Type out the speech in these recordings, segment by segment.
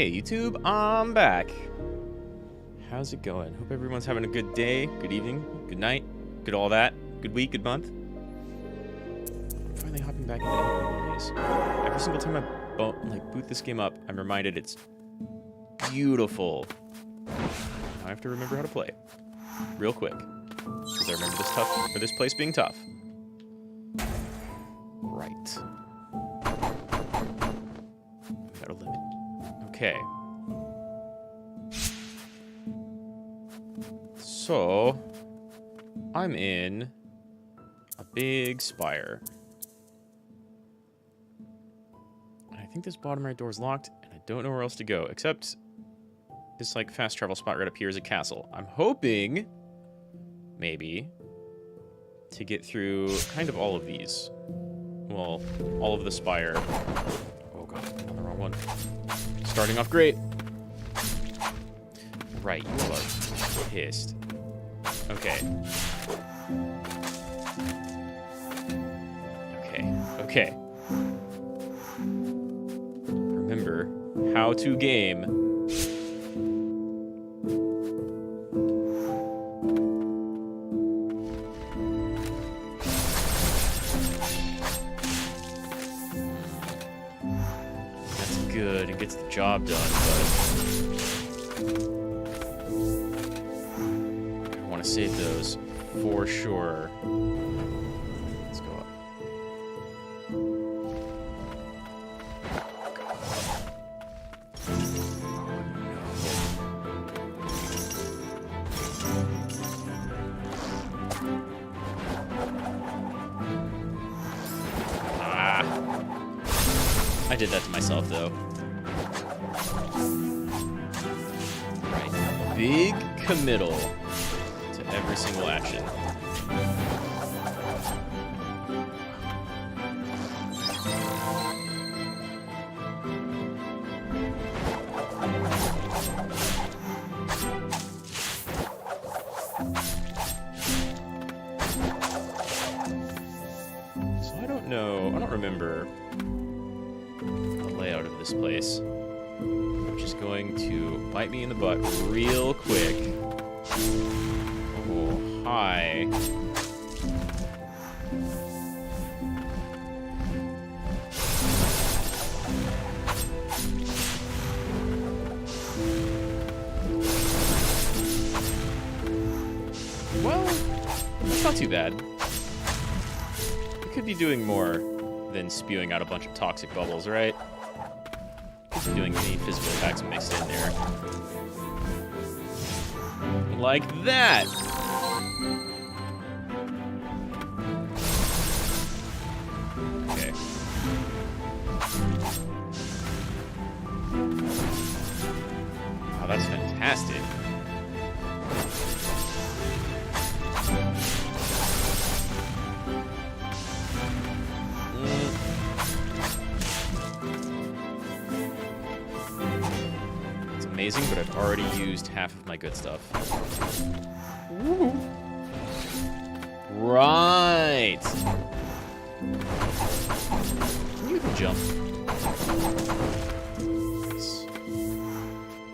Hey YouTube, I'm back. How's it going? Hope everyone's having a good day, good evening, good night, good all that, good week, good month. I'm finally hopping back into Lilies. Every single time I boot this game up, I'm reminded it's beautiful. Now I have to remember how to play, real quick, because I remember this place being tough. Right. Got a limit. Okay. So, I'm in a big spire. And I think this bottom right door is locked, and I don't know where else to go, except this, like, fast travel spot right up here is a castle. I'm hoping, maybe, to get through kind of all of these. Well, all of the spire. Oh god, I'm on the wrong one. Starting off great. Right, you are pissed. Okay. Okay. Remember how to game. That's good. It gets the job done, but I want to save those for sure. Let's go up. I did that to myself, though. Right. Big committal to every single action. So I don't know. I don't remember layout of this place, which is going to bite me in the butt real quick. Oh, hi. Well, that's not too bad. We could be doing more than spewing out a bunch of toxic bubbles, right? Could be doing any physical attacks mixed in there. Like that! Okay. Wow, that's fantastic. Amazing, but I've already used half of my good stuff. Ooh. Right. Can you even jump? Nice.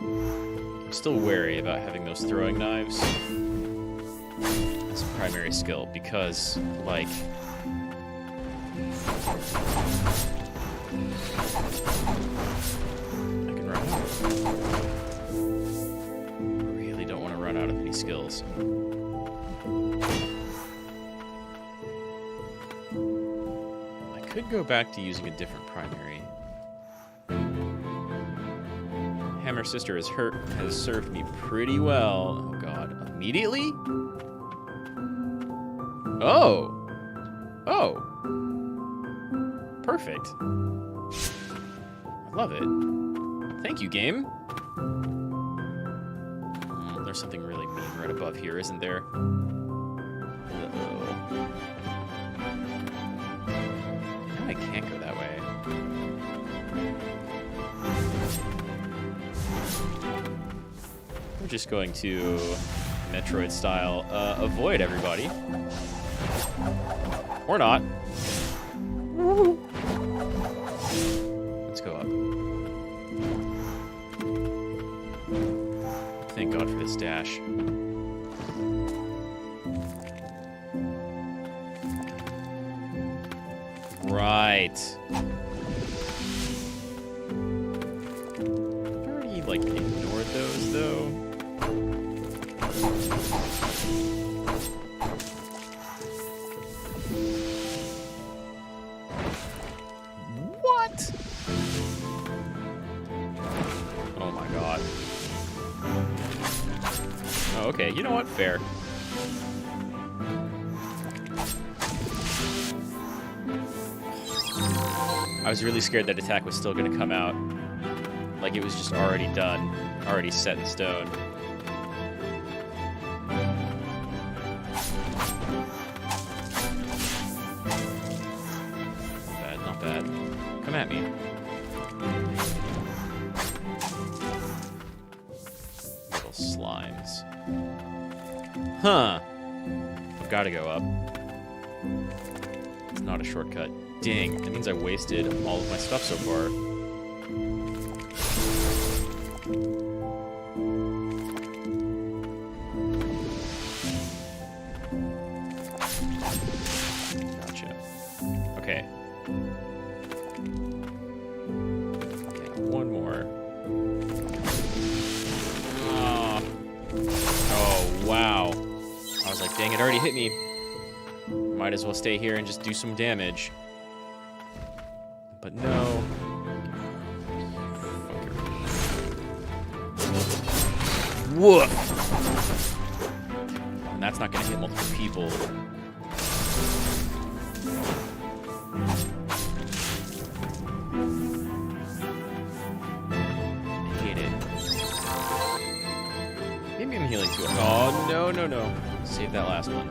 I'm still wary about having those throwing knives as a primary skill because, like, I can run out. Really don't want to run out of any skills. I could go back to using a different primary. Hammer Sister has served me pretty well. Oh god. Immediately? Oh! Oh! Perfect. I love it. Thank you, game. There's something really mean right above here, isn't there? Uh-oh. No, I can't go that way. We're just going to Metroid style avoid everybody. Or not. Let's go up. this dash. Right. I've already, like, ignored those, though. What? Oh my god. Oh, okay, you know what? Fair. I was really scared that attack was still going to come out. Like it was just already done. Already set in stone. Not bad, not bad. Come at me. Little slimes. Huh. I've got to go up. It's not a shortcut. Dang, that means I wasted all of my stuff so far. Gotcha. Okay. Okay, one more. Oh, wow. I was like, dang, it already hit me. Might as well stay here and just do some damage. But no. Woof! And that's not gonna hit multiple people. I hate it. Maybe I'm healing too. Oh, no, no, no. Save that last one.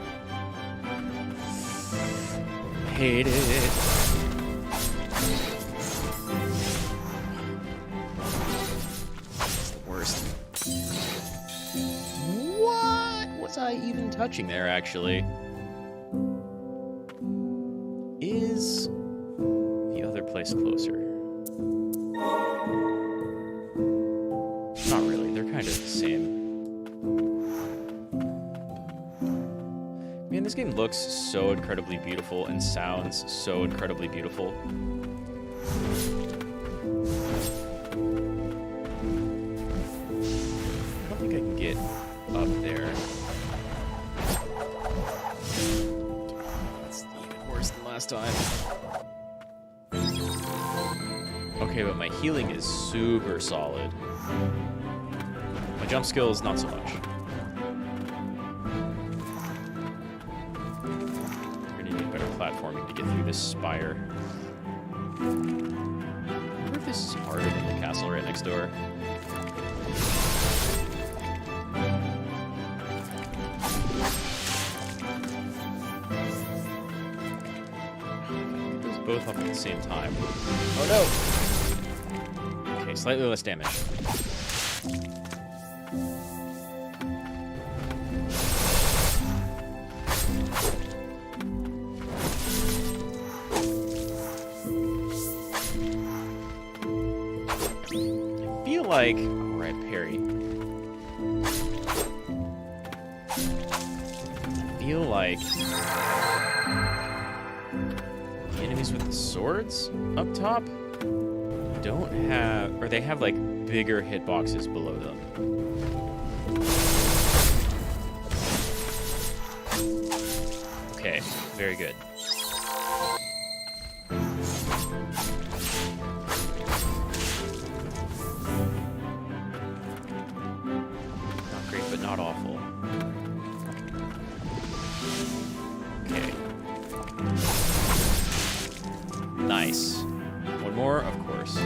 Hate it. Was I even touching there, actually? Is the other place closer? Not really, they're kind of the same. Man, this game looks so incredibly beautiful and sounds so incredibly beautiful. I don't think I can get up there. Last time. Okay, but my healing is super solid. My jump skills, not so much. We're gonna need better platforming to get through this spire. I wonder if this is harder than the castle right next door. Both up at the same time. Oh no! Okay, slightly less damage. I feel like... Alright, parry. I feel like... enemies with the swords up top don't have, or they have like bigger hitboxes below them. Okay, very good. Not great, but not awful. Okay. Nice. One more, of course.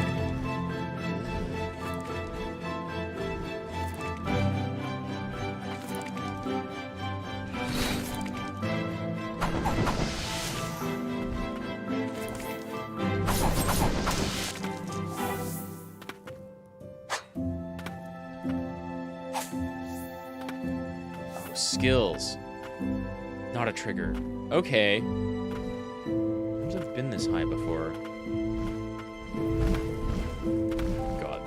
Oh, skills. Not a trigger. Okay. I've been this high before. God.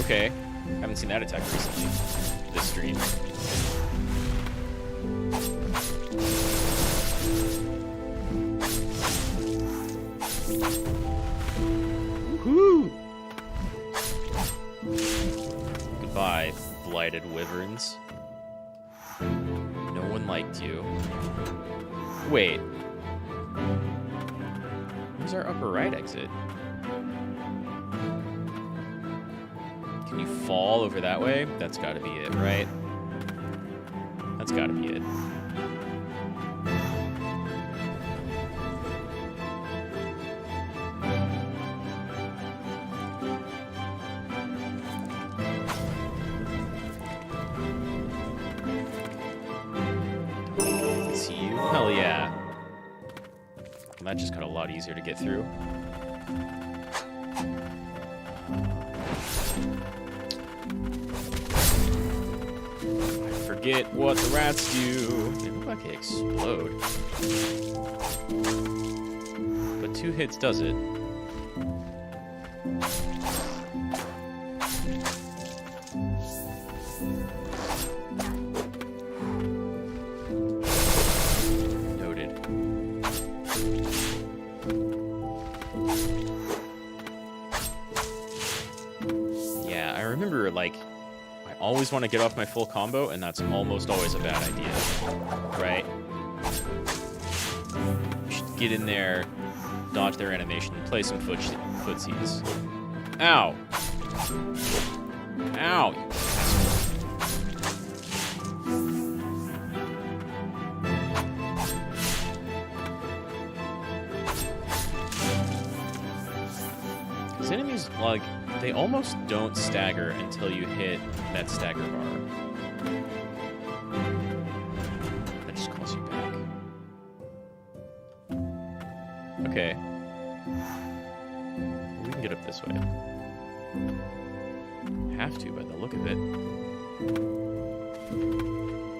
Okay. Haven't seen that attack recently. This stream. Woohoo! Goodbye, blighted wyverns. No one liked you. Wait. Where's our upper right exit? Can you fall over that way? That's gotta be it, right? That's gotta be it. See you? Hell yeah. Well, that just got a lot easier to get through. Forget what the rats do. They look like they explode. But 2 hits does it. Noted. Yeah, I remember, like, always want to get off my full combo, and that's almost always a bad idea, right? You should get in there, dodge their animation, and play some footsies. Ow! Ow! Because enemies, like, they almost don't stagger until you hit that stagger bar. That just calls you back. Okay. We can get up this way. Have to by the look of it.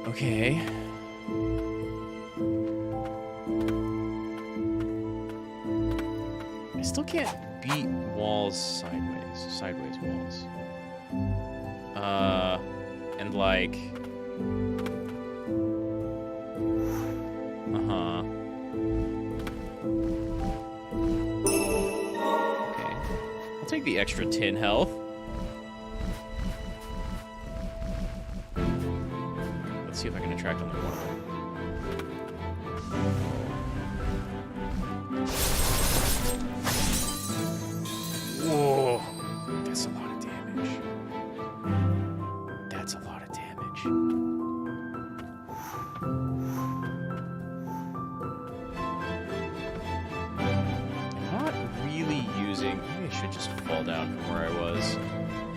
Okay. I still can't beat walls sideways walls. And like, okay, I'll take the extra 10 health. Let's see if I can attract only one of them. Whoa, that's a lot of damage. That's a lot of damage. I'm not really using... Maybe I should just fall down from where I was.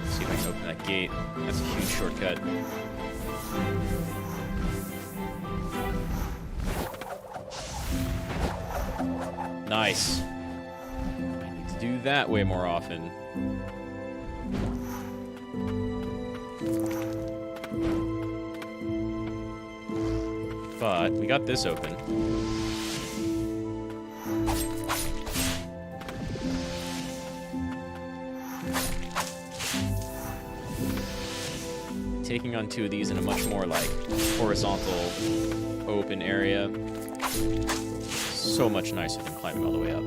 See if I can open that gate. That's a huge shortcut. Nice. Do that way more often. But we got this open. Taking on 2 of these in a much more like horizontal open area. So much nicer than climbing all the way up.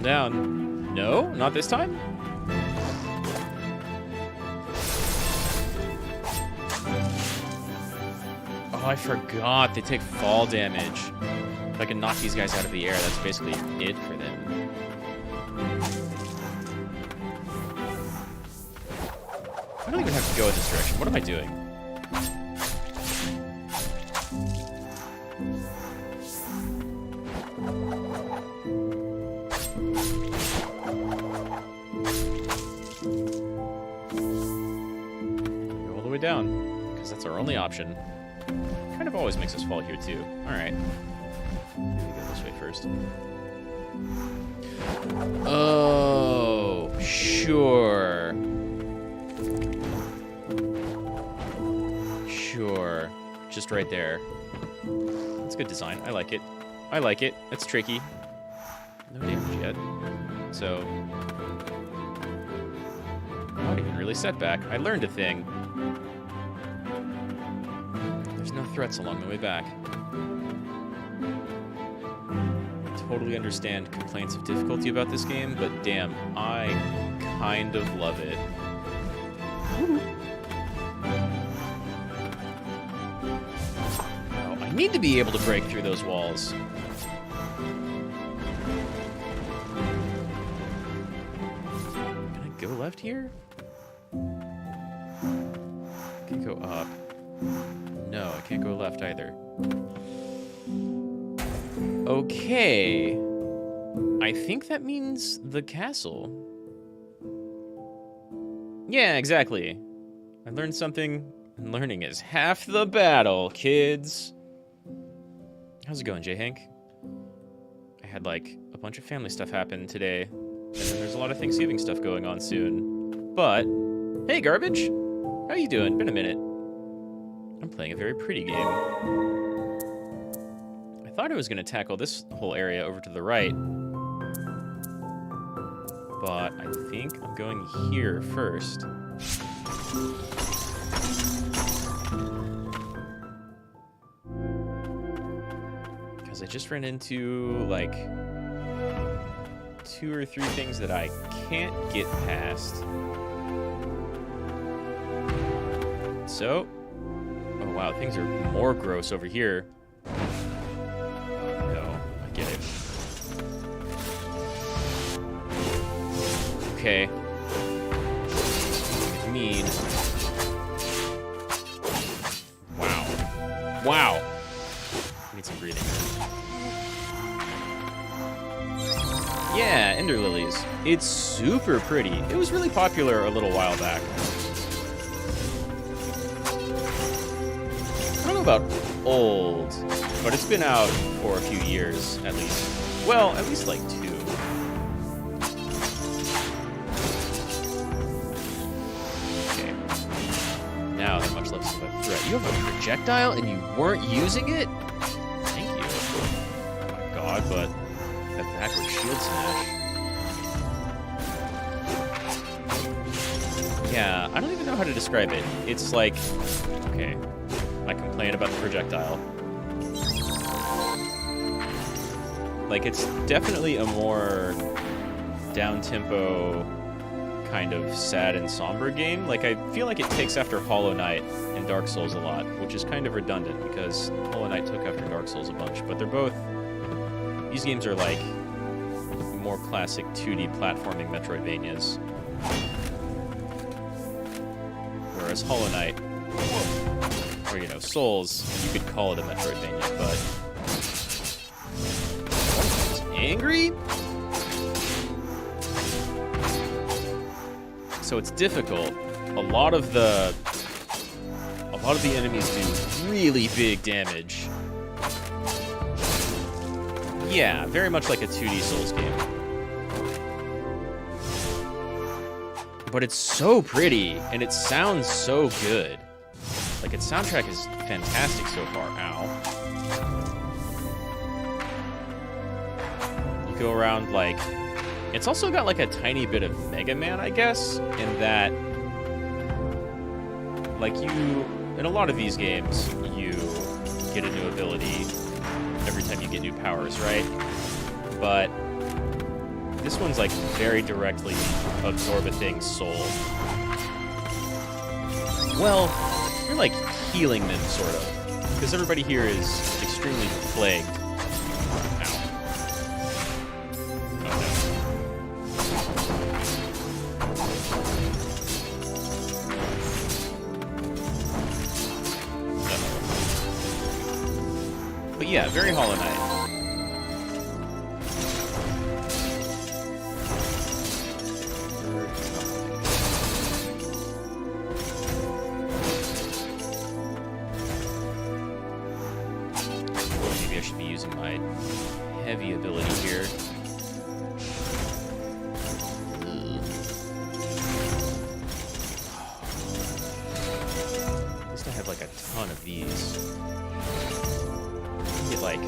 Down. No, not this time. Oh, I forgot. They take fall damage. If I can knock these guys out of the air, that's basically it for them. I don't even have to go in this direction. What am I doing? Down, because that's our only option. Kind of always makes us fall here too. All right, we go this way first. Oh, sure. Sure. Just right there. That's good design. I like it. I like it. It's tricky. No damage yet. So, not even really setback. I learned a thing. There's no threats along the way back. I totally understand complaints of difficulty about this game, but damn, I kind of love it. Oh, I need to be able to break through those walls. Go left here? Can go up. No, I can't go left either. Okay. I think that means the castle. Yeah, exactly. I learned something, and learning is half the battle, kids. How's it going, J-Hank? I had, like, a bunch of family stuff happen today. And then there's a lot of Thanksgiving stuff going on soon. But, hey, Garbage! How you doing? Been a minute. I'm playing a very pretty game. I thought I was going to tackle this whole area over to the right. But I think I'm going here first. Because I just ran into, like, 2 or 3 things that I can't get past. So, oh wow, things are more gross over here. No, I get it. Okay. Mean. Wow. Wow. I need some breathing. Yeah, Ender Lilies. It's super pretty. It was really popular a little while back. I don't know about old, but it's been out for a few years, at least. Well, at least like 2. Okay. Now they're much less of a threat. You have a projectile and you weren't using it? Thank you. Oh my god, but that backward shield smash. Yeah, I don't even know how to describe it. It's like, okay, I complain about the projectile. Like, it's definitely a more down-tempo, kind of sad and somber game. Like, I feel like it takes after Hollow Knight and Dark Souls a lot, which is kind of redundant because Hollow Knight took after Dark Souls a bunch, but they're both, these games are like more classic 2D platforming Metroidvanias. Whereas Hollow Knight, or, you know, Souls, you could call it a Metroidvania, but... He's angry? So it's difficult. A lot of the enemies do really big damage. Yeah, very much like a 2D Souls game. But it's so pretty, and it sounds so good. Like, its soundtrack is fantastic so far. Ow. You go around, like... It's also got, like, a tiny bit of Mega Man, I guess, in that... Like, you... In a lot of these games, you get a new ability every time you get new powers, right? But... This one's, like, very directly absorb a thing's soul. Well, you're, like, healing them, sort of. Because everybody here is extremely plagued. Ow. Oh, no. But yeah, very Hollow Knight. here. At least I have like a ton of these. Get like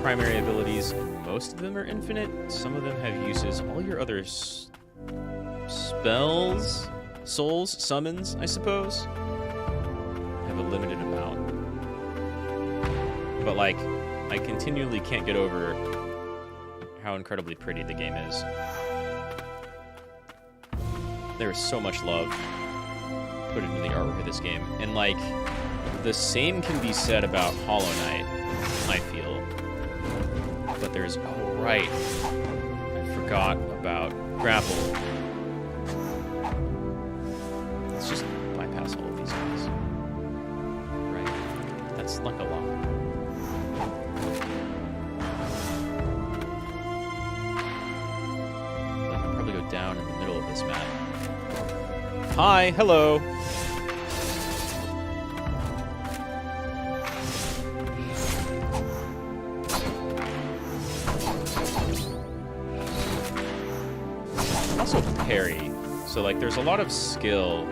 primary abilities. Most of them are infinite. Some of them have uses. All your other spells, souls, summons, I suppose, have a limited amount. But like, I continually can't get over how incredibly pretty the game is. There is so much love put into the artwork of this game. And like, the same can be said about Hollow Knight, I feel. But there's, oh right, I forgot about Grapple. Let's just bypass all of these guys. Right, that's like a lot. I can probably go down in the middle of this map. Hi, hello. Also parry, so like there's a lot of skill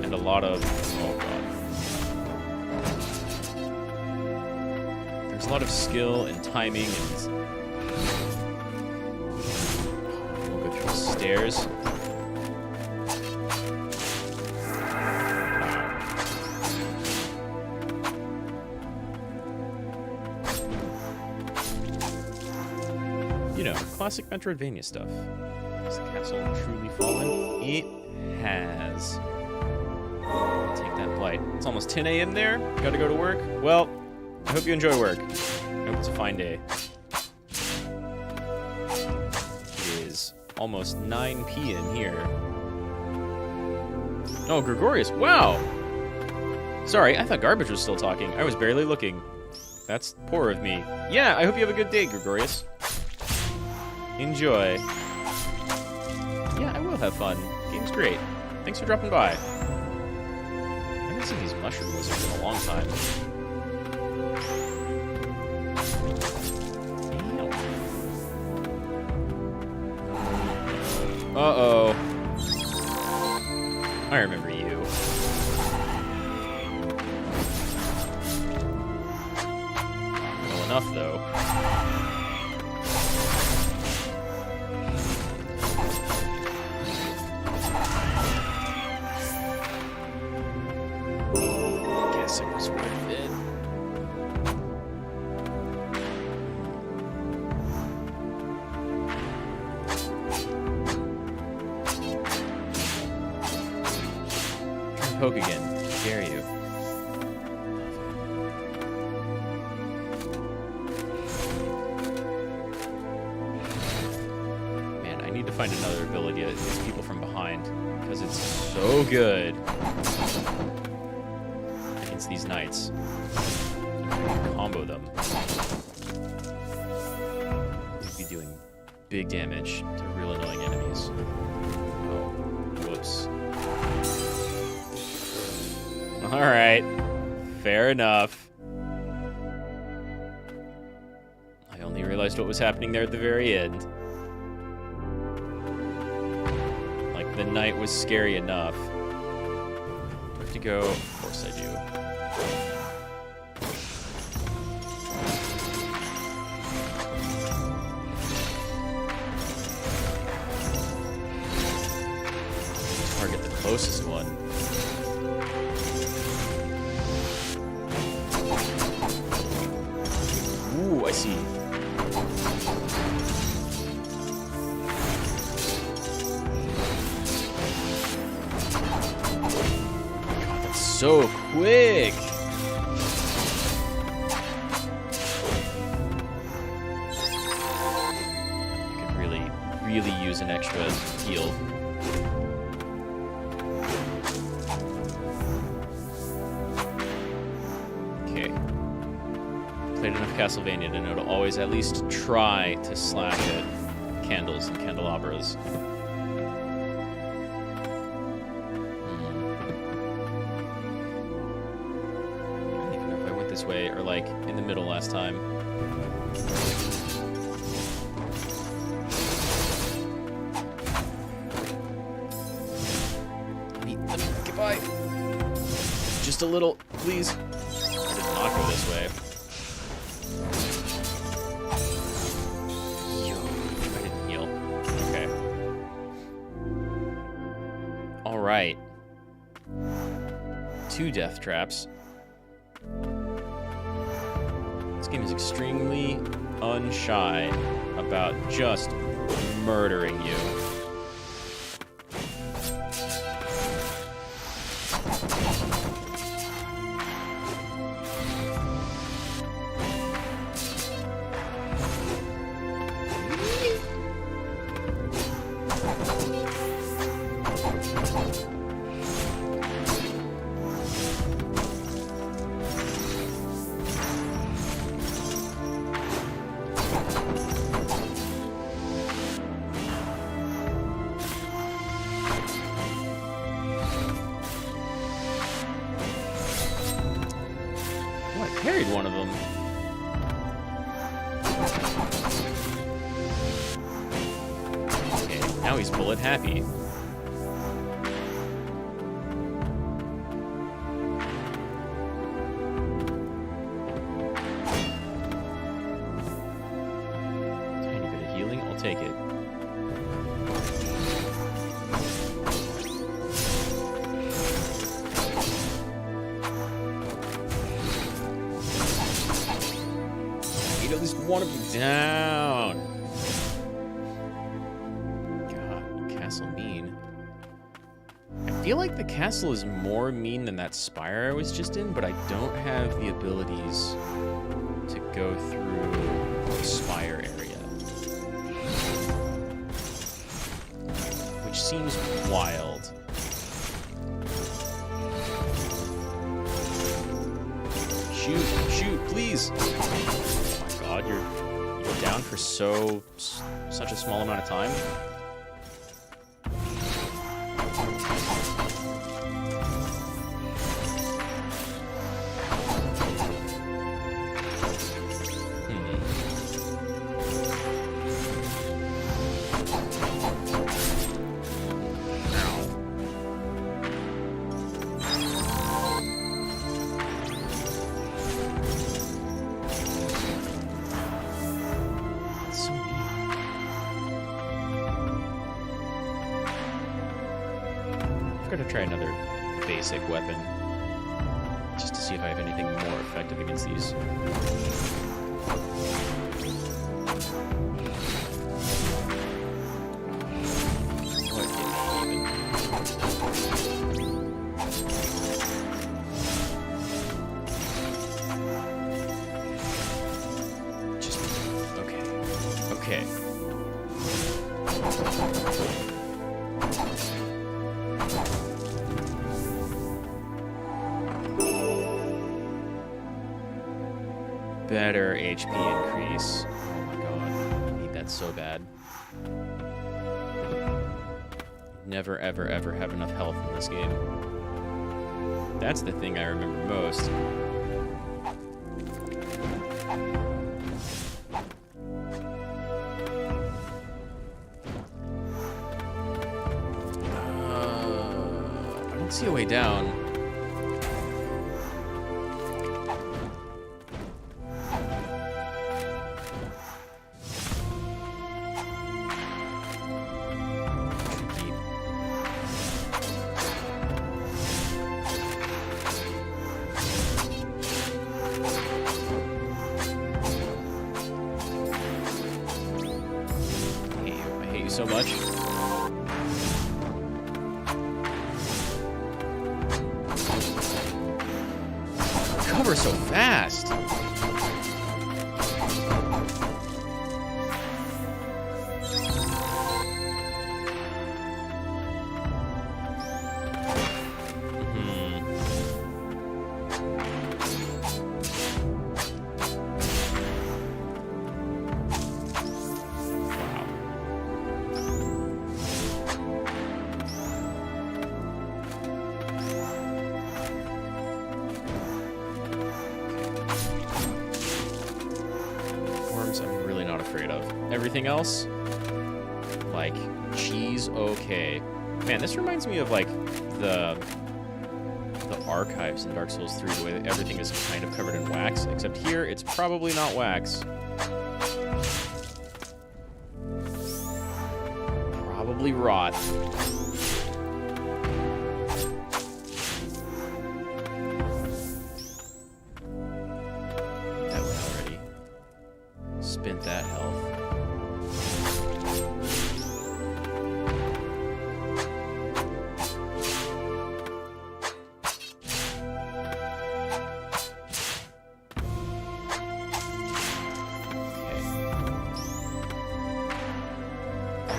and a lot of, oh god, there's a lot of skill and timing, and we'll go through the stairs. You know, classic Metroidvania stuff. Has the castle truly fallen? It has. Take that blight. It's almost 10 a.m. there. Gotta go to work. Well, I hope you enjoy work. I hope it's a fine day. It is almost 9 p.m. here. Oh, Gregorius. Wow! Sorry, I thought Garbage was still talking. I was barely looking. That's poor of me. Yeah, I hope you have a good day, Gregorius. Enjoy. Yeah, I will have fun. Game's great. Thanks for dropping by. I haven't seen these mushroom lizards in a long time. Uh-oh. I remember you. Well enough, though. It was worth it. Try and poke again. Dare you. Man, I need to find another ability that hits people from behind, because it's so good. These knights. Combo them. You'd be doing big damage to real annoying enemies. Oh, whoops. Alright. Fair enough. I only realized what was happening there at the very end. Like, the knight was scary enough. I have to go. Of course I do. Target the closest one. Ooh, I see. God, that's so quick. Could really use an extra heal. Played enough Castlevania to know to always at least try to slash at candles and candelabras. I don't even know if I went this way or like in the middle last time. die. Just a little, please. I did not go this way. I didn't heal. Okay. Alright. 2 death traps. This game is extremely unshy about just murdering you. Parried one of them. Okay, now he's bullet happy. Tiny bit of healing, I'll take it. At least one of you down. God, castle mean. I feel like the castle is more mean than that spire I was just in, but I don't have the abilities to go through the spire area. Which seems wild. Shoot, shoot, please. God, you're down for such a small amount of time. I'm gonna try another basic weapon, just to see if I have anything more effective against these. What hit me even? Just okay. Okay. Better HP increase. Oh my god. I need that so bad. Never, ever, ever have enough health in this game. That's the thing I remember most. I don't see a way down. So much. Cover so fast. I'm really not afraid of. Everything else, like cheese, okay. Man, this reminds me of like the the archives in Dark Souls 3, the way that everything is kind of covered in wax, except here it's probably not wax. Probably rot. That one already. Spent that health.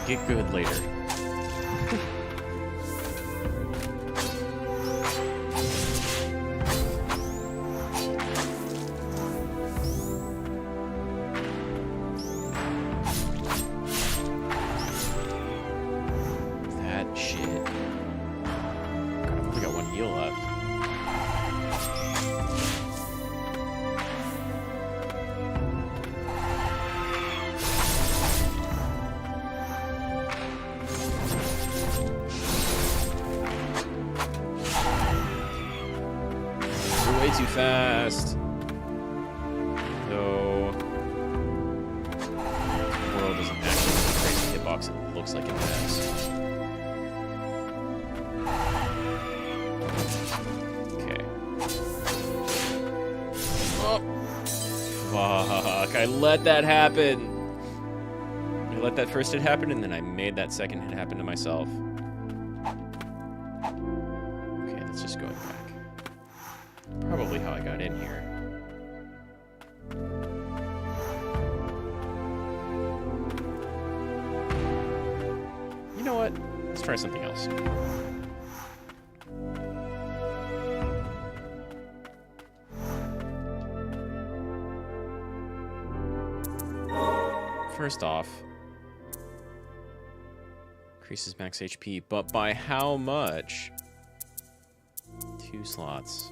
Get good later. That shit. God, I've only got one heal left. Way too fast. Though the world doesn't actually have a crazy hitbox it looks like it has. Okay. Oh, fuck! I let that happen. I let that first hit happen, and then I made that second hit happen to myself. Okay, let's just go back. Probably how I got in here. You know what? Let's try something else. First off, increases max HP, but by how much? 2 slots.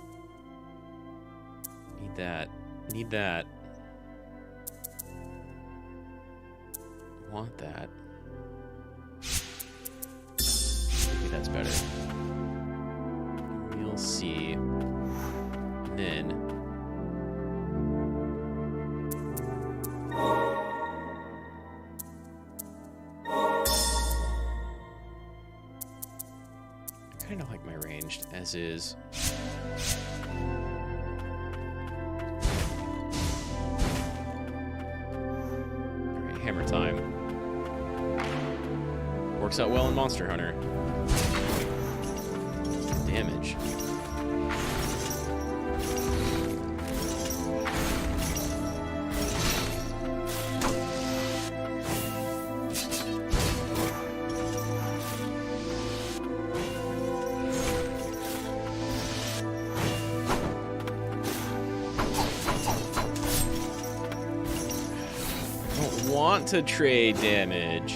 Need that. Need that. Want that. Maybe that's better. We'll see. And then... I kind of like my ranged as is. Hammer time. Works out well in Monster Hunter. Damage. Want to trade damage.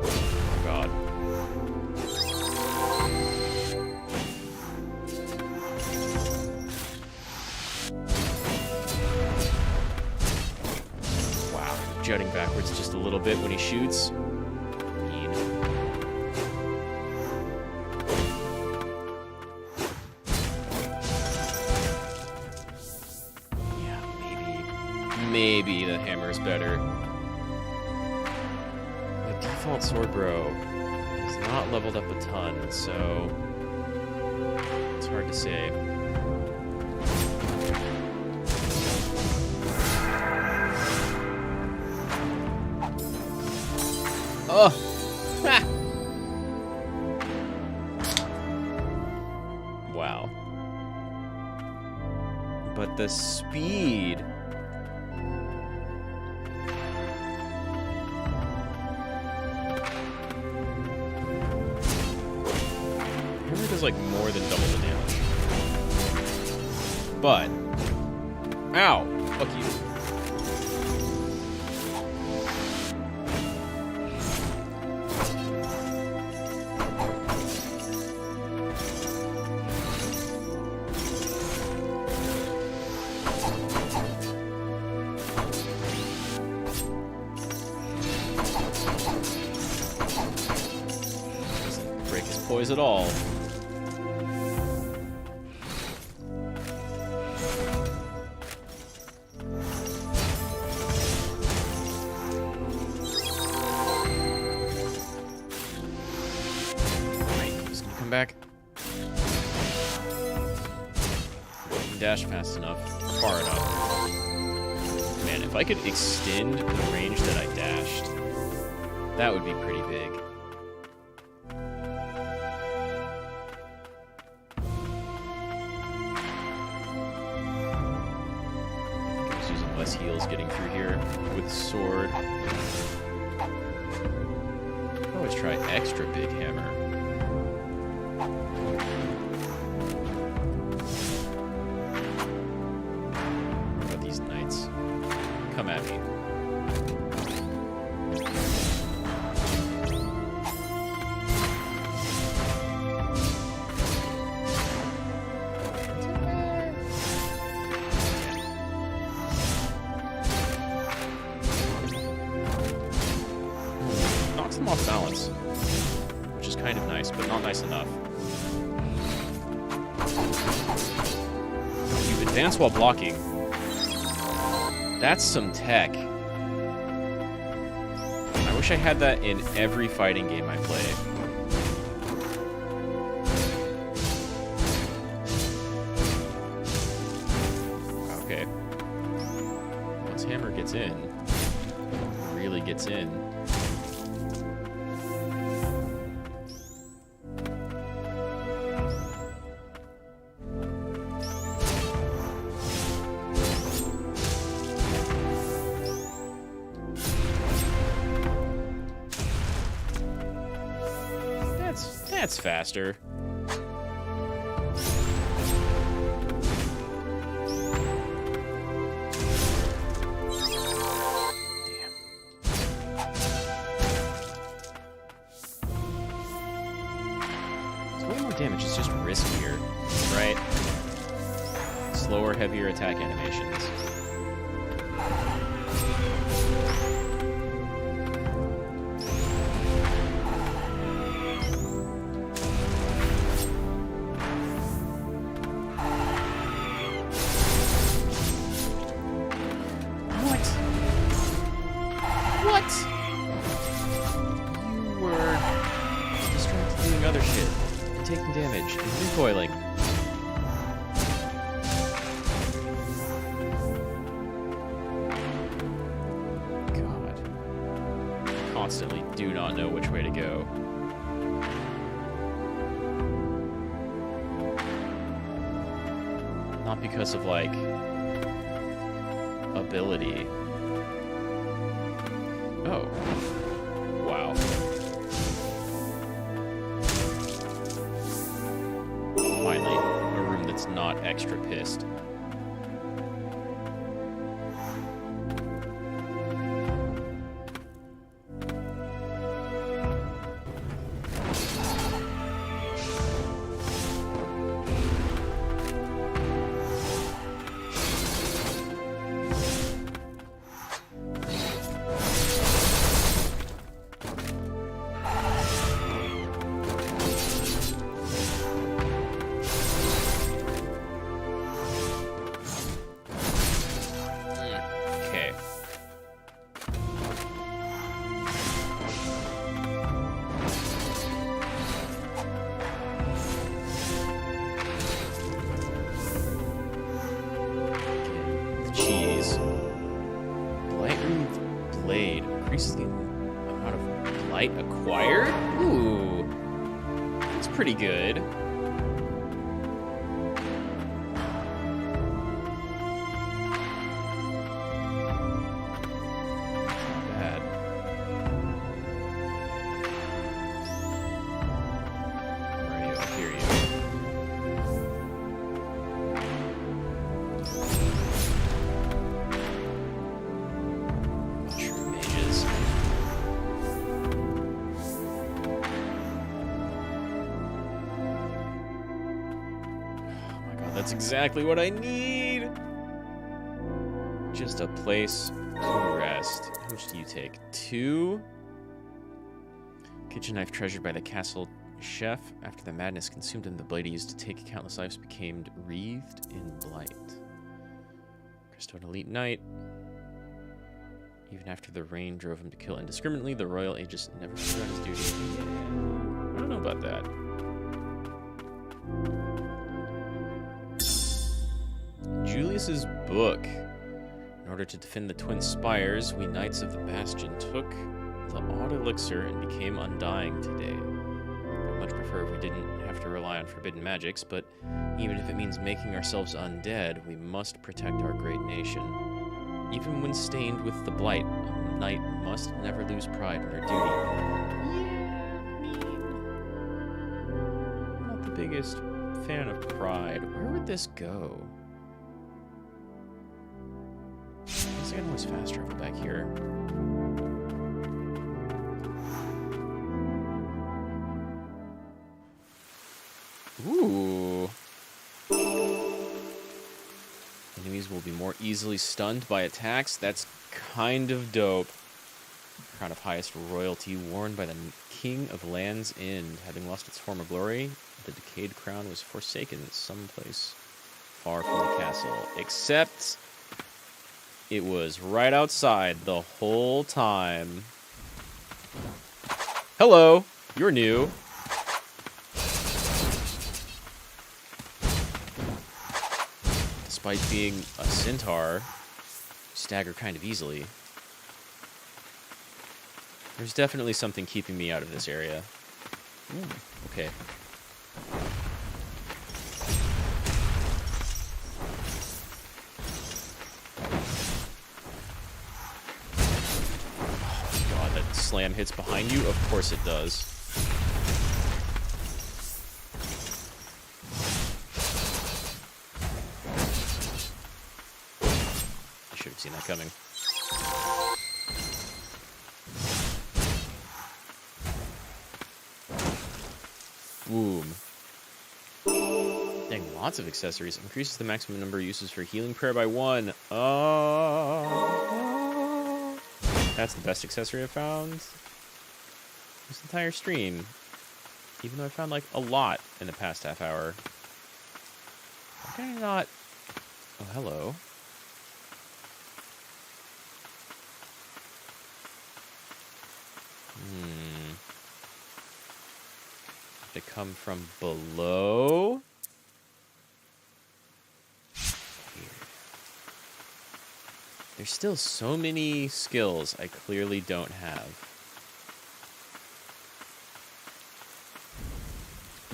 Oh god. Wow, jutting backwards just a little bit when he shoots. Maybe the hammer is better. My default sword bro is not leveled up a ton, so it's hard to say. Oh! Ha! Wow. But the speed... Does like more than double the damage. But ow, fuck you. toys at all. Just gonna come back. Didn't dash fast enough, far enough. Man, if I could extend the range that I dashed, that would be pretty big. I was using less heals getting through here with sword. I'll always try extra big hammer. What about these knights? Come at me. Knocks them off balance, which is kind of nice, but not nice enough. You advance while blocking. That's some tech. I wish I had that in every fighting game I play. Okay. Once hammer gets in, really gets in. That's faster. Damn. It's way more damage, it's just riskier, right? Slower, heavier attack animations. Other shit. And taking damage. And recoiling. God. Constantly do not know which way to go. Not because of, like, ability. Oh. Wow. Finally, a room that's not extra pissed. Increases the amount of blight acquired? Ooh. That's pretty good. Not bad. Where are you? I hear you. That's exactly what I need. Just a place to rest. How much do you take? 2? Kitchen knife treasured by the castle chef. After the madness consumed him, the blade he used to take countless lives became wreathed in blight. Christo, an elite knight. Even after the rain drove him to kill indiscriminately, the royal aegis never forgot his duty. Yeah, I don't know about that. Julius's book. In order to defend the twin spires, we knights of the bastion took the odd elixir and became undying today. I'd much prefer if we didn't have to rely on forbidden magics, but even if it means making ourselves undead, we must protect our great nation. Even when stained with the blight, a knight must never lose pride in their duty. I'm not the biggest fan of pride. Where would this go? I guess I can always fast travel back here. Ooh. Enemies will be more easily stunned by attacks. That's kind of dope. Crown of highest royalty worn by the King of Land's End. Having lost its former glory, the decayed crown was forsaken someplace far from the castle. Except it was right outside the whole time. Hello, you're new. Despite being a centaur, stagger kind of easily. There's definitely something keeping me out of this area. Ooh, okay. Oh my god, that slam hits behind you? Of course it does. Seen that coming. Boom. Dang, lots of accessories. Increases the maximum number of uses for healing prayer by 1. That's the best accessory I've found this entire stream. Even though I found like a lot in the past half hour. Why can I not... Oh, hello. They come from below. Weird. There's still so many skills I clearly don't have.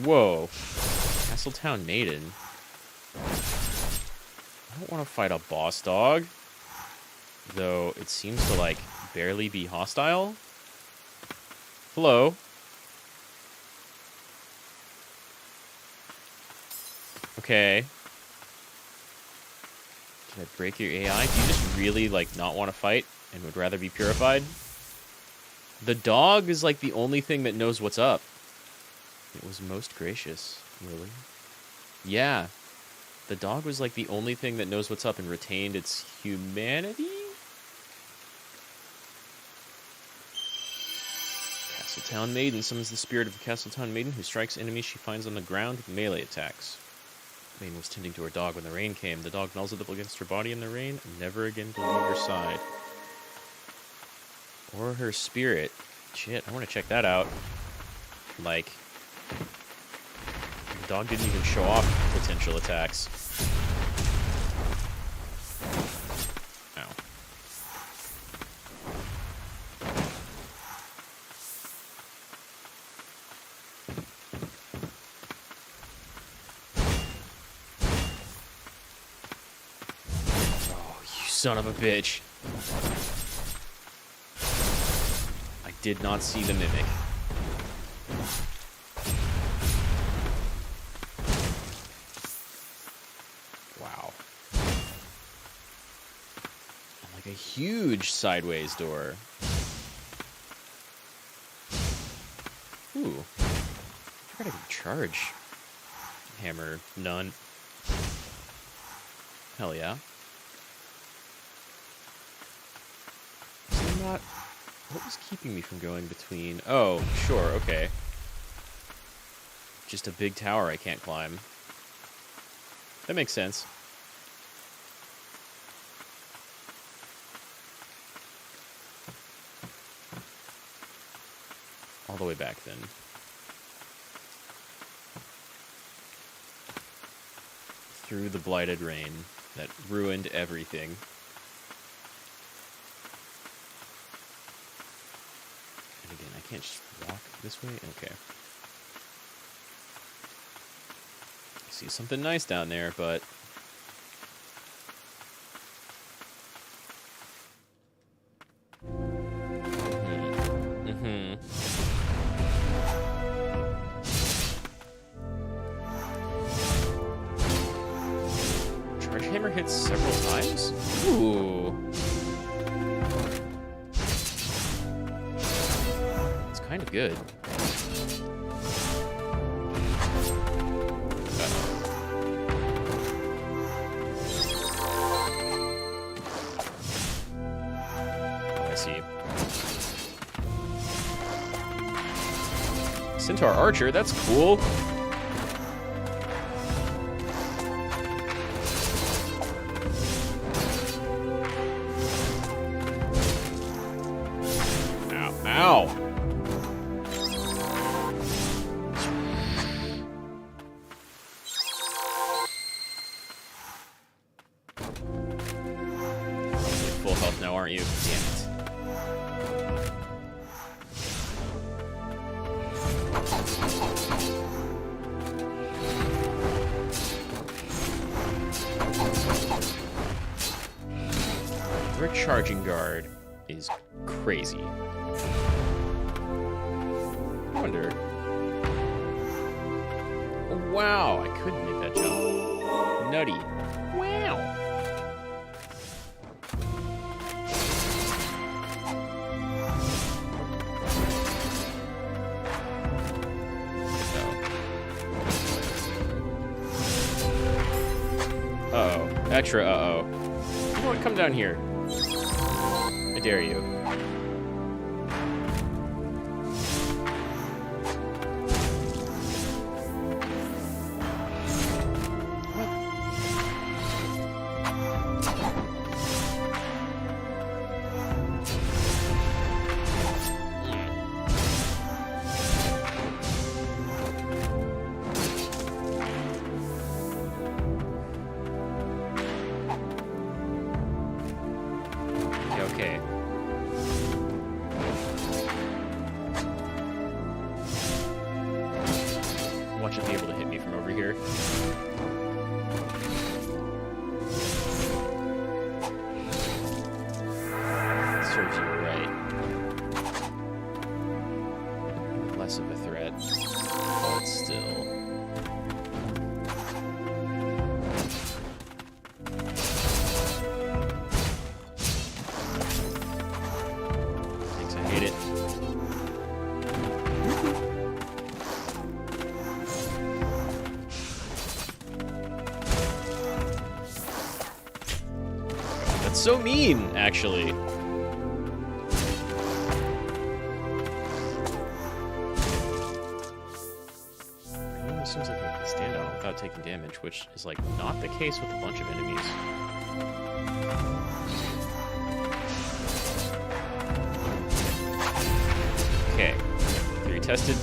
Whoa. Castletown Maiden. I don't want to fight a boss dog. Though it seems to, like, barely be hostile. Hello. Okay. Did I break your AI? Do you just really, like, not want to fight and would rather be purified? The dog is, like, the only thing that knows what's up. It was most gracious. Really? Yeah. The dog was, like, the only thing that knows what's up and retained its humanity? Castletown Maiden summons the spirit of the Castletown Maiden who strikes enemies she finds on the ground with melee attacks. Maiden was tending to her dog when the rain came. The dog nuzzled up against her body in the rain, never again to leave her side. Or her spirit. Shit, I want to check that out. Like, the dog didn't even show off potential attacks. Ow. Son of a bitch. I did not see the mimic. Wow. And like a huge sideways door. Ooh. I forgot I could charge. Hammer, none. Hell yeah. What was keeping me from going between... Oh, sure, okay. just a big tower I can't climb. That makes sense. All the way back then. Through the blighted rain that ruined everything. And again, I can't just walk this way? Okay. I see something nice down there, but... Hammer hits several times? Ooh. It's kind of good. Oh, I see. Centaur Archer, that's cool. Ow. Full health now, aren't you? Damn it. Their charging guard is crazy. I wonder. Oh, wow, I couldn't make that jump. Nutty. Wow. Uh-oh. Extra uh-oh. You want to come down here? I dare you. Okay. Watch it be able to hit me from over here. Serves you right. Less of a threat, but still. Hate it. That's so mean, actually. It almost seems like I can stand on it without taking damage, which is like not the case with a bunch of enemies. Okay, theory tested,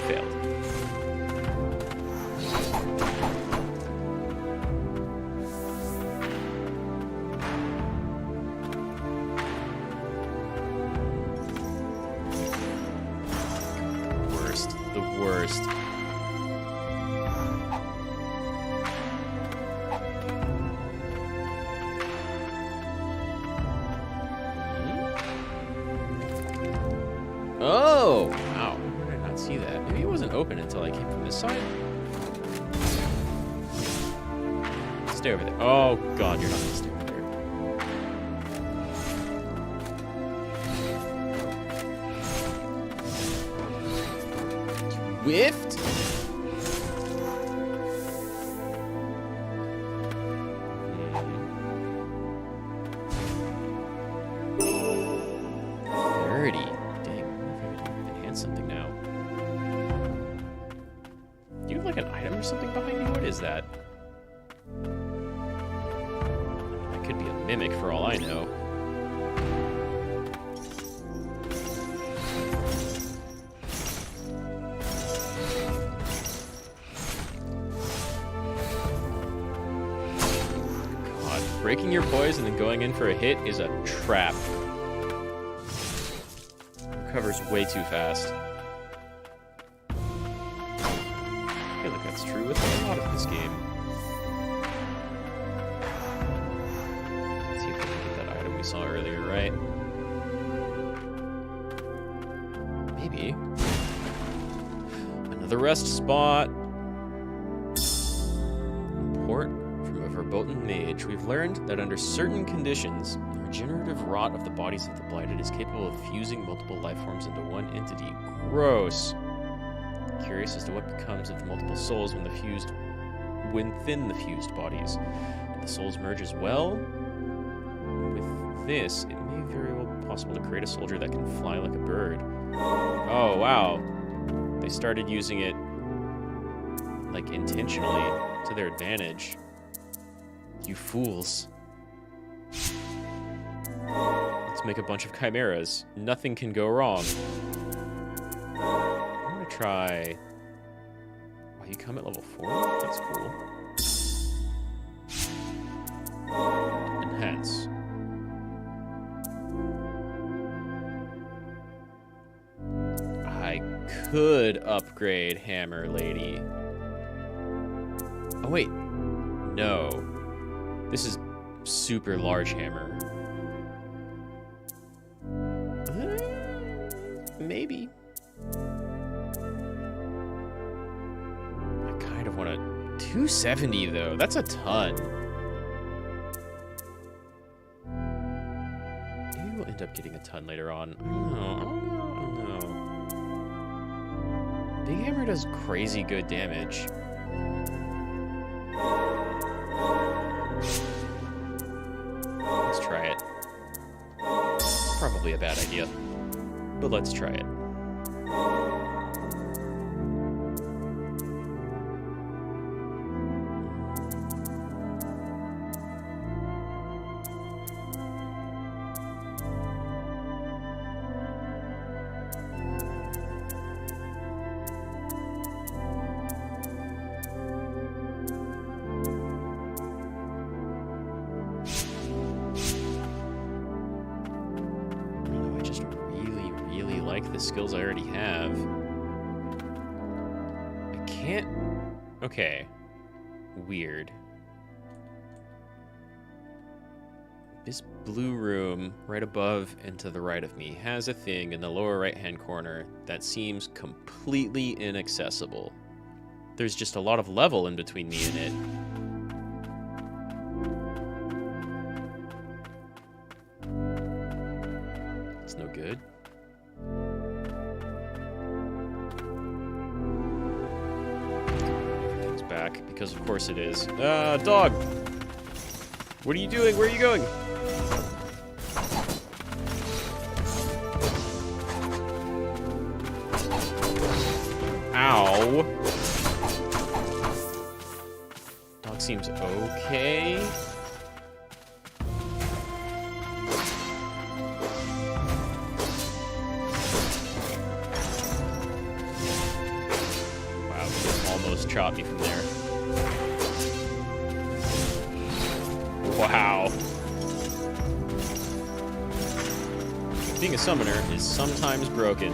failed. The worst. Oh, wow. How did I not see that? Maybe it wasn't open until I came from this side. Stay over there. Oh, God, you're not going to stay over there. Whiffed? Something now. there's something behind me. What is that? That could be a mimic for all I know. God, breaking your poise and then going in for a hit is a trap. Recovers way too fast. I feel like that's true with a lot of this game. Let's see if we can get that item we saw earlier, right? Maybe. Another rest spot. Report from a verboten mage. We've learned that under certain conditions, the regenerative rot of the bodies of the blighted is capable of fusing multiple life forms into one entity. Gross. Curious as to what becomes of the multiple souls within the fused bodies. Do the souls merge as well? With this, it may very well be possible to create a soldier that can fly like a bird. Oh, wow. They started using it, like, intentionally to their advantage. You fools. Let's make a bunch of chimeras. Nothing can go wrong. I'm gonna try... Oh, you come at level 4? That's cool. Enhance. I could upgrade Hammer Lady. Oh, wait. No. This is super large hammer. Maybe. I kind of want a 270 though. That's a ton. Maybe we'll end up getting a ton later on. I don't know. Big hammer does crazy good damage. Let's try it. Probably a bad idea, but let's try it. The skills I already have. I can't... Okay. Weird. This blue room right above and to the right of me has a thing in the lower right-hand corner that seems completely inaccessible. There's just a lot of level in between me and it. It's no good. Back, because of course it is. Dog! What are you doing? Where are you going? Ow! Dog seems okay. Wow, he almost chopped me from there. Wow. Being a summoner is sometimes broken.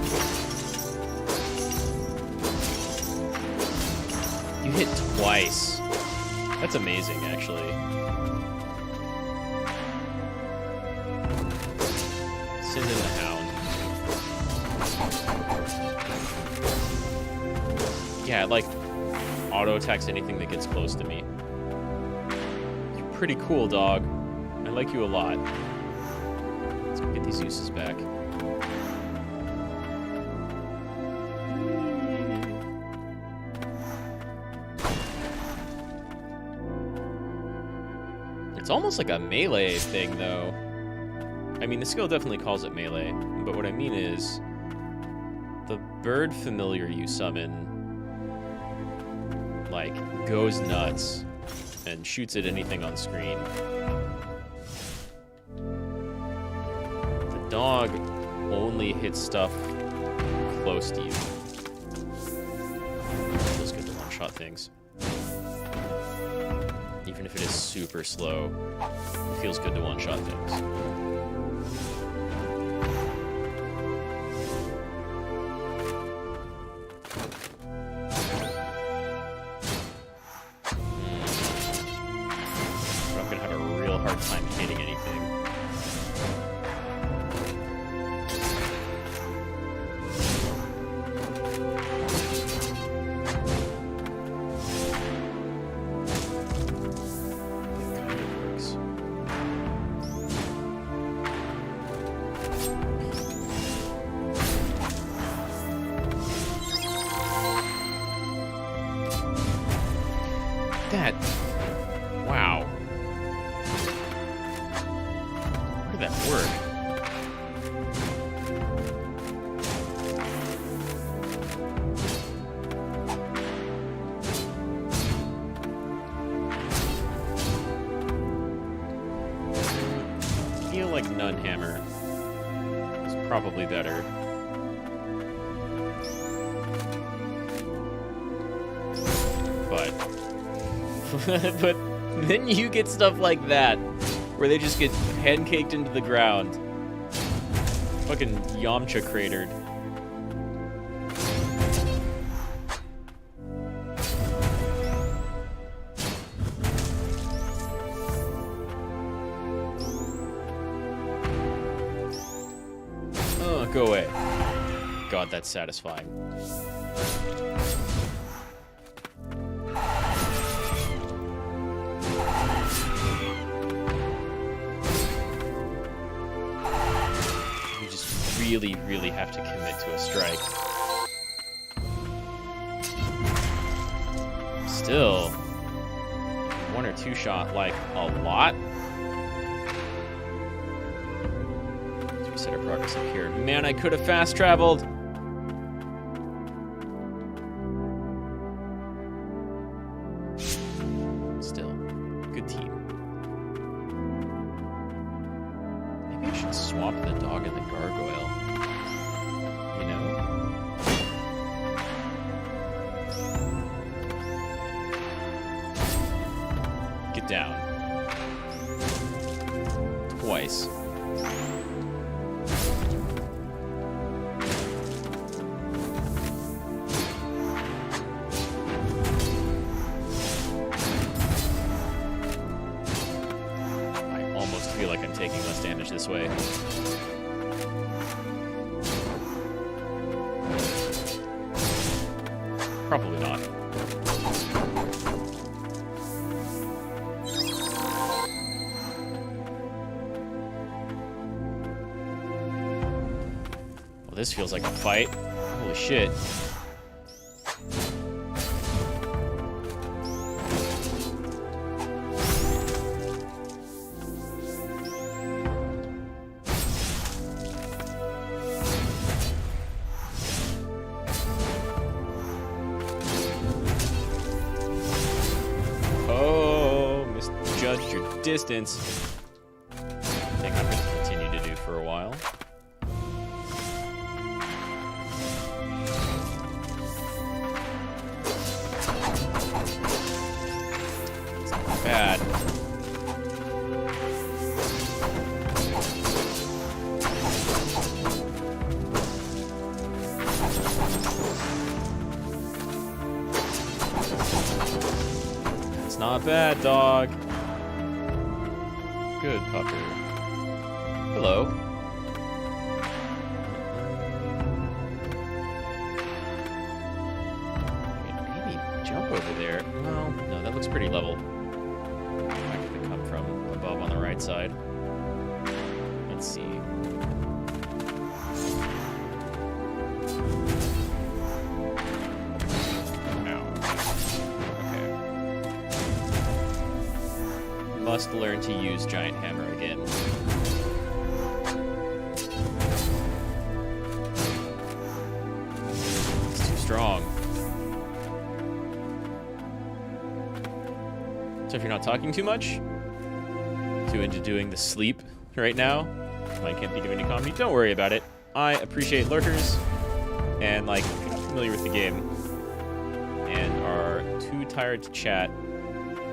You hit twice. That's amazing, actually. Send in the hound. Yeah, like, auto attacks anything that gets close to me. Pretty cool, dog. I like you a lot. Let's go get these uses back. It's almost like a melee thing, though. I mean, the skill definitely calls it melee, but what I mean is the bird familiar you summon, like, goes nuts and shoots at anything on screen. The dog only hits stuff close to you. It feels good to one-shot things. Even if it is super slow, it feels good to one-shot things. That... Wow. How did that work? I feel like Nunhammer is probably better. But then you get stuff like that, where they just get pancaked into the ground. Fucking Yamcha cratered. Oh, go away. God, that's satisfying. Really have to commit to a strike. Still, one or two shot, like, a lot. Let's reset our progress up here. Man, I could have fast traveled. Still, good team. Maybe I should swap the dog and the gargoyle. Down. Twice. I almost feel like I'm taking less damage this way. Probably not. This feels like a fight. Holy shit. Oh, misjudged your distance. I think I'm going to continue to do for a while. Bad. It's not bad, dog. Good pucker. Hello. Maybe jump over there. Well, no, that looks pretty level. Above on the right side. Let's see. Ow. Okay. Must learn to use giant hammer again. It's too strong. So if you're not talking too much, too into doing the sleep right now, I can't think of any comedy, don't worry about it. I appreciate lurkers, and like, if you're not familiar with the game and are too tired to chat,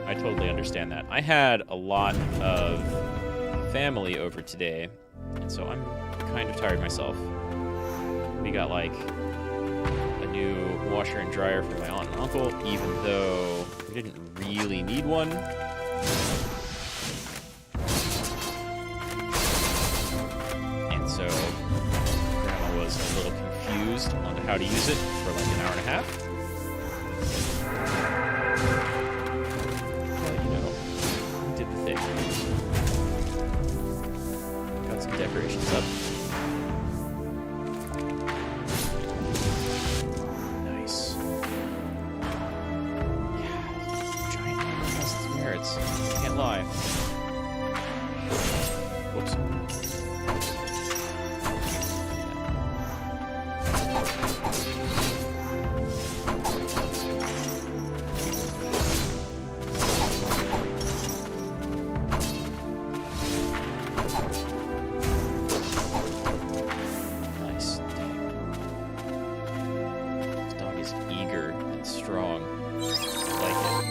I totally understand that. I had a lot of family over today, and so I'm kind of tired myself. We got like a new washer and dryer for my aunt and uncle, even though we didn't really need one. And so Grandma was a little confused on how to use it for like an hour and a half. But, you know, we did the thing. Got some decorations up. Can't lie. Whoops. Nice. Dang. This dog is eager and strong. I like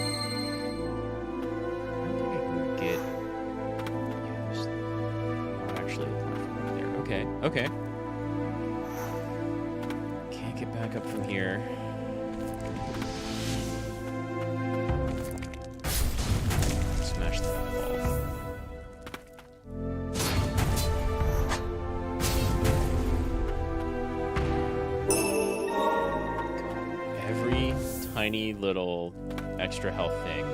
it. Okay. Can't get back up from here. Smash that ball. Every tiny little extra health thing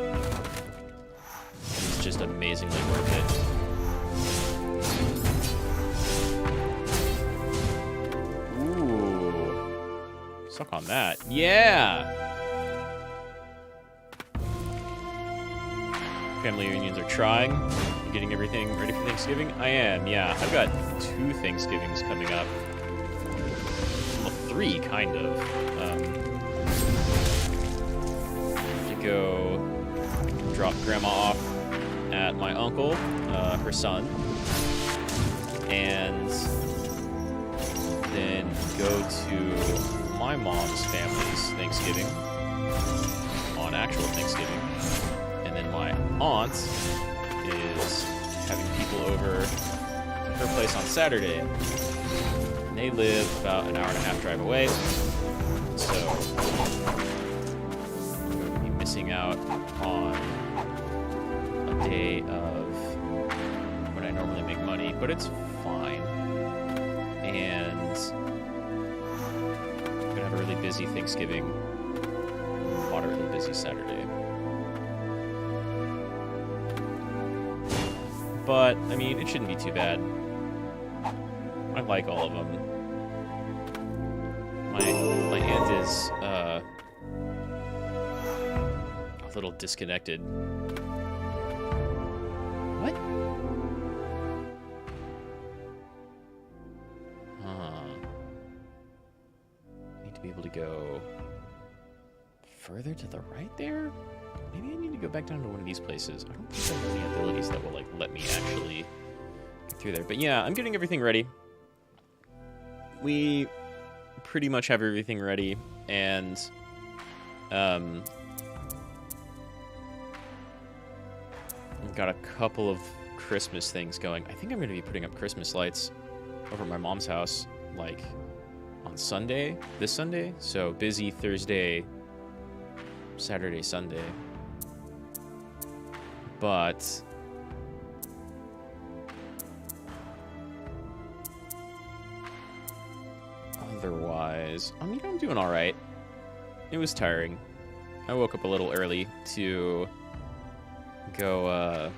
is just amazingly worth it. Suck on that. Yeah! Family reunions are trying. Getting everything ready for Thanksgiving? I am, yeah. I've got 2 Thanksgivings coming up. Well, 3, kind of. To go drop Grandma off at my uncle, her son. And then go to my mom's family's Thanksgiving on actual Thanksgiving, and then my aunt is having people over to her place on Saturday. And they live about an hour and a half drive away, so I'm going to be missing out on a day of when I normally make money, but it's fine. And have a really busy Thanksgiving, moderately busy Saturday. But, I mean, it shouldn't be too bad. I like all of them. My aunt is, a little disconnected. What? Be able to go further to the right there? Maybe I need to go back down to one of these places. I don't think I have any abilities that will like let me actually get through there. But yeah, I'm getting everything ready. We pretty much have everything ready, and we've got a couple of Christmas things going. I think I'm going to be putting up Christmas lights over at my mom's house, like on Sunday, this Sunday. So busy Thursday, Saturday, Sunday. But otherwise, I mean, I'm doing all right. It was tiring. I woke up a little early to go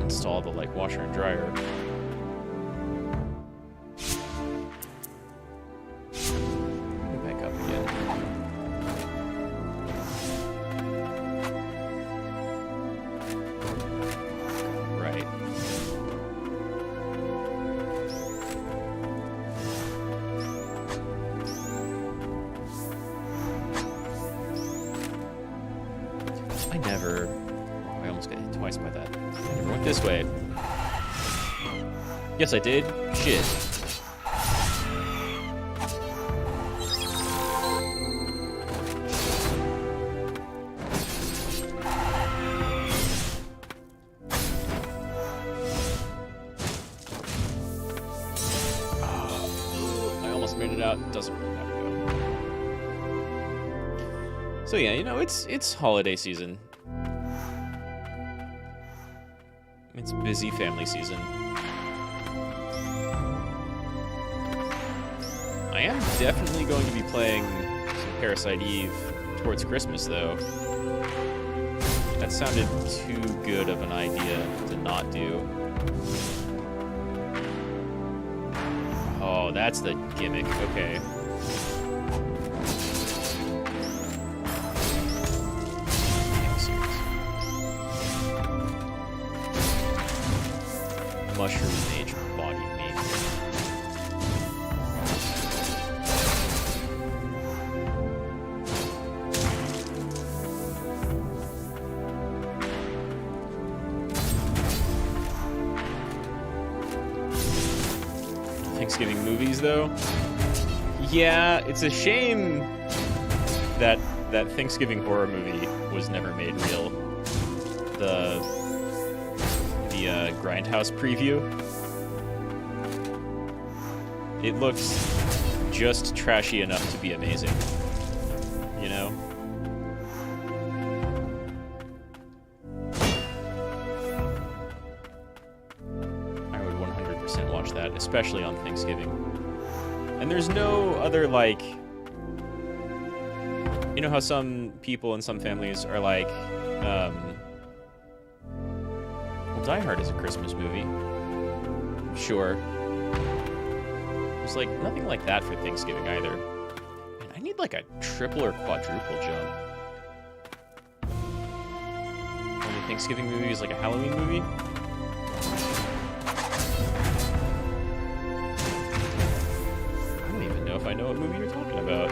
install the like washer and dryer. Go back up again. Right. I never... Oh, I almost got hit twice by that. I never went this way. Yes, I did. Shit. I almost made it out. Doesn't really matter though. So yeah, you know, it's holiday season. It's busy family season. I am definitely going to be playing some Parasite Eve towards Christmas, though. That sounded too good of an idea to not do. Oh, that's the gimmick. Okay. Mushroom mage body me. Thanksgiving movies, though? Yeah, it's a shame that that Thanksgiving horror movie was never made real. The Grindhouse preview. It looks just trashy enough to be amazing. You know? I would 100% watch that, especially on Thanksgiving. And there's no other, like... You know how some people in some families are like, Die Hard is a Christmas movie. Sure. There's like nothing like that for Thanksgiving either. Man, I need like a triple or quadruple jump. Only Thanksgiving movie is like a Halloween movie? I don't even know if I know what movie you're talking about.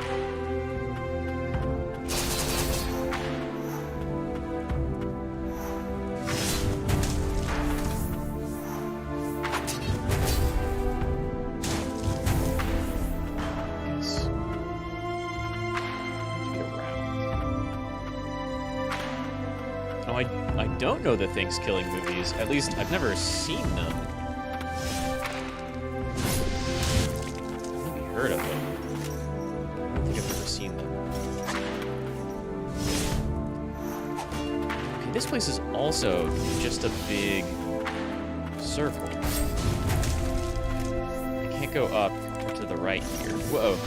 I don't know the Thanksgiving movies. At least, I've never seen them. I've maybe heard of them. I don't think I've ever seen them. Okay, this place is also just a big circle. I can't go up or to the right here. Whoa.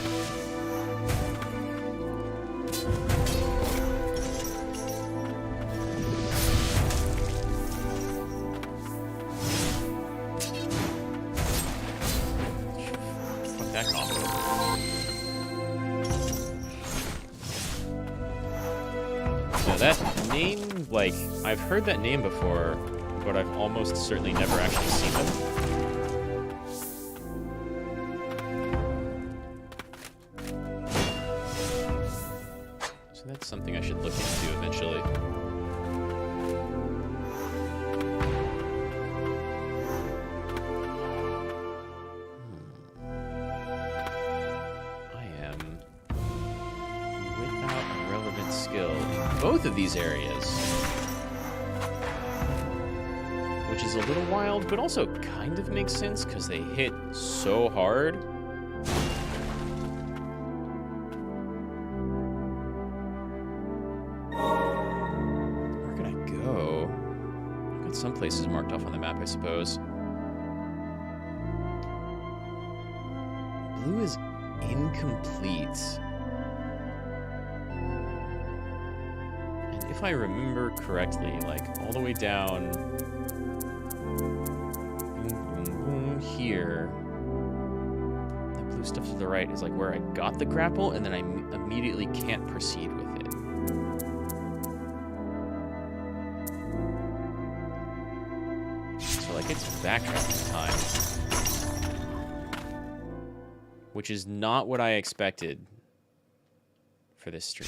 That name, like, I've heard that name before, but I've almost certainly never actually seen them. So that's something I should look into eventually. Both of these areas, which is a little wild, but also kind of makes sense because they hit so hard. Where could I go? I've got some places marked off on the map, I suppose. Blue is incomplete. If I remember correctly, like all the way down here, the blue stuff to the right is like where I got the grapple, and then I immediately can't proceed with it. So like it's backtracking time, which is not what I expected for this stream.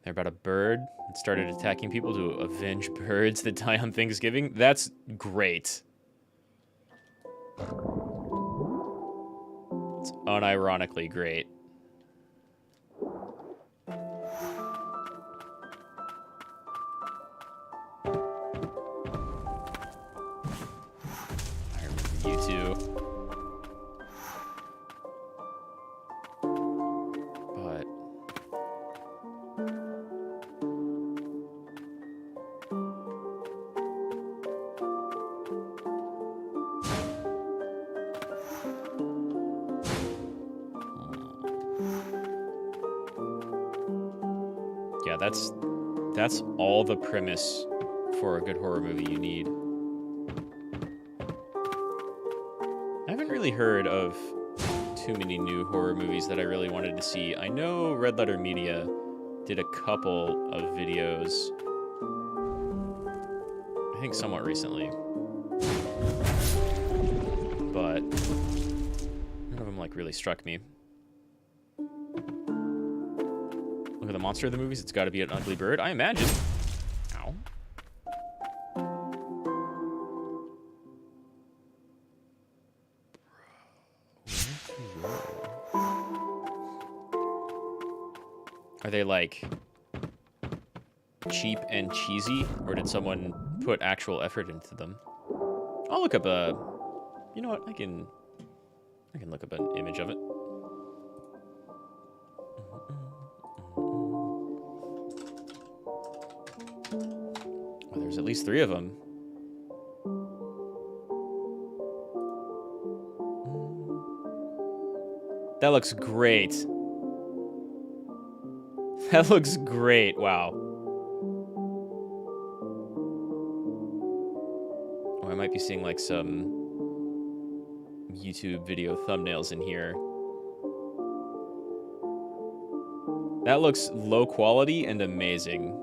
They're about a bird that started attacking people to avenge birds that die on Thanksgiving. That's great. It's unironically great. I remember you two. But yeah, that's all the premise for a good horror movie you need. I haven't really heard of too many new horror movies that I really wanted to see. I know Red Letter Media did a couple of videos, I think somewhat recently, but none of them like really struck me. Look at the monster of the movies. It's got to be an ugly bird, I imagine. Ow. Are they like cheap and cheesy, or did someone put actual effort into them? I'll look up a. You know what? I can look up an image of it. Well, there's at least 3 of them. That looks great. That looks great. Wow. Oh, I might be seeing like some YouTube video thumbnails in here. That looks low quality and amazing.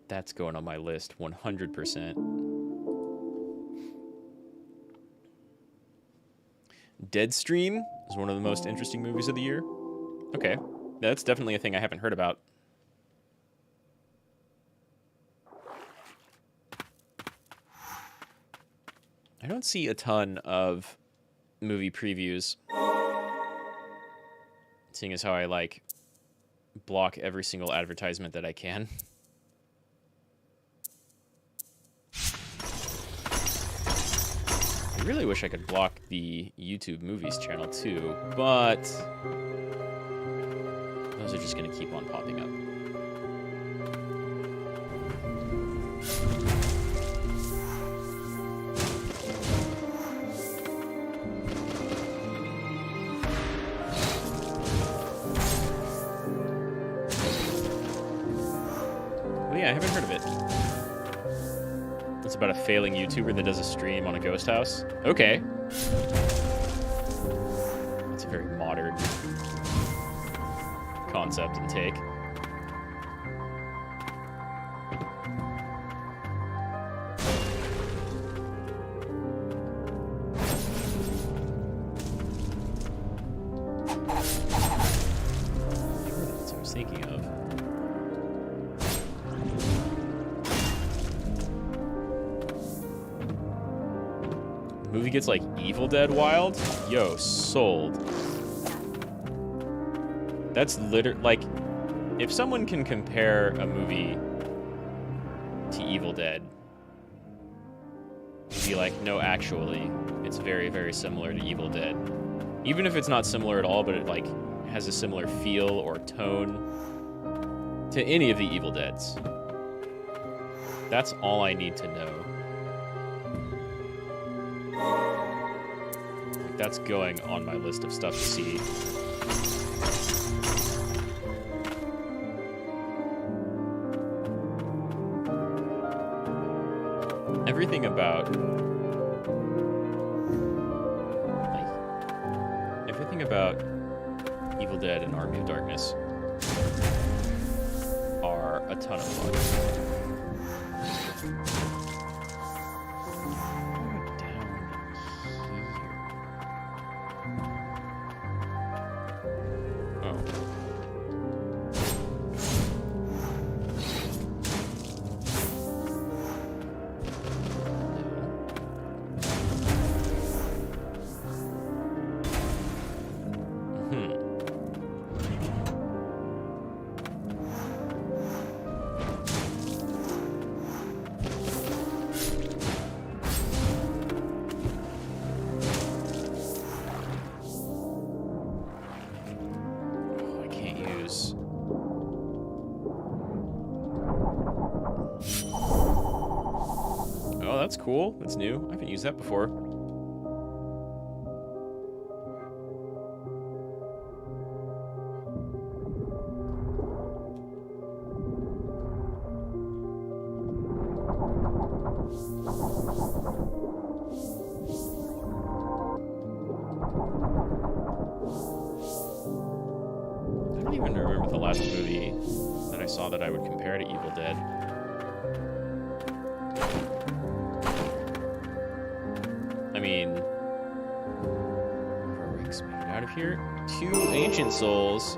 That's going on my list 100%. Deadstream is one of the most interesting movies of the year. Okay, that's definitely a thing I haven't heard about. I don't see a ton of movie previews, seeing as how I like block every single advertisement that I can. I really wish I could block the YouTube Movies channel too, but those are just going to keep on popping up. Oh yeah, I haven't heard of it. It's about a failing YouTuber that does a stream on a ghost house. Okay. It's a very modern concept and take. That's what I was thinking of. Movie gets like Evil Dead wild? Yo, sold. That's like, if someone can compare a movie to Evil Dead, be like, no, actually, it's very, very similar to Evil Dead. Even if it's not similar at all, but it like has a similar feel or tone to any of the Evil Deads. That's all I need to know. That's going on my list of stuff to see. Everything about Evil Dead and Army of Darkness are a ton of fun. that's cool. That's new. I haven't used that before. I don't even remember the last movie that I saw that I would compare to Evil Dead. I mean, Rick's made it out of here. 2 ancient souls.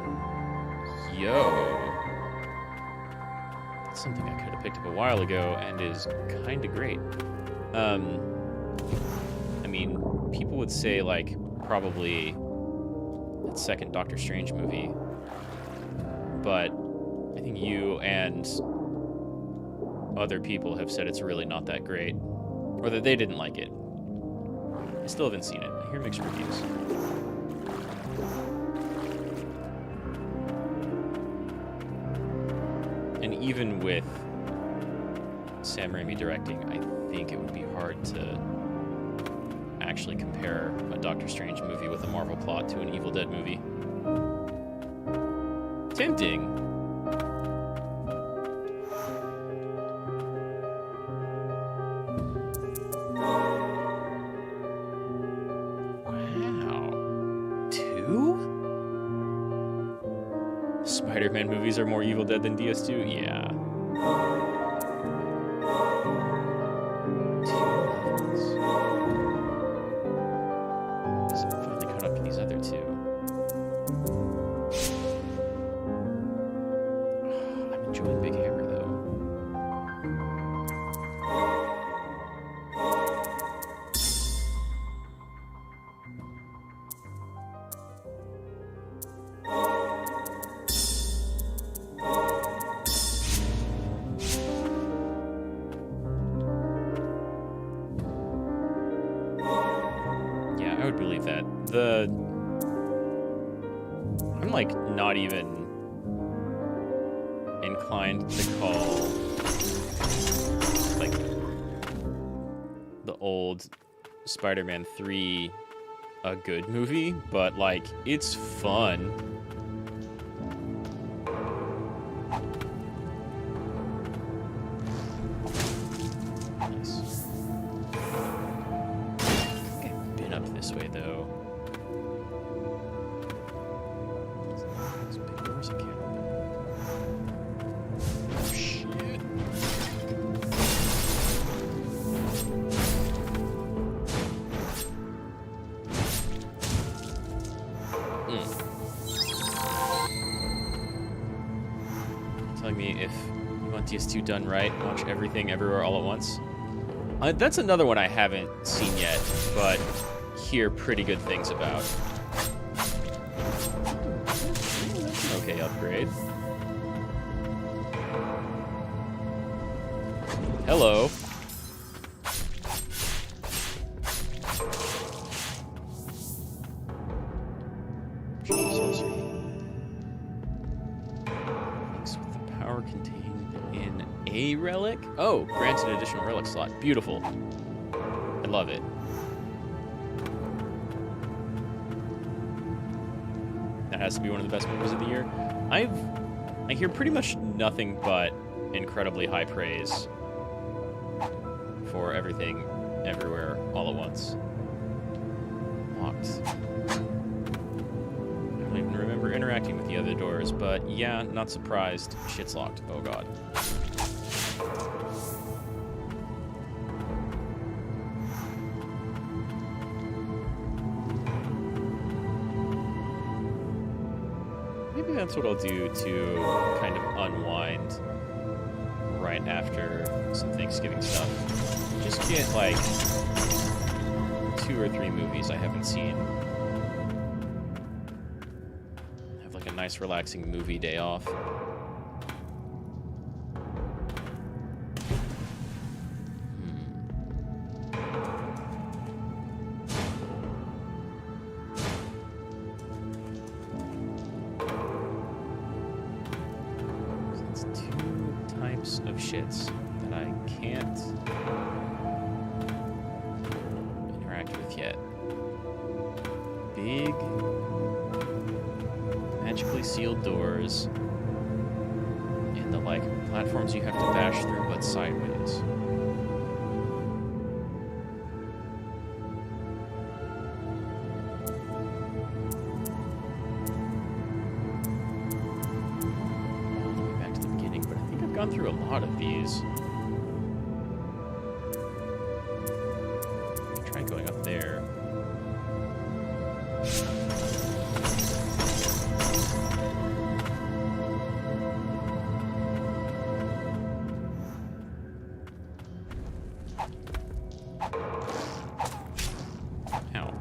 Yo. That's something I could have picked up a while ago and is kind of great. I mean, people would say, like, probably that second Doctor Strange movie. But I think you and other people have said it's really not that great. Or that they didn't like it. I still haven't seen it. I hear mixed reviews. And even with Sam Raimi directing, I think it would be hard to actually compare a Doctor Strange movie with a Marvel plot to an Evil Dead movie. Tempting. Wow. 2? Spider-Man movies are more Evil Dead than DS2? Yeah. 2 levels. So I'm finally caught up to these other 2. I'm enjoying Big Hammer, though. Yeah, I would believe that. I'm like not even inclined to call like the old Spider-Man 3 a good movie, but like it's fun. Nice. I think I've been up this way though. These big doors I can't open. Oh shit. Telling me if you want DS2 done right, watch Everything Everywhere All at Once. That's another one I haven't seen yet, but hear pretty good things about. Okay, upgrade. Hello. Sorcery. Mix with the power contained in a relic? Oh, grants an additional relic slot. Beautiful. I love it. That has to be one of the best movies of the year. I hear pretty much nothing but incredibly high praise for Everything Everywhere All at Once. Locked. I don't even remember interacting with the other doors, but yeah, not surprised. Shit's locked. Oh god. Maybe that's what I'll do to kind of unwind right after some Thanksgiving stuff. Just get like 2 or 3 movies I haven't seen. Have like a nice relaxing movie day off. Of shits that I can't get? Big, magically sealed doors. And the, like, platforms you have to dash through, but sideways. Back to the beginning, but I think I've gone through a lot of these. Try going up there. Ow.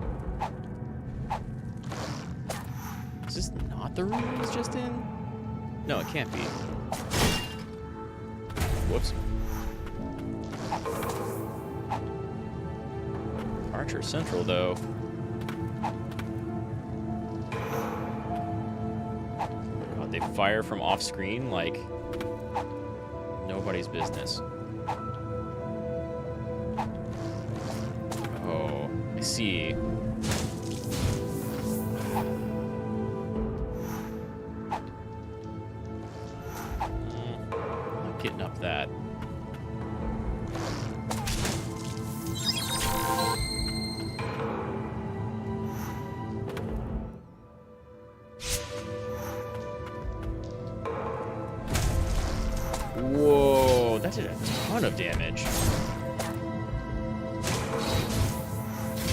Is this not the room I was just in? No, it can't be. Whoops. Archer Central, though. God, they fire from off-screen like nobody's business. Oh, I see. I'm not getting up that. Whoa, that did a ton of damage.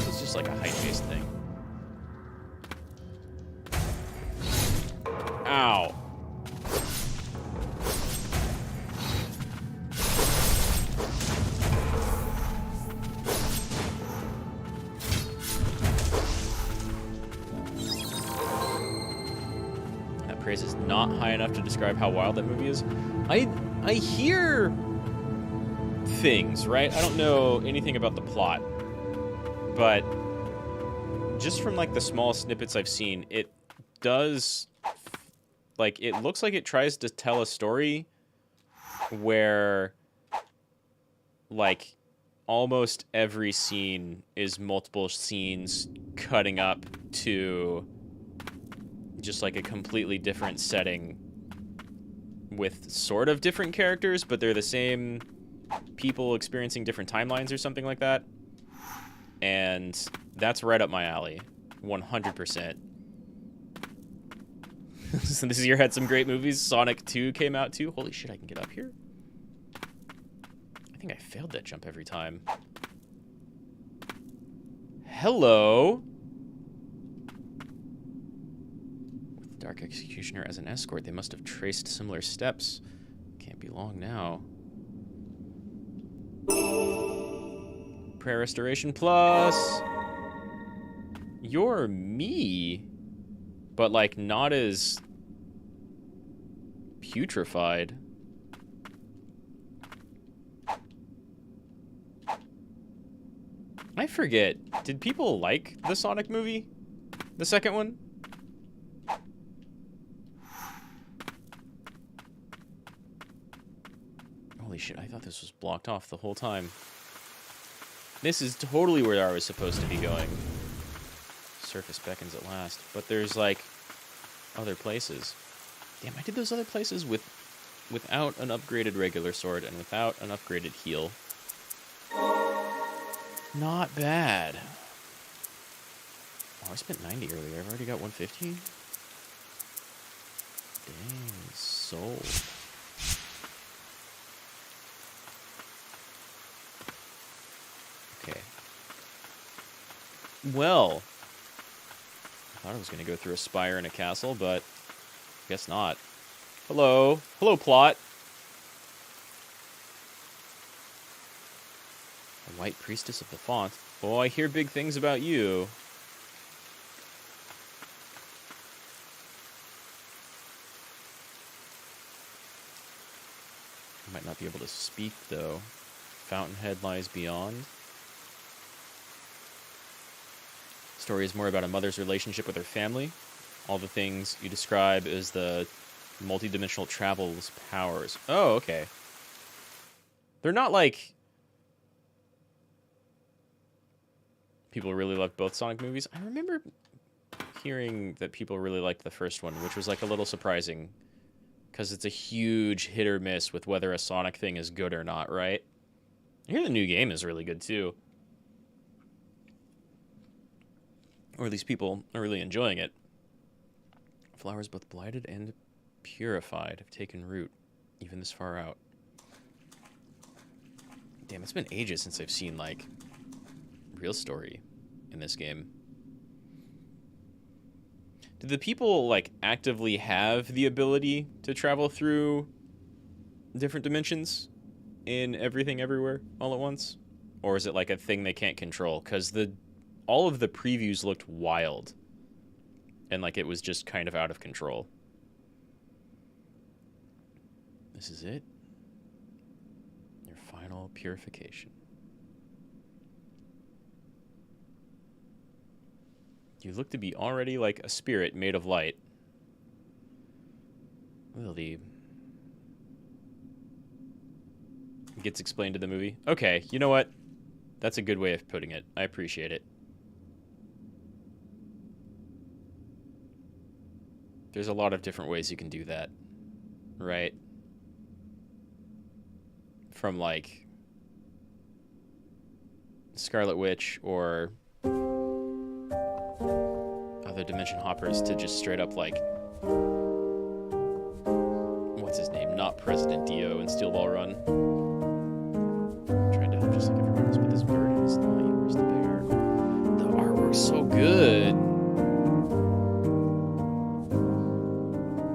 It's just like a height-based thing. Ow. That praise is not high enough to describe how wild that movie is. I hear things, right? I don't know anything about the plot, but just from like the small snippets I've seen, it does, like, it looks like it tries to tell a story where, like, almost every scene is multiple scenes cutting up to just like a completely different setting with sort of different characters, but they're the same people experiencing different timelines or something like that. And that's right up my alley. 100%. So this year had some great movies. Sonic 2 came out too. Holy shit, I can get up here? I think I failed that jump every time. Hello? Dark Executioner as an escort. They must have traced similar steps. Can't be long now. Prayer Restoration Plus. You're me. But, like, not as putrefied. I forget. Did people like the Sonic movie? The second one? Holy shit, I thought this was blocked off the whole time. This is totally where I was supposed to be going. Surface beckons at last. But there's, like, other places. Damn, I did those other places without an upgraded regular sword and without an upgraded heal. Not bad. Oh, I spent 90 earlier. I've already got 150? Dang, sold. Okay. Well, I thought I was going to go through a spire and a castle, but guess not. Hello. Hello, plot. A white priestess of the font. Oh, I hear big things about you. I might not be able to speak, though. Fountainhead lies beyond. Story is more about a mother's relationship with her family. All the things you describe as the multidimensional travel's powers. Oh, okay. They're not like People really loved both Sonic movies. I remember hearing that people really liked the first one, which was like a little surprising because it's a huge hit or miss with whether a Sonic thing is good or not, right? I hear the new game is really good too. Or at least people are really enjoying it. Flowers both blighted and purified have taken root, even this far out. Damn, it's been ages since I've seen, like, real story in this game. Do the people, like, actively have the ability to travel through different dimensions in Everything Everywhere all at once? Or is it, like, a thing they can't control? Because all of the previews looked wild. And, like, it was just kind of out of control. This is it. Your final purification. You look to be already like a spirit made of light. Lily. Gets explained to the movie. Okay, you know what? That's a good way of putting it. I appreciate it. There's a lot of different ways you can do that. Right? From, like, Scarlet Witch or other dimension hoppers to just straight up, like, what's his name? Not President Dio in Steel Ball Run. I'm trying to help just like everyone else, but this bird is not yours, the bear. The artwork's so good.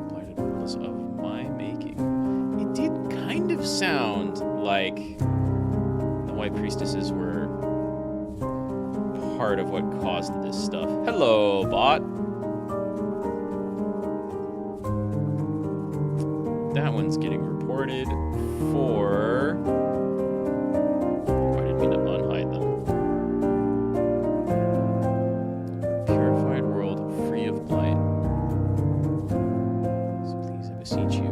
Blighted worlds of my making. It did kind of sound like the White Priestesses were part of what caused this stuff. Hello, bot. That one's getting reported for... Oh, I didn't mean to unhide them. Purified world free of blight. So please, I beseech you,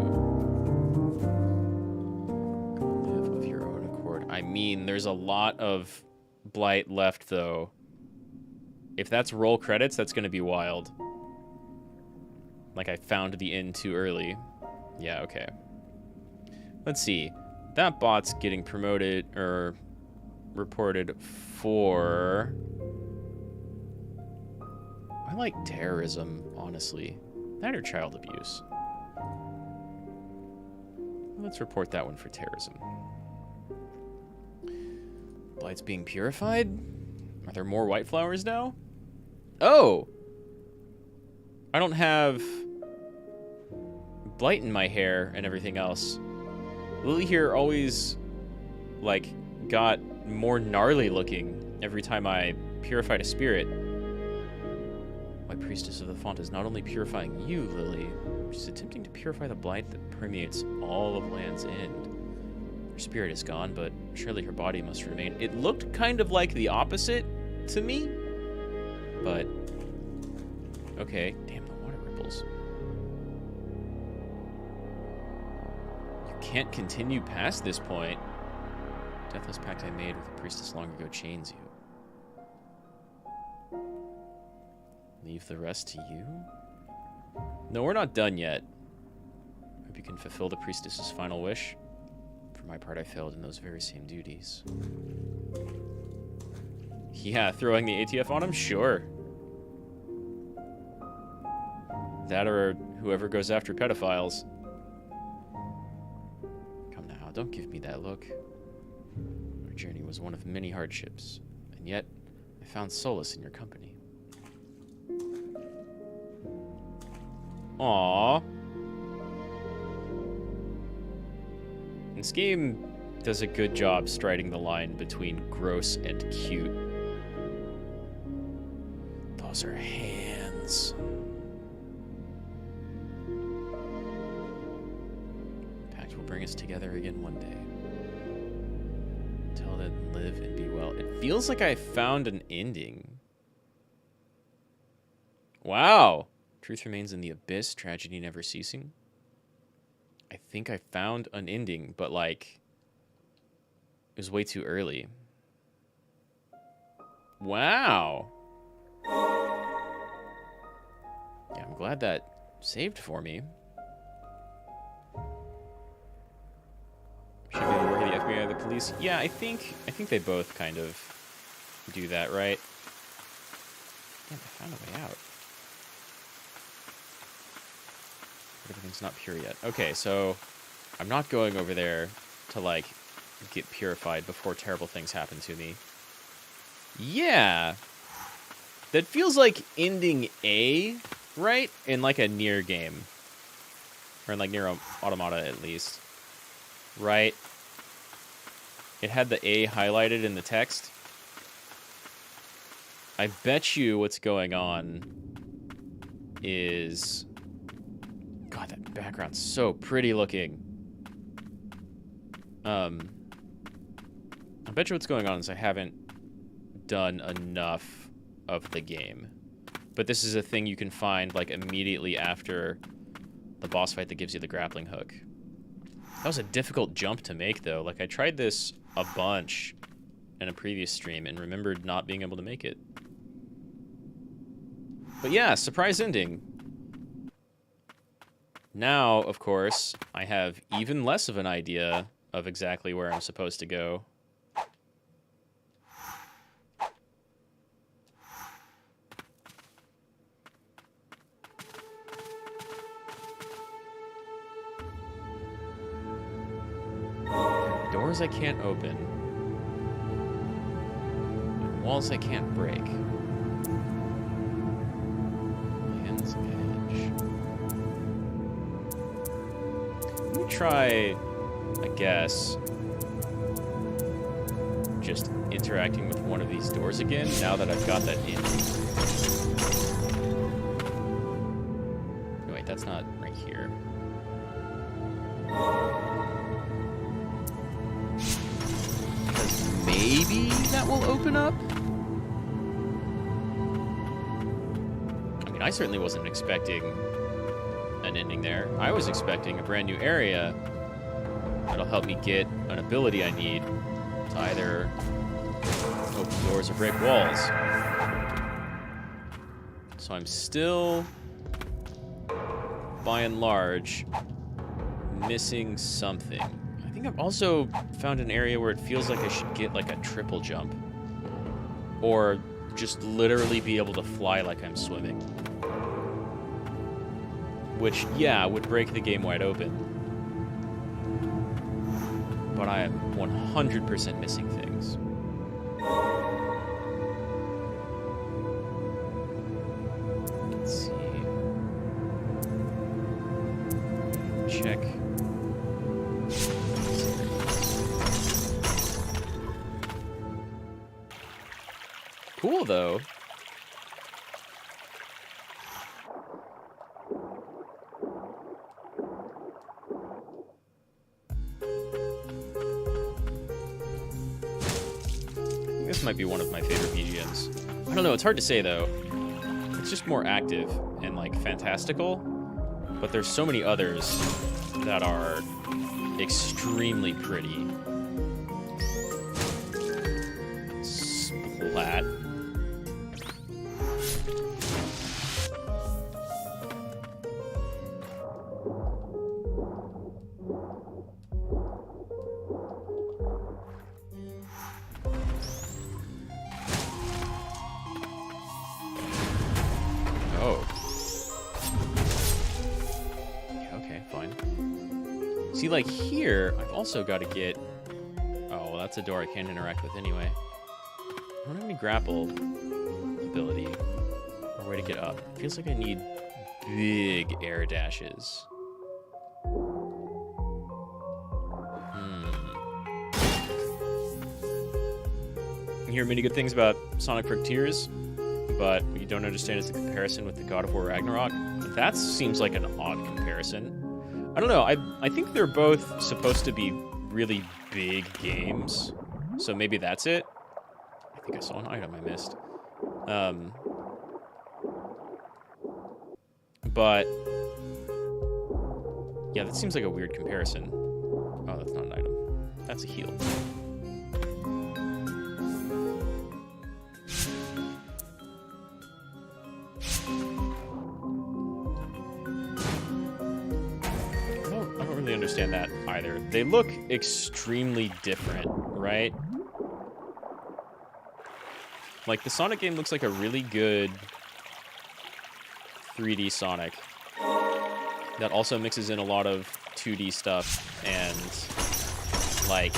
go live of your own accord. I mean, there's a lot of blight left, though. If that's roll credits, that's going to be wild. Like, I found the end too early. Yeah, okay. Let's see. That bot's getting promoted, or reported for... I like terrorism, honestly. That or child abuse. Let's report that one for terrorism. Blight's being purified? Are there more white flowers now? Oh! I don't have blight in my hair and everything else. Lily here always, like, got more gnarly looking every time I purified a spirit. White Priestess of the Font is not only purifying you, Lily, she's attempting to purify the blight that permeates all of Land's End. Her spirit is gone, but surely her body must remain. It looked kind of like the opposite to me, but okay. Damn, the water ripples. You can't continue past this point. Deathless pact I made with a priestess long ago chains you. Leave the rest to you? No, we're not done yet. Hope you can fulfill the priestess's final wish. For my part, I failed in those very same duties. Yeah, throwing the ATF on him? Sure. That or whoever goes after pedophiles. Come now, don't give me that look. Our journey was one of many hardships, and yet I found solace in your company. Aww. This game does a good job striding the line between gross and cute. Those are hands. Pact will bring us together again one day. Until then, live and be well. It feels like I found an ending. Wow. Truth remains in the abyss, tragedy never ceasing. I think I found an ending, but, like, it was way too early. Wow. Yeah, I'm glad that saved for me. Should be able to work at the FBI or the police. Yeah, I think they both kind of do that, right? Damn, I found a way out. But everything's not pure yet. Okay, so I'm not going over there to, like, get purified before terrible things happen to me. Yeah. That feels like ending A, right? In, like, a Nier game. Or in, like, Nier Automata, at least. Right? It had the A highlighted in the text. I bet you what's going on is... God, that background's so pretty looking. I bet you what's going on is I haven't done enough of the game. But this is a thing you can find, like, immediately after the boss fight that gives you the grappling hook. That was a difficult jump to make, though. Like, I tried this a bunch in a previous stream and remembered not being able to make it. But yeah, surprise ending. Now, of course, I have even less of an idea of exactly where I'm supposed to go. Doors I can't open. Walls I can't break. Hand's edge. Let me try, I guess, just interacting with one of these doors again, now that I've got that in. Oh, wait, that's not right here. Because maybe that will open up? I mean, I certainly wasn't expecting an ending there. I was expecting a brand new area that'll help me get an ability I need to either open doors or break walls. So I'm still, by and large, missing something. I think I've also found an area where it feels like I should get like a triple jump. Or just literally be able to fly like I'm swimming. Which, yeah, would break the game wide open. But I am 100% missing things. Let's see. Check. Cool, though. This might be one of my favorite BGMs. I don't know, it's hard to say, though. It's just more active and, like, fantastical. But there's so many others that are extremely pretty. Splat. See, like, here, I've also got to get... Oh, well, that's a door I can't interact with anyway. I don't have any grapple ability or way to get up. It feels like I need big air dashes. You hear many good things about Sonic Frontiers, but what you don't understand is the comparison with the God of War Ragnarok. That seems like an odd comparison. I don't know, I think they're both supposed to be really big games, so maybe that's it. I think I saw an item I missed. But, yeah, that seems like a weird comparison. Oh, that's not an item. That's a heal. understand that either. They look extremely different, right? Like, the Sonic game looks like a really good 3D Sonic that also mixes in a lot of 2D stuff and, like,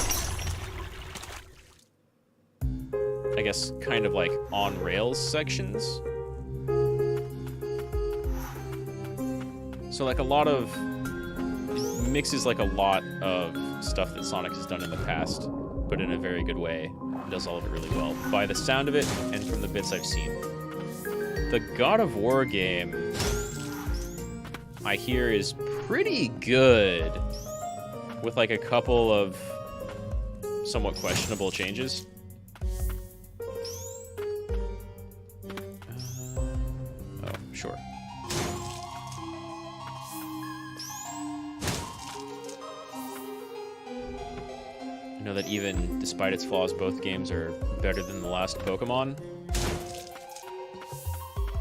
I guess kind of like on rails sections. So like a lot of, it mixes like a lot of stuff that Sonic has done in the past, but in a very good way. It does all of it really well, by the sound of it and from the bits I've seen. The God of War game, I hear, is pretty good, with like a couple of somewhat questionable changes. Oh, sure. I know that even despite its flaws, both games are better than the last Pokemon.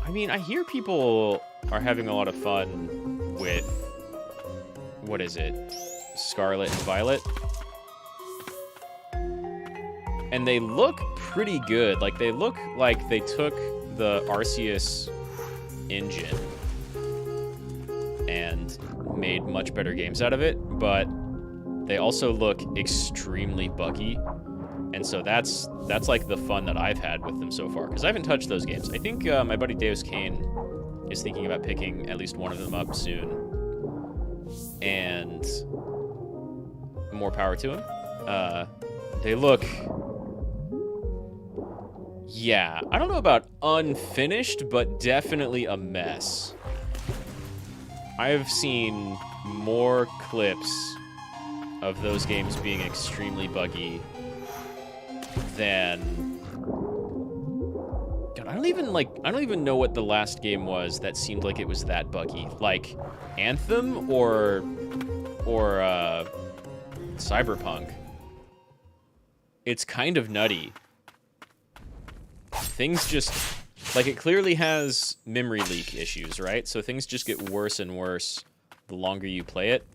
I mean, I hear people are having a lot of fun with, what is it, Scarlet and Violet? And they look pretty good. Like, they look like they took the Arceus engine and made much better games out of it, but they also look extremely buggy. And so that's like the fun that I've had with them so far, because I haven't touched those games. I think my buddy Deus Kane is thinking about picking at least one of them up soon. And more power to him. They look... Yeah, I don't know about unfinished, but definitely a mess. I've seen more clips of those games being extremely buggy than... God, I don't even know what the last game was that seemed like it was that buggy. Like Anthem or Cyberpunk. It's kind of nutty. Things just, like, it clearly has memory leak issues, right? So things just get worse and worse the longer you play it.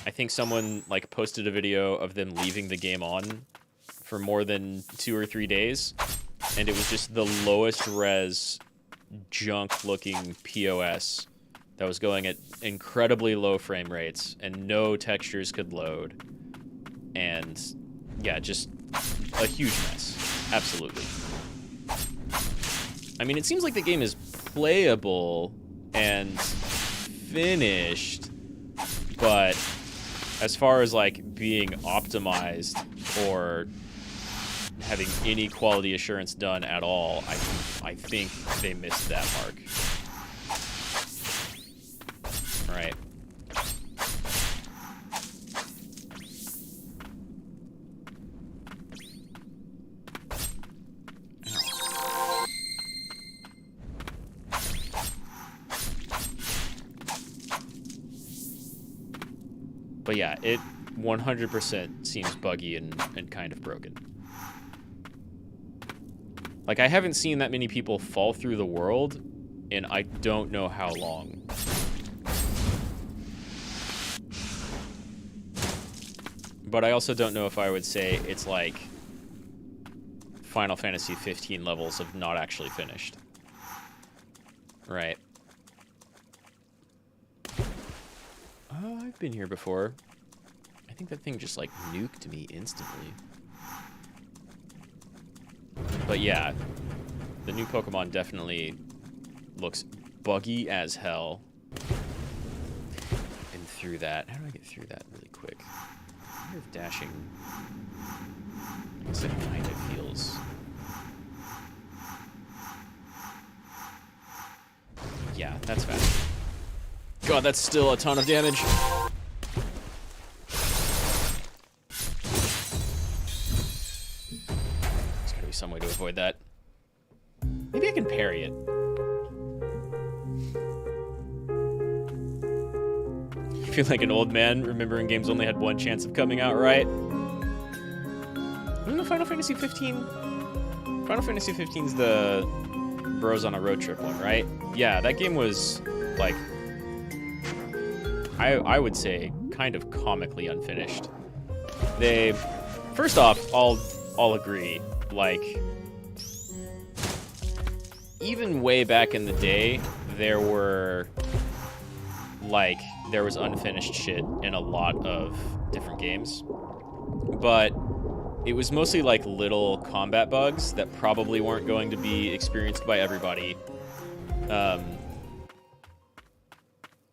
I think someone, like, posted a video of them leaving the game on for more than 2 or 3 days, and it was just the lowest res junk-looking POS that was going at incredibly low frame rates, and no textures could load. And, yeah, just a huge mess. Absolutely. I mean, it seems like the game is playable and finished, but as far as, like, being optimized or having any quality assurance done at all, I think they missed that mark. Right. But yeah, it 100% seems buggy and kind of broken. Like, I haven't seen that many people fall through the world in I don't know how long. But I also don't know if I would say it's like Final Fantasy 15 levels of not actually finished. Right. I've been here before. I think that thing just, like, nuked me instantly. But yeah, the new Pokemon definitely looks buggy as hell. And through that, how do I get through that really quick? I wonder if dashing... I guess it kind of feels... Yeah, that's fast. God, that's still a ton of damage. There's gotta be some way to avoid that. Maybe I can parry it. I feel like an old man remembering games only had one chance of coming out right. Isn't the Final Fantasy 15? Final Fantasy 15's the Bros on a Road Trip one, right? Yeah, that game was, like... I would say, kind of comically unfinished. They, first off, I'll agree. Like, even way back in the day, there was unfinished shit in a lot of different games. But it was mostly like little combat bugs that probably weren't going to be experienced by everybody.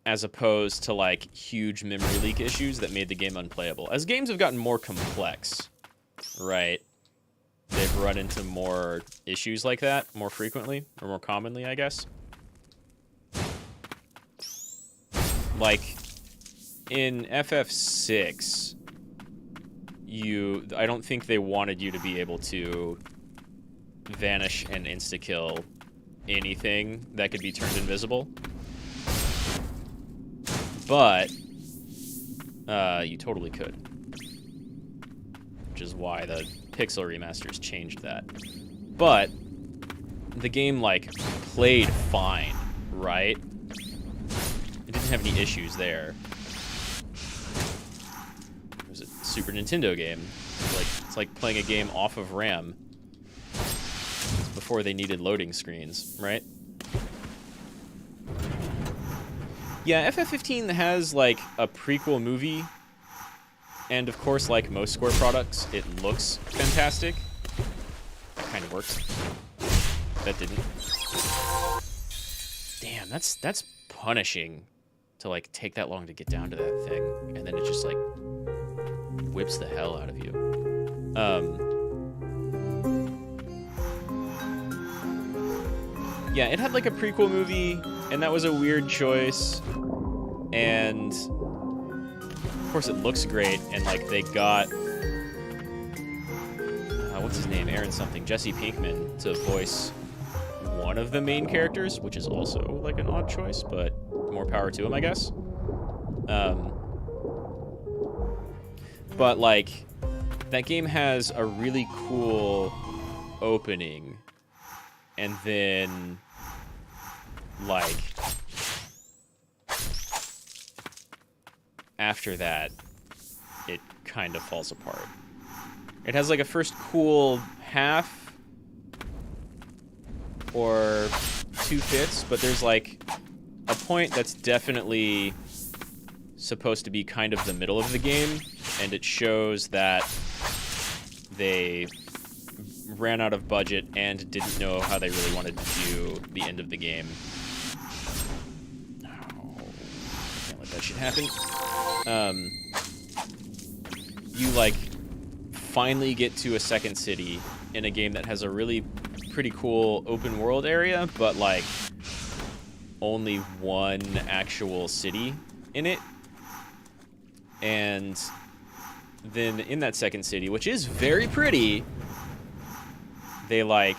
As opposed to like huge memory leak issues that made the game unplayable. As games have gotten more complex, right, they've run into more issues like that more frequently, or more commonly, I guess. Like, in FF6, I don't think they wanted you to be able to vanish and insta-kill anything that could be turned invisible. But you totally could. Which is why the Pixel remasters changed that. But the game, like, played fine, right? It didn't have any issues there. It was a Super Nintendo game. It's like playing a game off of RAM before they needed loading screens, right? Yeah, FF15 has, like, a prequel movie, and of course, like most Square products, it looks fantastic. Kind of works. That didn't. Damn, that's punishing to, like, take that long to get down to that thing, and then it just, like, whips the hell out of you. Yeah, it had, like, a prequel movie, and that was a weird choice. And of course it looks great, and like they got what's his name, Aaron something, Jesse Pinkman, to voice one of the main characters, which is also like an odd choice, but more power to him, I guess. But like that game has a really cool opening, and then like after that, it kind of falls apart. It has like a first cool half or 2/5, but there's like a point that's definitely supposed to be kind of the middle of the game, and it shows that they ran out of budget and didn't know how they really wanted to do the end of the game. Oh, can't let that shit happen. You like finally get to a second city in a game that has a really pretty cool open world area, but like only one actual city in it. And then in that second city, which is very pretty, they like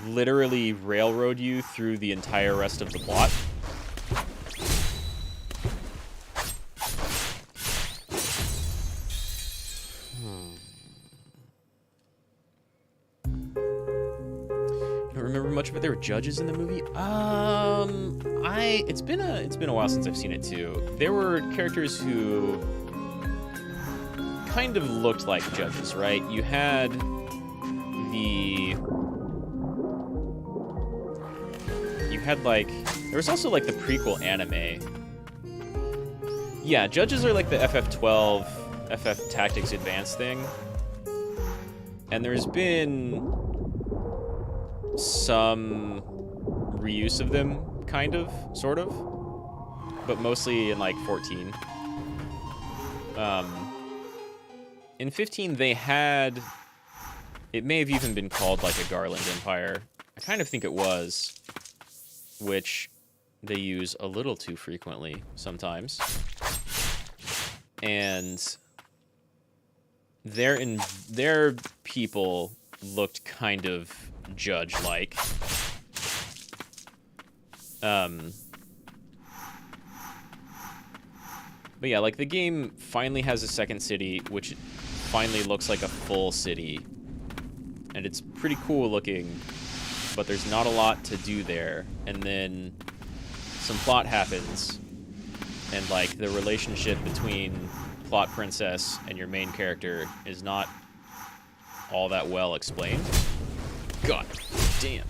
literally railroad you through the entire rest of the plot. Much of it. There were judges in the movie. It's been a while since I've seen it too. There were characters who kind of looked like judges, right? You had like there was also like the prequel anime. Yeah, judges are like the FF12, FF Tactics Advanced thing, and there's been some reuse of them, kind of, sort of, but mostly in like 14. In 15 they had, it may have even been called like a Garland Empire. I kind of think it was, which they use a little too frequently sometimes. And their people looked kind of judge-like. But yeah, like the game finally has a second city, which finally looks like a full city. And it's pretty cool looking, but there's not a lot to do there. And then some plot happens, And, like, the relationship between plot princess and your main character is not all that well explained. God damn.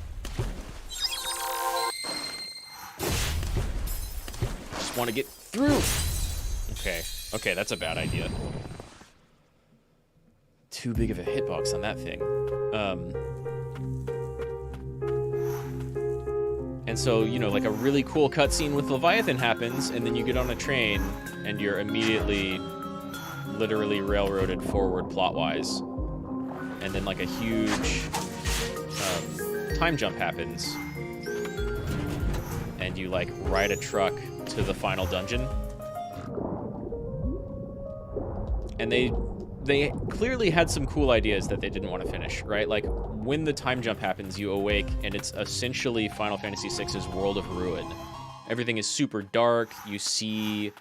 Just want to get through. Okay. Okay, that's a bad idea. Too big of a hitbox on that thing. And so, you know, like a really cool cutscene with Leviathan happens, and then you get on a train, and you're immediately, literally railroaded forward plot-wise. And then, like, a huge time jump happens, and you, like, ride a truck to the final dungeon. And they clearly had some cool ideas that they didn't want to finish, right? Like, when the time jump happens, you awake, and it's essentially Final Fantasy VI's World of Ruin. Everything is super dark. You see,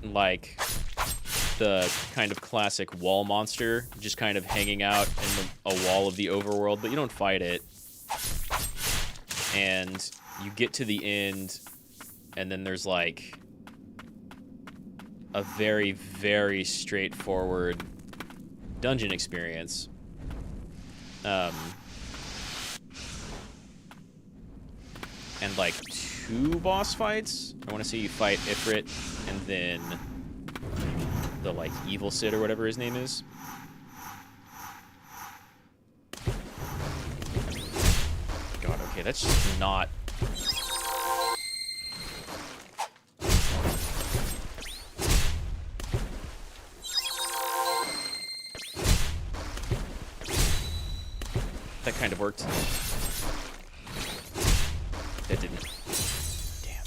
like, the kind of classic wall monster just kind of hanging out in a wall of the overworld, but you don't fight it. And you get to the end, and then there's, like, a very, very straightforward dungeon experience. And, like, 2 boss fights. I want to see you fight Ifrit and then the, like, evil Cid or whatever his name is. God, okay, that's just not... That kind of worked. That didn't. Damn.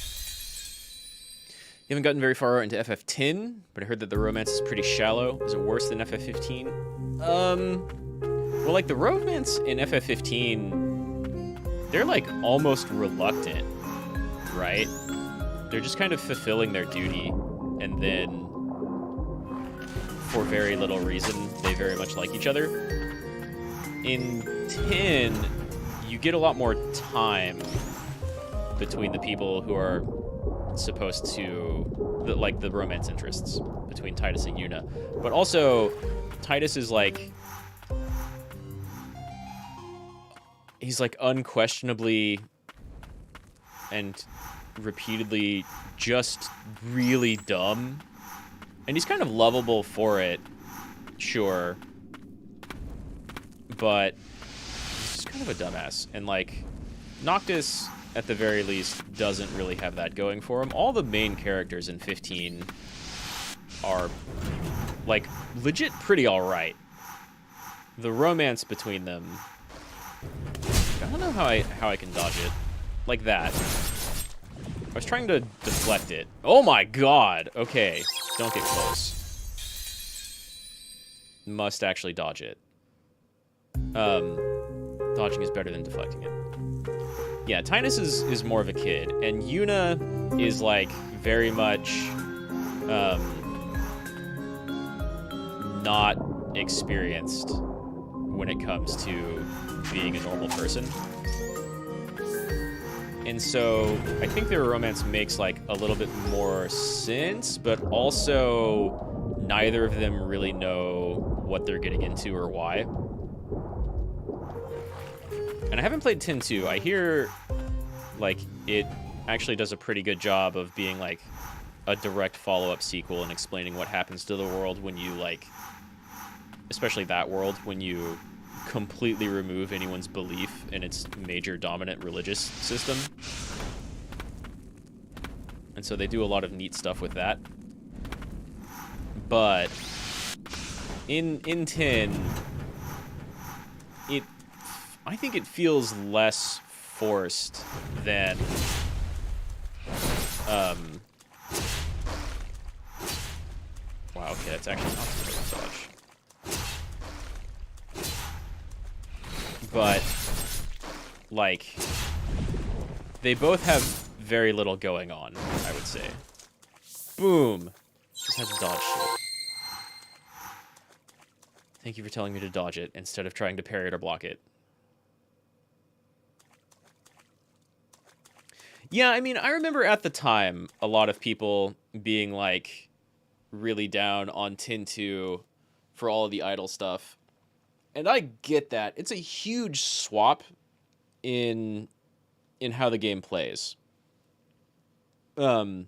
You haven't gotten very far into FF10, but I heard that the romance is pretty shallow. Is it worse than FF15? Well, like, the romance in FF15, they're, like, almost reluctant, right? They're just kind of fulfilling their duty, and then, for very little reason, they very much like each other. In 10, you get a lot more time between the people who are supposed to, like, the romance interests between Titus and Yuna. But also, Titus is, like, he's, like, unquestionably and repeatedly just really dumb. And he's kind of lovable for it, sure. But he's just kind of a dumbass. And, like, Noctis, at the very least, doesn't really have that going for him. All the main characters in 15 are, like, legit pretty alright. The romance between them... I don't know how I can dodge it. Like that. I was trying to deflect it. Oh my god! Okay, don't get close. Must actually dodge it. Dodging is better than deflecting it. Yeah, Titus is more of a kid, and Yuna is, like, very much, not experienced when it comes to being a normal person. And so, I think their romance makes, like, a little bit more sense, but also neither of them really know what they're getting into or why. And I haven't played 10-2. I hear, like, it actually does a pretty good job of being, like, a direct follow-up sequel and explaining what happens to the world when you, like, especially that world, when you completely remove anyone's belief in its major dominant religious system. And so they do a lot of neat stuff with that. But in 10, I think it feels less forced than wow, okay, that's actually not so much dodge. But, like, they both have very little going on, I would say. Boom! Just had to dodge shit. Thank you for telling me to dodge it instead of trying to parry it or block it. Yeah, I mean, I remember at the time a lot of people being like really down on Tin 2 for all of the idle stuff. And I get that. It's a huge swap in how the game plays. But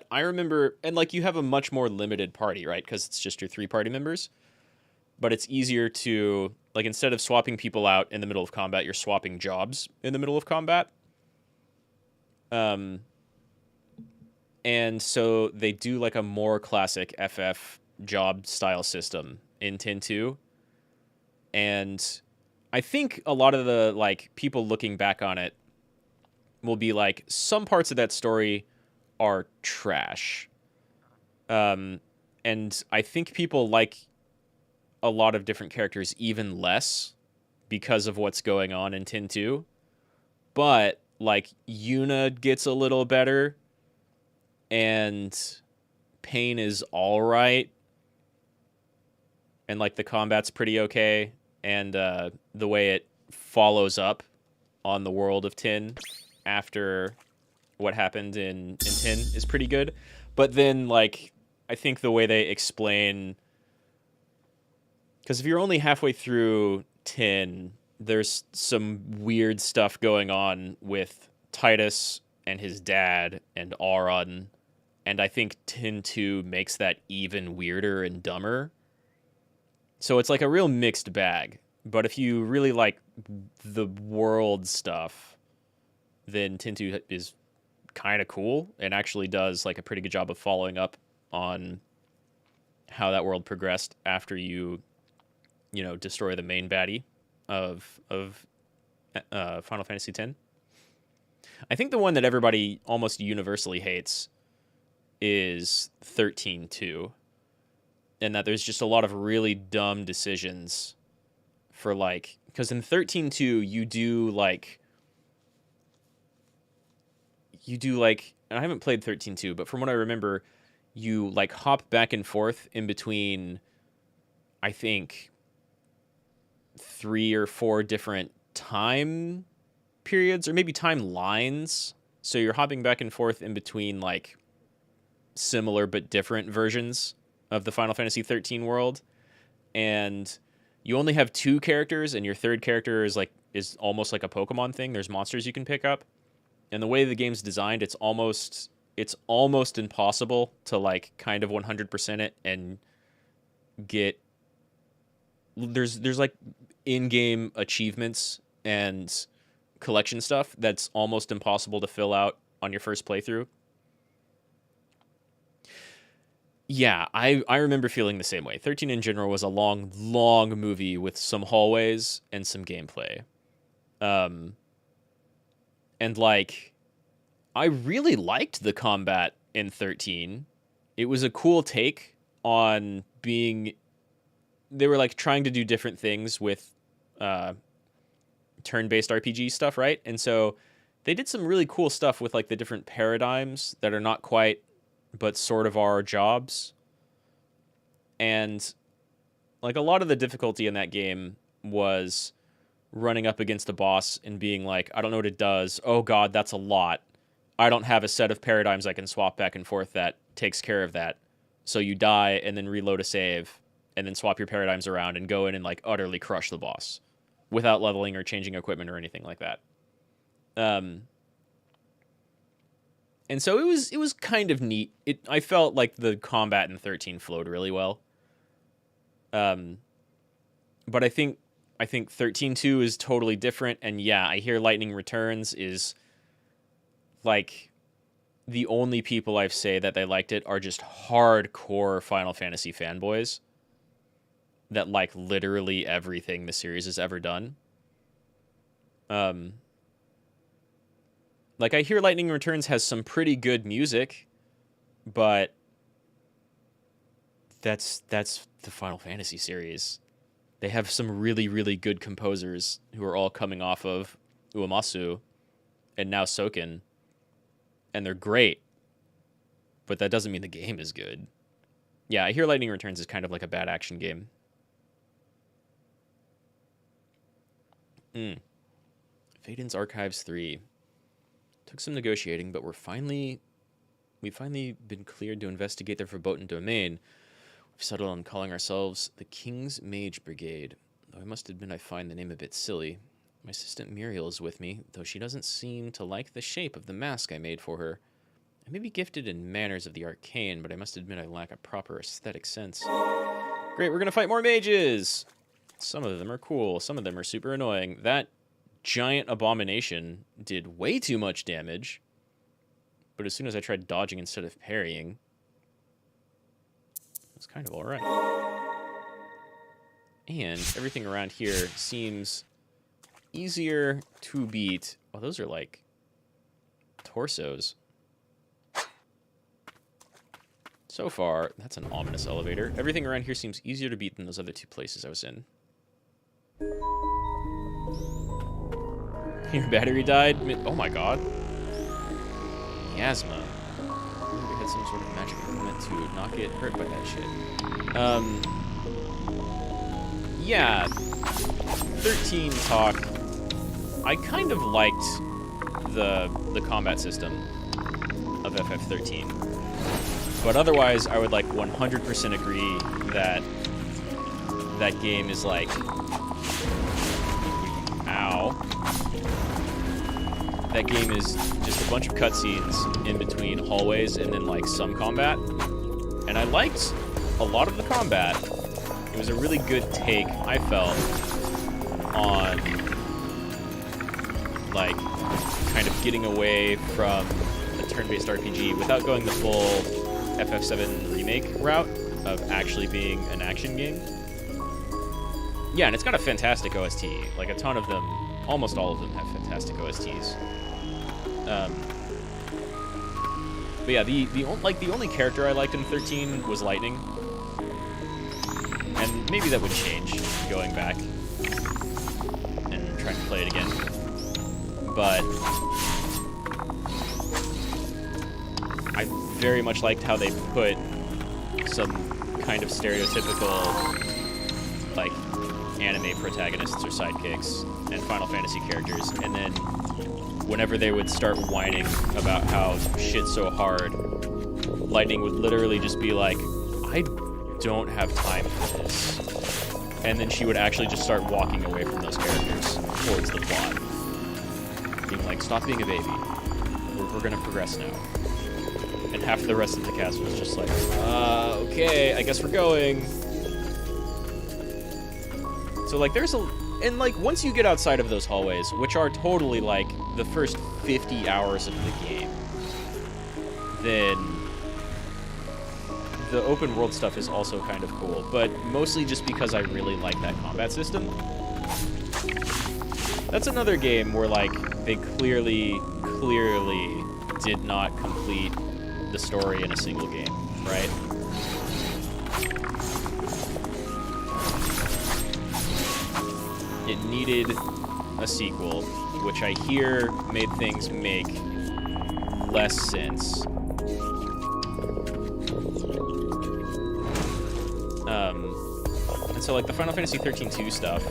I remember, and like you have a much more limited party, right? Because it's just your 3 party members. But it's easier to, like, instead of swapping people out in the middle of combat, you're swapping jobs in the middle of combat. And so they do like a more classic FF job style system in Tin 2. And I think a lot of the like people looking back on it will be like, some parts of that story are trash. And I think people like a lot of different characters even less because of what's going on in Tin 2. But like Yuna gets a little better, and Pain is all right, and like the combat's pretty okay, and the way it follows up on the world of Tin after what happened in Tin is pretty good. But then like I think the way they explain, because if you're only halfway through Tin, there's some weird stuff going on with Titus and his dad and Auron, and I think Tin 2 makes that even weirder and dumber. So it's like a real mixed bag. But if you really like the world stuff, then Tin 2 is kind of cool and actually does like a pretty good job of following up on how that world progressed after you destroy the main baddie of Final Fantasy X. I think the one that everybody almost universally hates is 13-2, and that there's just a lot of really dumb decisions for like, because in 13-2 you do like, and I haven't played 13-2, but from what I remember, you like hop back and forth in between, I think, 3 or 4 different time periods, or maybe timelines. So you're hopping back and forth in between like similar but different versions of the Final Fantasy 13 world, and you only have 2 characters, and your third character is almost like a Pokemon thing. There's monsters you can pick up, and the way the game's designed, it's almost impossible to like kind of 100% it and get. There's like in-game achievements and collection stuff that's almost impossible to fill out on your first playthrough. Yeah, I remember feeling the same way. 13 in general was a long movie with some hallways and some gameplay. And like, I really liked the combat in 13. It was a cool take on being, they were like trying to do different things with turn-based RPG stuff, right? And so they did some really cool stuff with like the different paradigms that are not quite but sort of are jobs. And like a lot of the difficulty in that game was running up against a boss and being like, I don't know what it does. Oh god, that's a lot. I don't have a set of paradigms I can swap back and forth that takes care of that. So you die and then reload a save and then swap your paradigms around and go in and like utterly crush the boss without leveling or changing equipment or anything like that. And so it was kind of neat. I felt like the combat in 13 flowed really well. But I think 13-2 is totally different, and yeah, I hear Lightning Returns is like the only people I've say that they liked it are just hardcore Final Fantasy fanboys that like literally everything the series has ever done. Like I hear Lightning Returns has some pretty good music, but that's the Final Fantasy series. They have some really, really good composers who are all coming off of Uematsu and now Soken, and they're great. But that doesn't mean the game is good. Yeah, I hear Lightning Returns is kind of like a bad action game. Faden's Archives 3. Took some negotiating, but we've finally been cleared to investigate their verboten domain. We've settled on calling ourselves the King's Mage Brigade. Though I must admit I find the name a bit silly. My assistant Muriel is with me, though she doesn't seem to like the shape of the mask I made for her. I may be gifted in manners of the arcane, but I must admit I lack a proper aesthetic sense. Great, we're gonna fight more mages! Some of them are cool, some of them are super annoying. That giant abomination did way too much damage, but as soon as I tried dodging instead of parrying, it was kind of alright. And everything around here seems easier to beat. Oh, those are like torsos. So far, that's an ominous elevator. Everything around here seems easier to beat than those other two places I was in. Your battery died? Oh my god. Miasma. We had some sort of magic element to not get hurt by that shit. Yeah. 13 talk. I kind of liked the combat system of FF13. But otherwise, I would like 100% agree that that game is like... Ow. That game is just a bunch of cutscenes in between hallways and then like some combat. And I liked a lot of the combat. It was a really good take, I felt, on like kind of getting away from a turn-based RPG without going the full FF7 remake route of actually being an action game. Yeah, and it's got a fantastic OST. Like a ton of them, almost all of them have fantastic OSTs. But yeah, the only character I liked in 13 was Lightning, and maybe that would change going back and trying to play it again. But I very much liked how they put some kind of stereotypical like anime protagonists or sidekicks and Final Fantasy characters, and then whenever they would start whining about how shit's so hard, Lightning would literally just be like, I don't have time for this. And then she would actually just start walking away from those characters towards the plot. Being like, stop being a baby. We're gonna progress now. And half the rest of the cast was just like, okay, I guess we're going. So like there's a... And, like, once you get outside of those hallways, which are totally, like, the first 50 hours of the game, then the open world stuff is also kind of cool, but mostly just because I really like that combat system. That's another game where, like, they clearly did not complete the story in a single game, right? It needed a sequel, which I hear made things make less sense. And so, like, the Final Fantasy 13-2 stuff,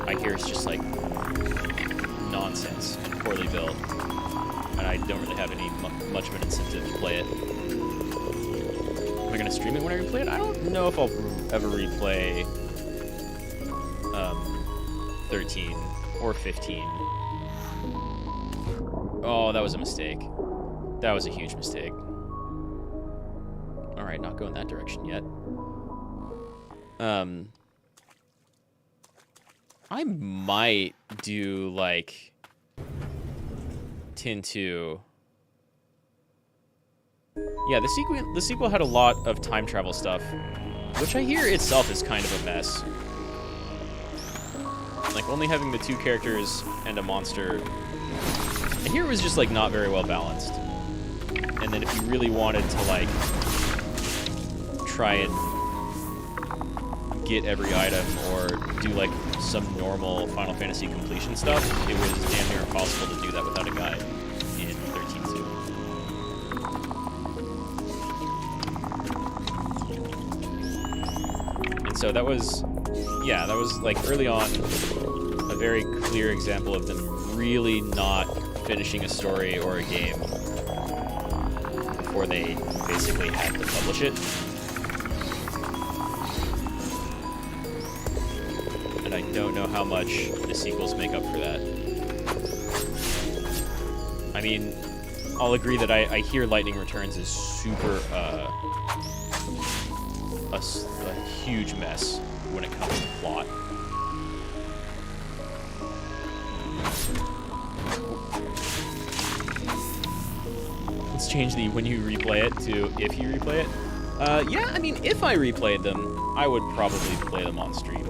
I hear is just, like, nonsense and poorly built. And I don't really have any much of an incentive to play it. Am I going to stream it when I replay it? I don't know if I'll ever replay 13 or 15. Oh, that was a mistake. That was a huge mistake. Alright, not going that direction yet. I might do, like, Tin 2. Yeah, the sequel had a lot of time travel stuff, which I hear itself is kind of a mess. Like, only having the two characters and a monster, I hear it was just, like, not very well balanced. And then if you really wanted to, like, try and get every item or do, like, some normal Final Fantasy completion stuff, it was damn near impossible to do that without a guide in 13.2. And so that was, like, early on, a very clear example of them really not finishing a story or a game before they basically had to publish it. And I don't know how much the sequels make up for that. I mean, I'll agree that I hear Lightning Returns is super, a huge mess when it comes to plot. Let's change the when you replay it to if you replay it. Yeah, I mean, if I replayed them, I would probably play them on stream.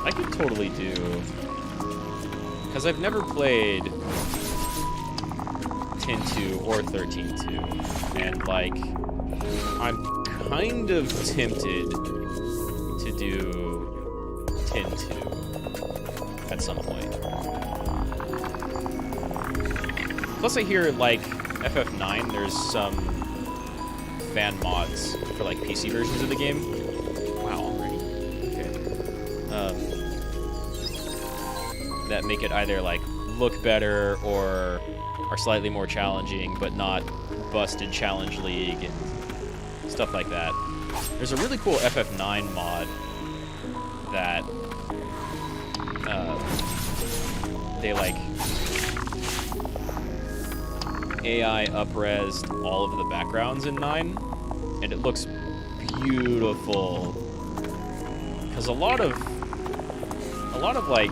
I could totally do... Because I've never played 10.2 or 13.2, and, like, I'm kind of tempted to do 10.2 at some point. Plus I hear, like, FF9, there's some fan mods for, like, PC versions of the game. Wow, already? Okay. That make it either, like, look better or are slightly more challenging, but not busted Challenge League and stuff like that. There's a really cool FF9 mod that they, like, AI up-resed all of the backgrounds in 9, and it looks beautiful. Because a lot of like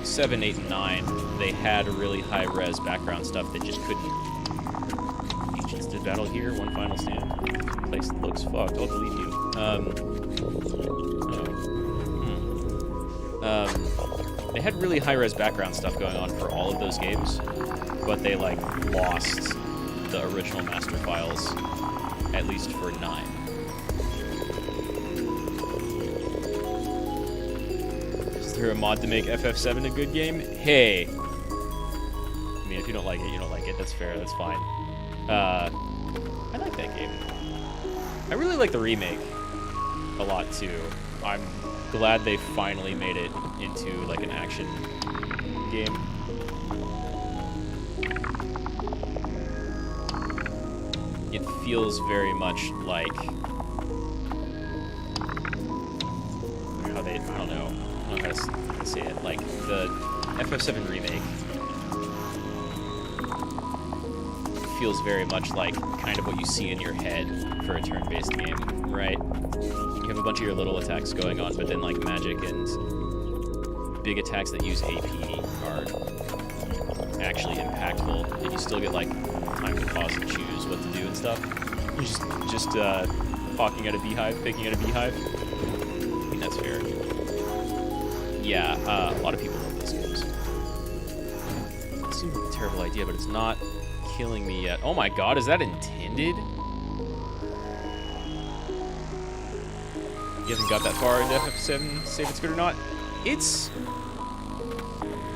7, 8, and 9, they had really high-res background stuff that just couldn't. Agents did battle here, one final stand. Place looks fucked. I'll delete you. They had really high-res background stuff going on for all of those games, but they, like, lost the original master files, at least for 9. Is there a mod to make FF7 a good game? Hey! I mean, if you don't like it, you don't like it. That's fair. That's fine. I like that game. I really like the remake a lot, too. I'm glad they finally made it into, like, an action game. It feels very much like how they, I don't know how to say it, like the FF7 remake feels very much like kind of what you see in your head for a turn-based game, right? You have a bunch of your little attacks going on, but then like magic and big attacks that use AP are actually impactful, and you still get like time to pause and choose what to do and stuff. You just hawking at a beehive, picking at a beehive. I mean, that's fair. Yeah, a lot of people love these games. It seems like a terrible idea, but it's not killing me yet. Oh my god, is that intended? You haven't got that far into FF7, say if it's good or not? It's...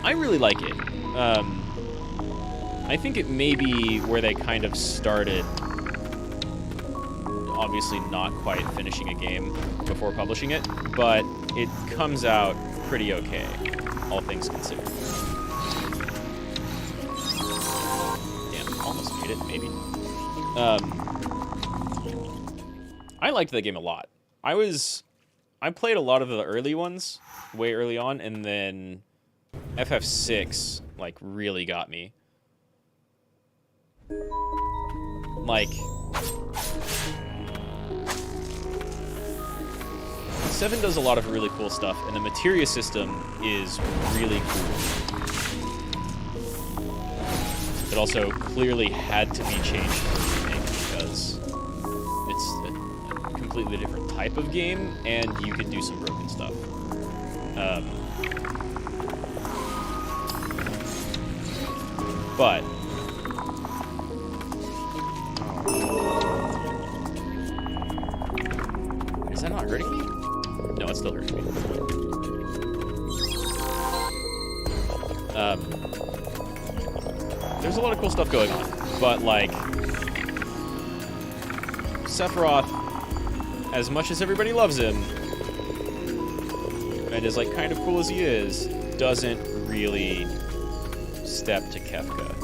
I really like it. I think it may be where they kind of started, obviously not quite finishing a game before publishing it, but it comes out pretty okay, all things considered. Damn, almost made it, maybe. I liked that game a lot. I played a lot of the early ones, way early on, and then FF6, like, really got me. Like, 7 does a lot of really cool stuff, and the materia system is really cool. It also clearly had to be changed because it's a completely different type of game, and you can do some broken stuff. But is that not hurting me? No, it's still hurting me. There's a lot of cool stuff going on, but like Sephiroth, as much as everybody loves him, and as like kind of cool as he is, doesn't really step to Kefka.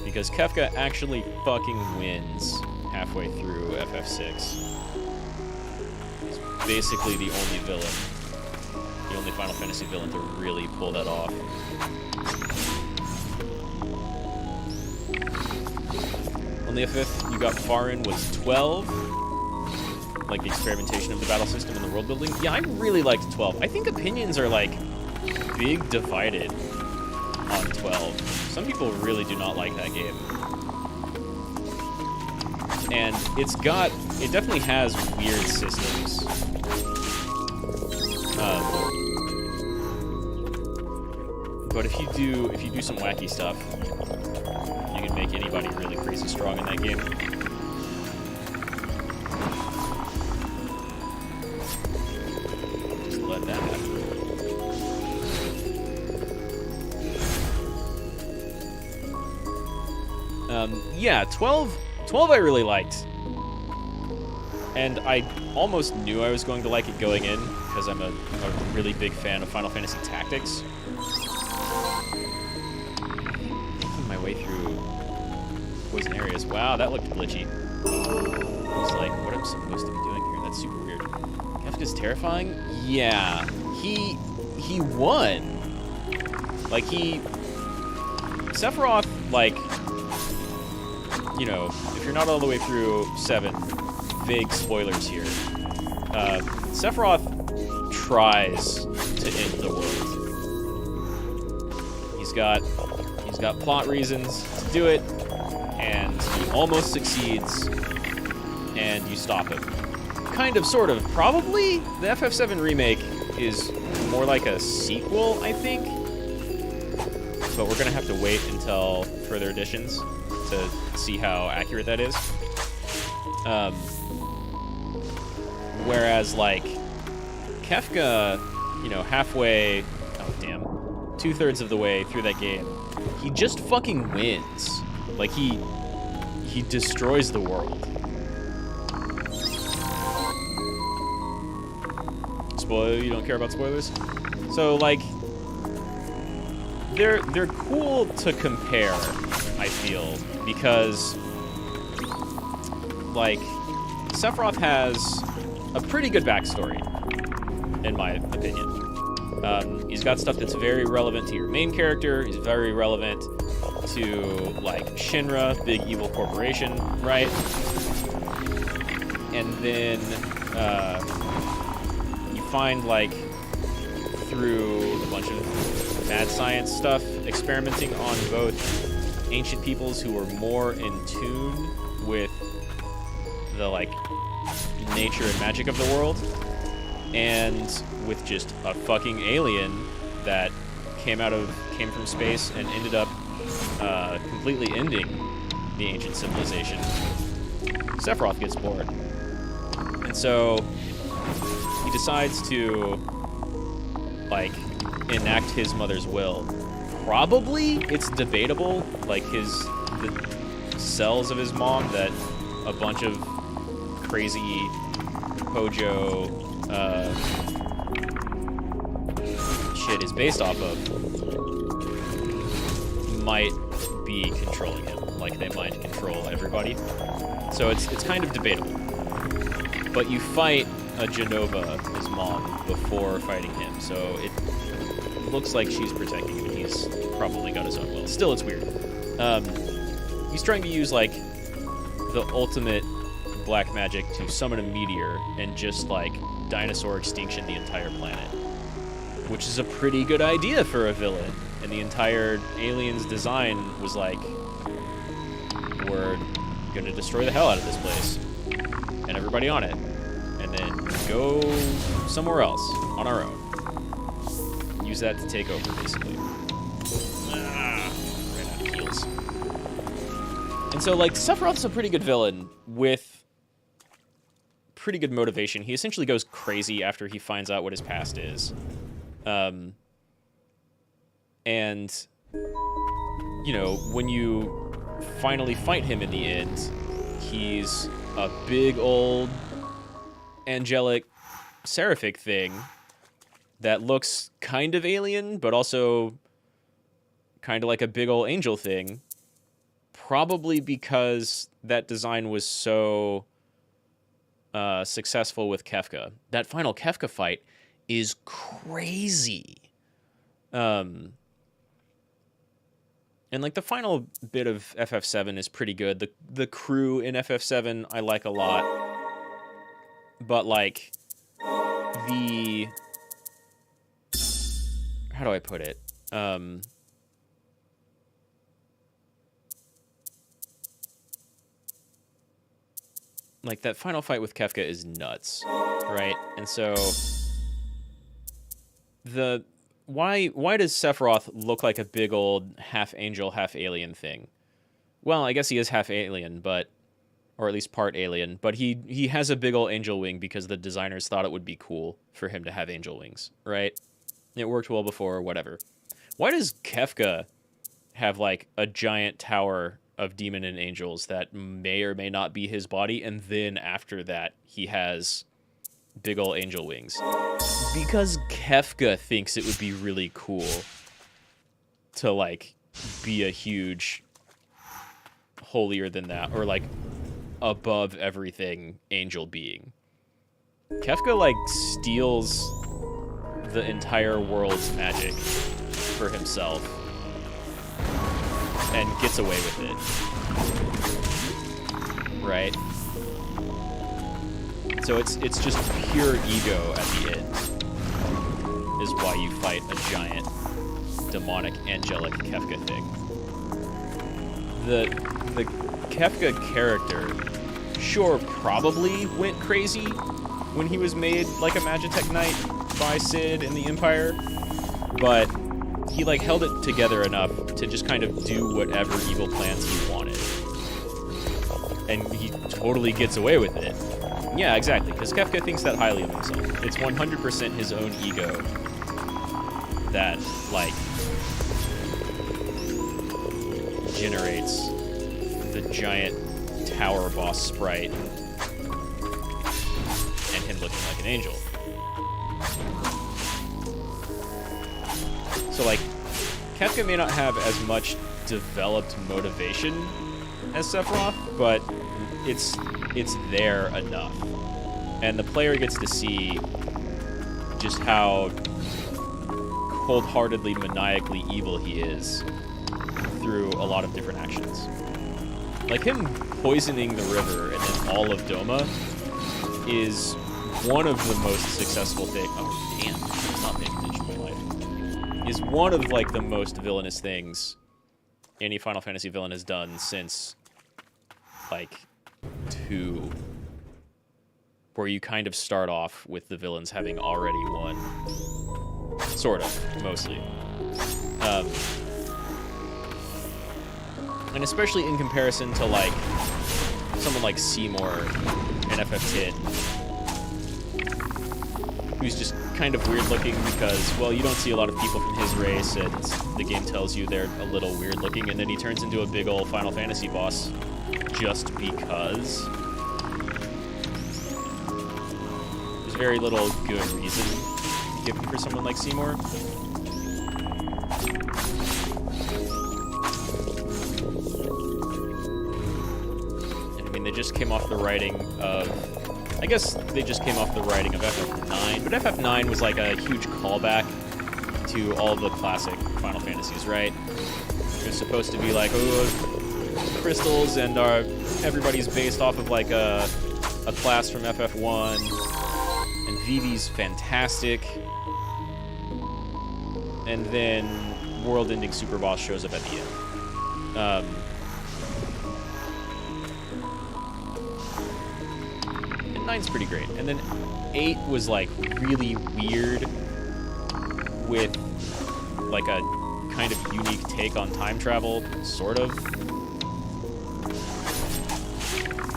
Because Kefka actually fucking wins halfway through FF6. He's basically the only villain, the only Final Fantasy villain to really pull that off. On the FF, you got Farin was 12. Like the experimentation of the battle system and the world building. Yeah, I really liked 12. I think opinions are like big divided on 12. Some people really do not like that game. And it definitely has weird systems. But if you do some wacky stuff, you can make anybody really crazy strong in that game. Just let that happen. Yeah, 12 I really liked. And I almost knew I was going to like it going in, because I'm a really big fan of Final Fantasy Tactics. Making my way through poison areas. Wow, that looked glitchy. It's like, what I'm supposed to be doing here? That's super weird. Kefka's terrifying? Yeah. He won. Like, Sephiroth, like, you know, if you're not all the way through 7, vague spoilers here. Sephiroth tries to end the world. He's got plot reasons to do it, and he almost succeeds, and you stop him. Kind of, sort of, probably. The FF7 remake is more like a sequel, I think. But we're gonna have to wait until further editions to see how accurate that is. Whereas, like, Kefka, you know, halfway, oh damn, 2/3 of the way through that game, he just fucking wins. Like, he destroys the world. Spoiler, you don't care about spoilers? So, like, they're cool to compare, I feel, because, like, Sephiroth has a pretty good backstory, in my opinion. He's got stuff that's very relevant to your main character. He's very relevant to, like, Shinra, big evil corporation, right? And then you find, like, through a bunch of mad science stuff, experimenting on both ancient peoples who were more in tune with the, like, nature and magic of the world, and with just a fucking alien that came from space and ended up completely ending the ancient civilization. Sephiroth gets bored, and so he decides to, like, enact his mother's will. Probably, it's debatable, like, the cells of his mom that a bunch of crazy Hojo shit is based off of might be controlling him. Like, they might control everybody. So it's kind of debatable. But you fight a Genova, his mom, before fighting him, so it looks like she's protecting him, and he's probably got his own will. Still, it's weird. He's trying to use, like, the ultimate black magic to summon a meteor and just, like, dinosaur extinction the entire planet. Which is a pretty good idea for a villain. And the entire alien's design was like, we're gonna destroy the hell out of this place. And everybody on it. And then go somewhere else on our own. Use that to take over, basically. Ran out of heals. And so, like, Sephiroth's a pretty good villain with pretty good motivation. He essentially goes crazy after he finds out what his past is. And, you know, when you finally fight him in the end, he's a big old angelic seraphic thing that looks kind of alien, but also kind of like a big ol' angel thing. Probably because that design was so successful with Kefka. That final Kefka fight is crazy. And like the final bit of FF7 is pretty good. The crew in FF7 I like a lot. But like the, how do I put it? Like that final fight with Kefka is nuts, right? And so the why does Sephiroth look like a big old half angel, half alien thing? Well, I guess he is half alien, but or at least part alien, but he has a big old angel wing because the designers thought it would be cool for him to have angel wings, right? It worked well before, whatever. Why does Kefka have like a giant tower of demon and angels that may or may not be his body, and then after that he has big ol' angel wings? Because Kefka thinks it would be really cool to like be a huge holier than that, or like above everything angel being. Kefka like steals the entire world's magic for himself and gets away with it, right? So it's just pure ego at the end is why you fight a giant demonic angelic Kefka thing. The Kefka character sure probably went crazy when he was made like a Magitech Knight by Sid in the Empire, but he like held it together enough to just kind of do whatever evil plans he wanted. And he totally gets away with it. Yeah, exactly, because Kefka thinks that highly of himself. It's 100% his own ego that, like, generates the giant tower boss sprite and him looking like an angel. So, like, Kefka may not have as much developed motivation as Sephiroth, but it's there enough. And the player gets to see just how cold-heartedly, maniacally evil he is through a lot of different actions. Like him poisoning the river and then all of Doma is one of the most successful things. Oh, damn. I'm not paying attention to my life. Is one of, like, the most villainous things any Final Fantasy villain has done since, like, 2. Where you kind of start off with the villains having already won. Sort of, mostly. And especially in comparison to, like, someone like Seymour in FF10, who's just kind of weird-looking because, well, you don't see a lot of people from his race, and the game tells you they're a little weird-looking, and then he turns into a big ol' Final Fantasy boss just because. There's very little good reason given for someone like Seymour. They just came off the writing of, I guess they just came off the writing of FF9, but FF9 was like a huge callback to all the classic Final Fantasies, right? It was supposed to be like, oh, crystals, and everybody's based off of like a class from FF1, and Vivi's fantastic, and then world-ending super boss shows up at the end. And 9's pretty great. And then 8 was like really weird with like a kind of unique take on time travel, sort of.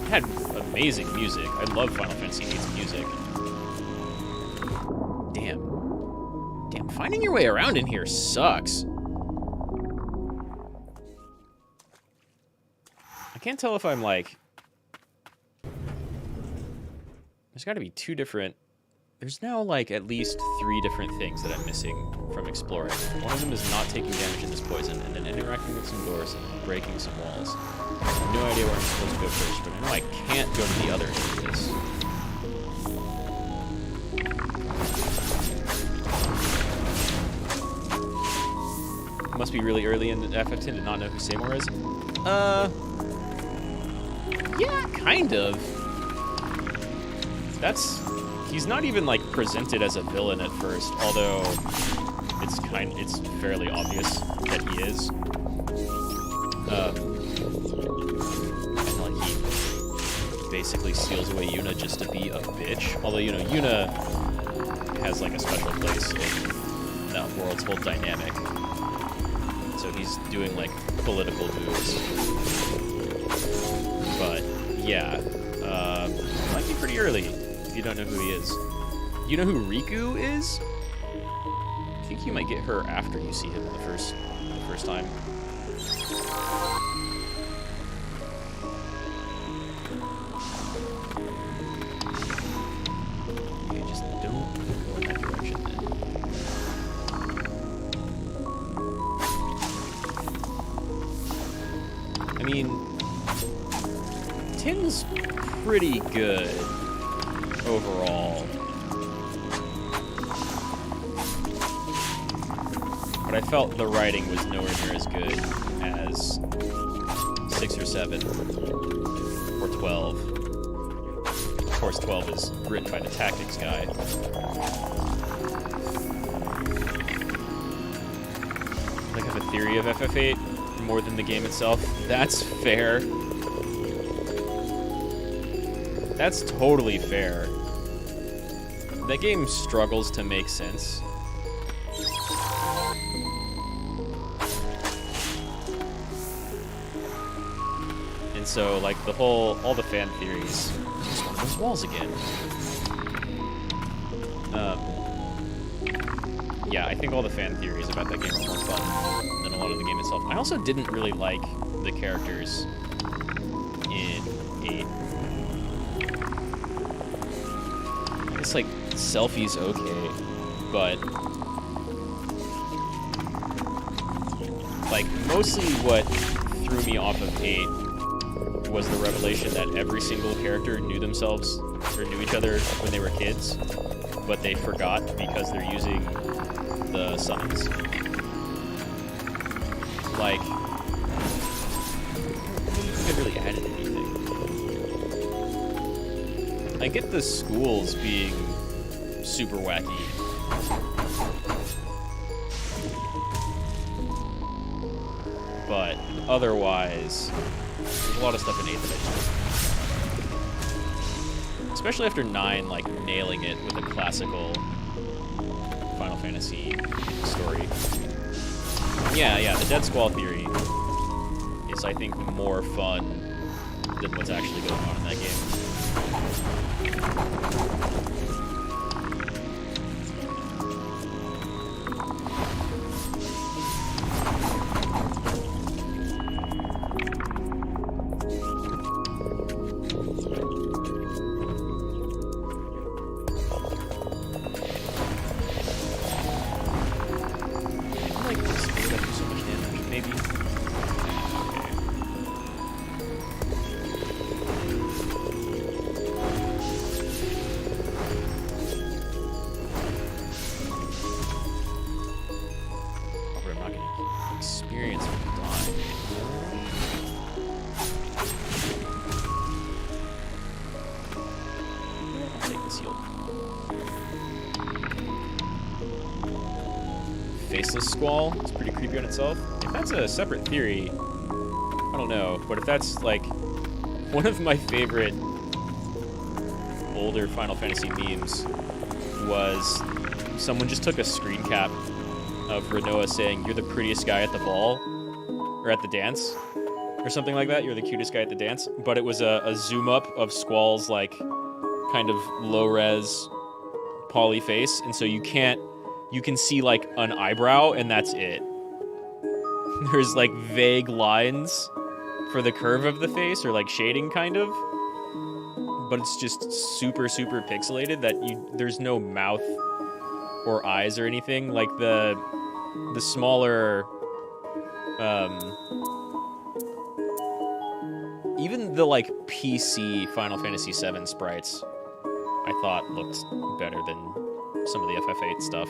It had amazing music. I love Final Fantasy VIII's music. Damn, finding your way around in here sucks. I can't tell if I'm like... There's got to be 2 different there's now, like, at least 3 different things that I'm missing from exploring. One of them is not taking damage in this poison, and then interacting with some doors and breaking some walls. I have no idea where I'm supposed to go first, but I know I can't go to the other end of this. Must be really early in FF10 to not know who Seymour is. Yeah, kind of. He's not even, like, presented as a villain at first, although it's fairly obvious that he is. And, like, he basically steals away Yuna just to be a bitch. Although, you know, Yuna has, like, a special place in that world's whole dynamic. So he's doing, like, political moves. But, yeah. Might be pretty early if you don't know who he is. You know who Riku is? I think you might get her after you see him the first time. Okay, just don't go in that direction then. I mean, Tin's pretty good overall. But I felt the writing was nowhere near as good as 6 or 7 or 12. Of course, 12 is written by the tactics guy. I have a theory of FF8 more than the game itself. That's fair. That's totally fair. That game struggles to make sense. And so, like, all the fan theories, just one of those walls again. Yeah, I think all the fan theories about that game are more fun than a lot of the game itself. I also didn't really like the characters in 8. It's like, selfie's okay, but like, mostly what threw me off of 8 was the revelation that every single character knew themselves, or knew each other when they were kids, but they forgot because they're using the summons. Like, I don't think it really added anything. I get the schools being super wacky. But otherwise, there's a lot of stuff in 8 that I don't. Especially after 9, like, nailing it with a classical Final Fantasy story. Yeah, the Dead Squall theory is, I think, more fun than what's actually going on in that game. Faceless Squall is pretty creepy on itself. If that's a separate theory, I don't know. But if that's, like, one of my favorite older Final Fantasy memes was someone just took a screen cap of Renoa saying, "You're the prettiest guy at the ball," or at the dance, or something like that. "You're the cutest guy at the dance." But it was a zoom up of Squall's, like, kind of low-res poly face, and so you can see, like, an eyebrow, and that's it. There's, like, vague lines for the curve of the face, or, like, shading, kind of. but it's just super, super pixelated that there's no mouth or eyes or anything. Like the smaller, even the like PC Final Fantasy VII sprites, I thought looked better than some of the FF8 stuff.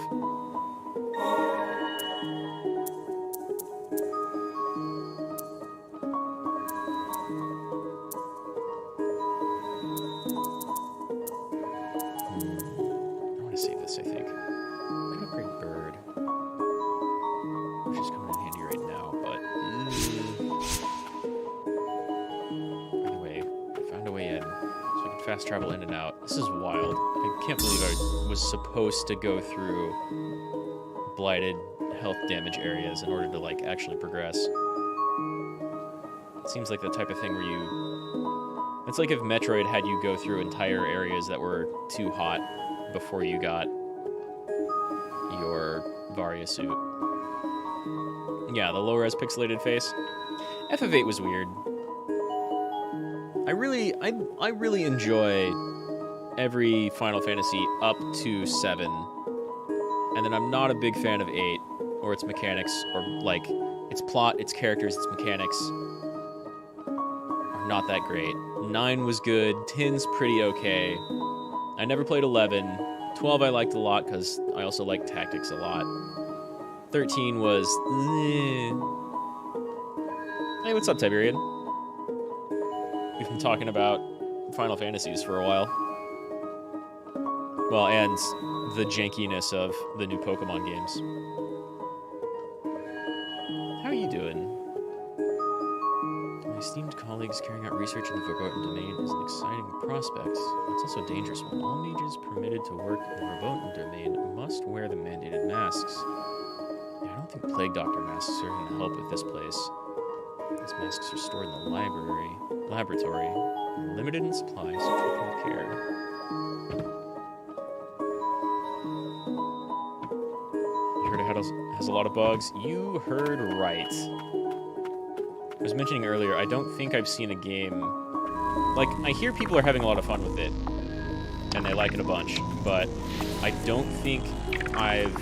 Fast travel in and out. This is wild. I can't believe I was supposed to go through blighted health damage areas in order to like actually progress. It seems like the type of thing where it's like if Metroid had you go through entire areas that were too hot before you got your Varia suit. Yeah, the low-res pixelated face. FF8 was weird. I really enjoy every Final Fantasy up to 7, and then I'm not a big fan of 8 or its mechanics or like its plot, its characters, its mechanics are not that great. 9 was good, 10's pretty okay. I never played 11. 12 I liked a lot because I also liked tactics a lot. 13 was Hey, what's up, Tiberian? We've been talking about Final Fantasies for a while. Well, and the jankiness of the new Pokemon games. How are you doing? My esteemed colleagues carrying out research in the Forgotten Domain is an exciting prospect. It's also a dangerous one. All mages permitted to work in the Forgotten Domain must wear the mandated masks. Yeah, I don't think Plague Doctor masks are going to help with this place. These masks are stored in the laboratory, limited in supply, so treat with care. You heard it has a lot of bugs? You heard right. I was mentioning earlier, I don't think I've seen a game... Like, I hear people are having a lot of fun with it, and they like it a bunch, but I don't think I've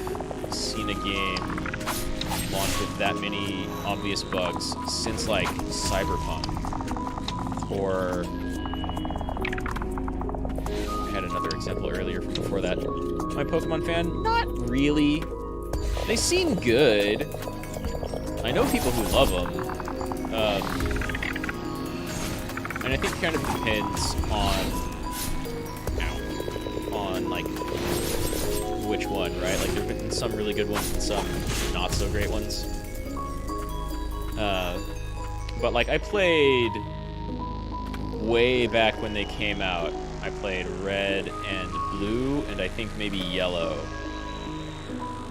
seen a game launched with that many obvious bugs since, like, Cyberpunk. Or I had another example earlier from before that. Am I a Pokemon fan? Not really. They seem good. I know people who love them. And I think it kind of depends on like which one, right? Like there've been some really good ones and some not so great ones. But like I played way back when they came out. I played Red and Blue, and I think maybe Yellow.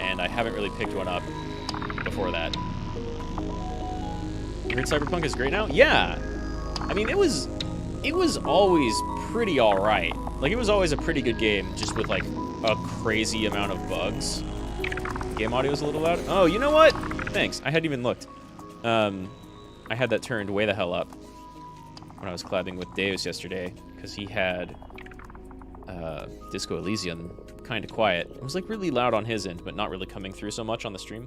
And I haven't really picked one up before that. You heard Cyberpunk is great now? Yeah! I mean, it was always pretty alright. Like, it was always a pretty good game, just with, like, a crazy amount of bugs. Game audio was a little loud. Oh, you know what? Thanks. I hadn't even looked. I had that turned way the hell up when I was collabing with Deus yesterday, because he had Disco Elysium kind of quiet. It was like really loud on his end, but not really coming through so much on the stream.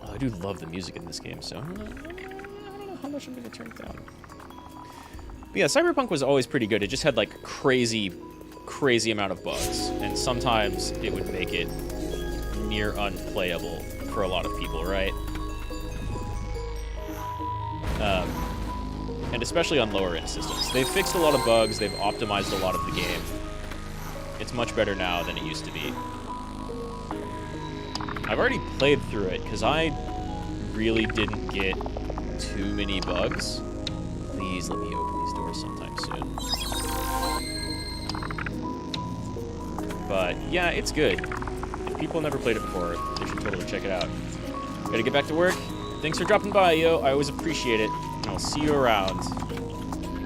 Oh, I do love the music in this game, so I don't know how much I'm going to turn it down. But yeah, Cyberpunk was always pretty good. It just had like crazy amount of bugs, and sometimes it would make it near unplayable for a lot of people, right? And especially on lower-end systems. They've fixed a lot of bugs, they've optimized a lot of the game. It's much better now than it used to be. I've already played through it, because I really didn't get too many bugs. Please let me open these doors sometime soon. But yeah, it's good. If people never played it before, they should totally check it out. Gotta get back to work. Thanks for dropping by, yo. I always appreciate it. And I'll see you around.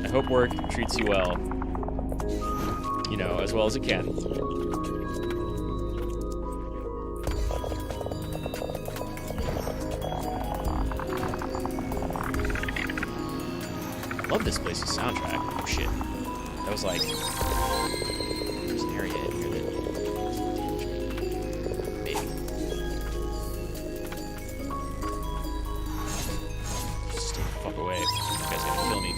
I hope work treats you well. You know, as well as it can. love this place's soundtrack. Oh shit. That was like... There's an area in here that... Maybe. Just stay the fuck away. That guy's gonna kill me.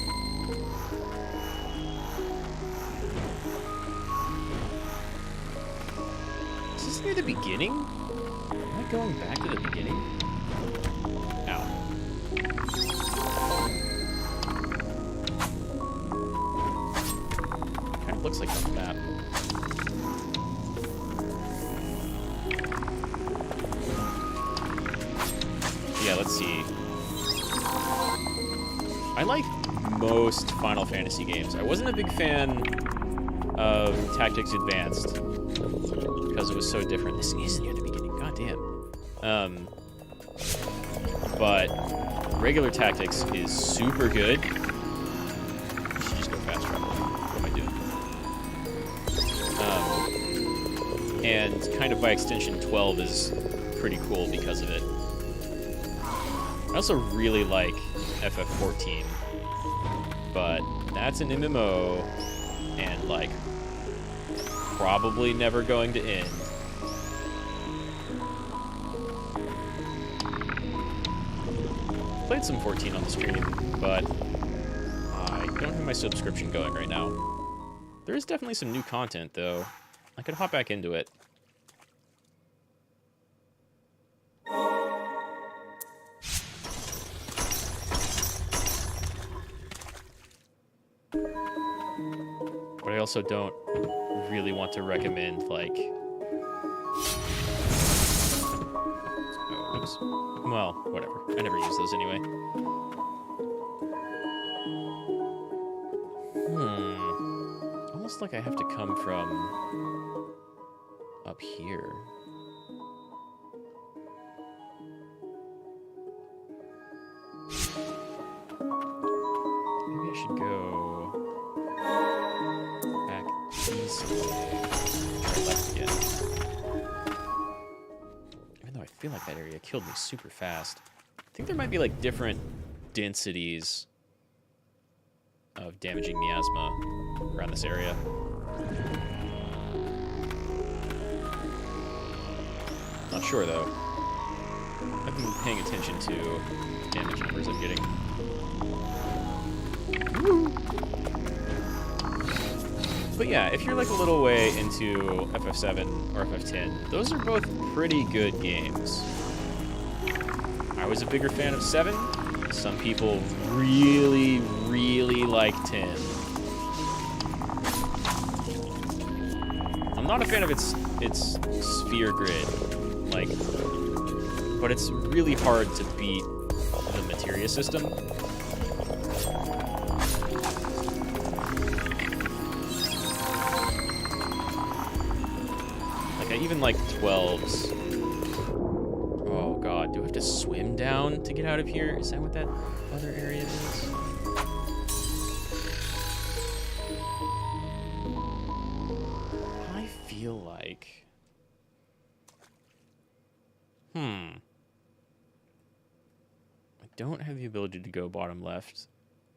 Is this near the beginning? Am I going back to the beginning? Ow. Kind of looks like on the map. Yeah, let's see. I like most Final Fantasy games. I wasn't a big fan of Tactics Advanced because it was so different. This is near the beginning. God damn. But regular Tactics is super good. I should just go fast travel. What am I doing? And kind of by extension, 12 is pretty cool because of it. I also really like FF14, but that's an MMO, and like probably never going to end. Played some 14 on the stream, but I don't have my subscription going right now. There is definitely some new content, though. I could hop back into it. But I also don't really want to recommend, like... Oh, oops. Well, whatever. I never use those anyway. Almost like I have to come from... up here. Maybe I should go... back east. Try left again. Even though I feel like that area killed me super fast. I think there might be like different densities of damaging miasma around this area. Not sure though. I've been paying attention to damage numbers I'm getting. Woo! But yeah, if you're like a little way into FF7 or FF10, those are both pretty good games. I was a bigger fan of 7. Some people really, really like 10. I'm not a fan of its sphere grid, like, but it's really hard to beat the materia system. Like, I even like 12's. Oh god, do I have to swim down to get out of here? Is that what that other area is? I feel like... I don't have the ability to go bottom left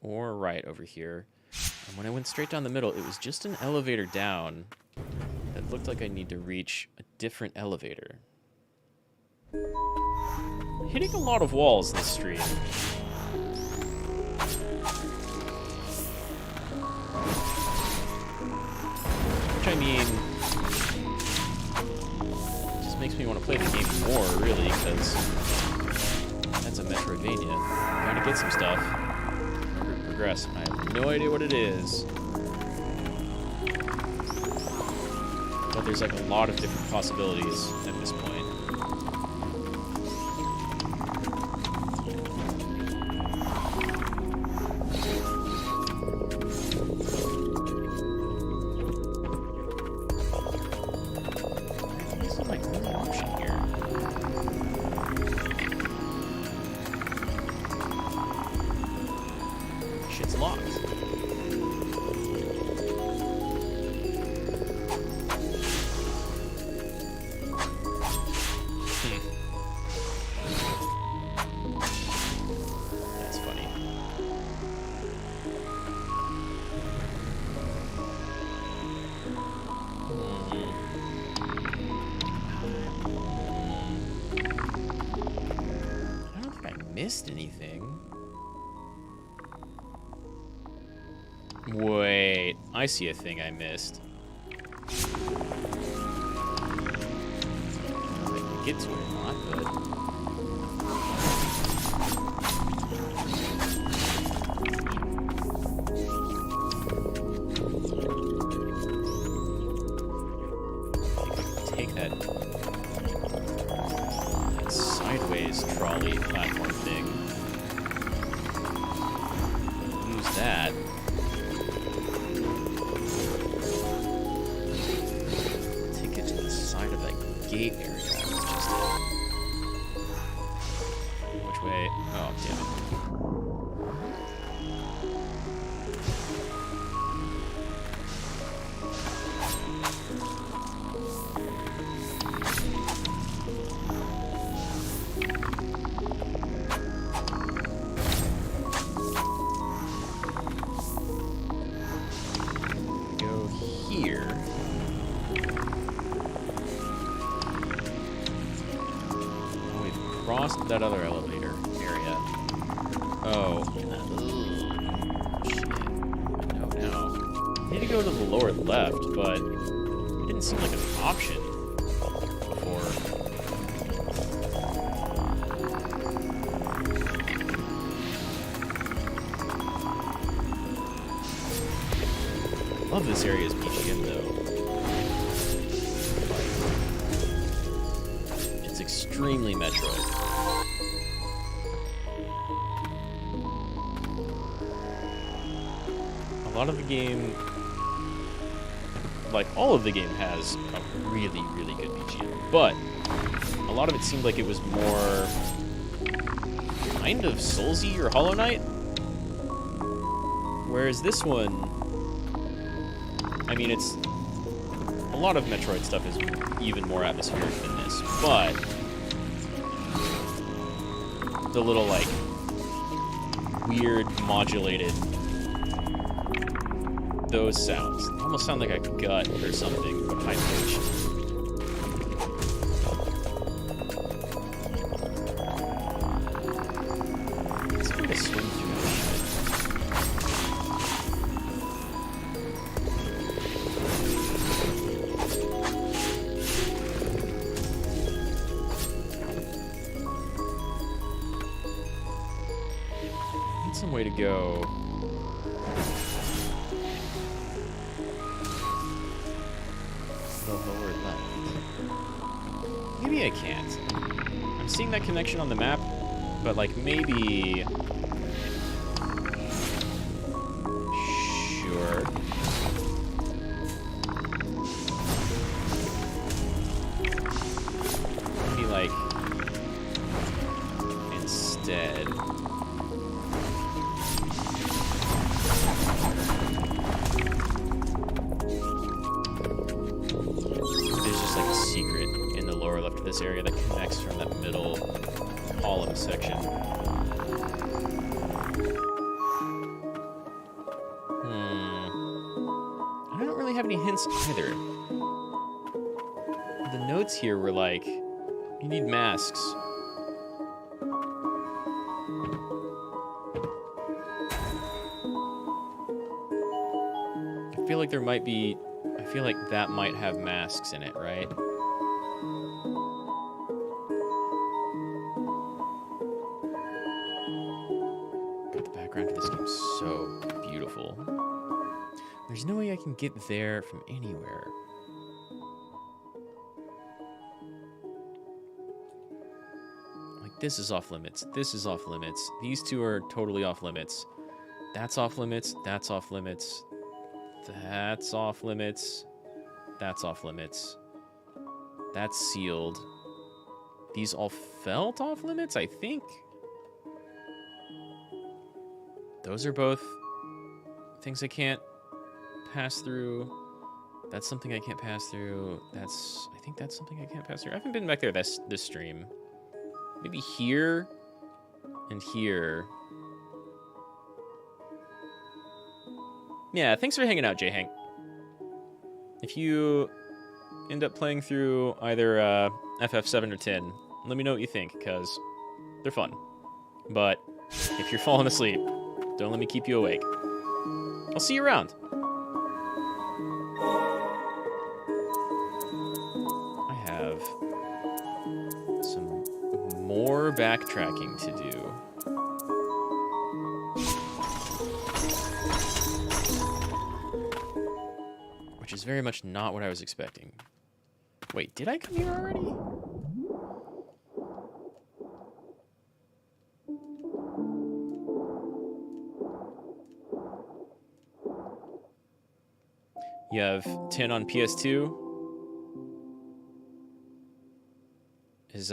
or right over here. And when I went straight down the middle, it was just an elevator down that looked like I need to reach a different elevator. Hitting a lot of walls this stream. Which, I mean, just makes me want to play the game more, really, because that's a Metroidvania. Gotta get some stuff in order to progress. I have no idea what it is. But there's like a lot of different possibilities at this point. This is my only option here. Shit's locked. missed anything. Wait, I see a thing I missed. I can get to it or not, but... take that sideways trolley platform thing. Use that. Take it to the side of that gate area. Which way? Oh, damn it. That other elevator area. Oh. Shit. No. I need to go to the lower left, but it didn't seem like an option before. Love this area's BGM though. It's extremely Metroid. A lot of the game, like all of the game, has a really, really good BGM, but a lot of it seemed like it was more kind of Soulsy or Hollow Knight, whereas this one, I mean, it's a lot of Metroid stuff is even more atmospheric than this, but the little like weird modulated those sounds. They almost sound like a gut or something, but high pitch. Let's try to swim through this shit. Need some way to go. Maybe I can't. I'm seeing that connection on the map, but like maybe... Sure. Maybe like... Instead... this area that connects from that middle column section. I don't really have any hints either. The notes here were like, you need masks. I feel like there might be, I feel like that might have masks in it, right? So beautiful. There's no way I can get there from anywhere. Like, this is off limits. This is off limits. These two are totally off limits. That's off limits. That's off limits. That's off limits. That's off limits. That's sealed. These all felt off limits, I think. Those are both things I can't pass through. That's something I can't pass through. I think that's something I can't pass through. I haven't been back there this stream. Maybe here and here. Yeah, thanks for hanging out, J-Hank. If you end up playing through either FF7 or 10, let me know what you think, because they're fun. but if you're falling asleep, don't let me keep you awake. I'll see you around. I have some more backtracking to do. Which is very much not what I was expecting. Wait, did I come here already? You have 10 on PS2. Is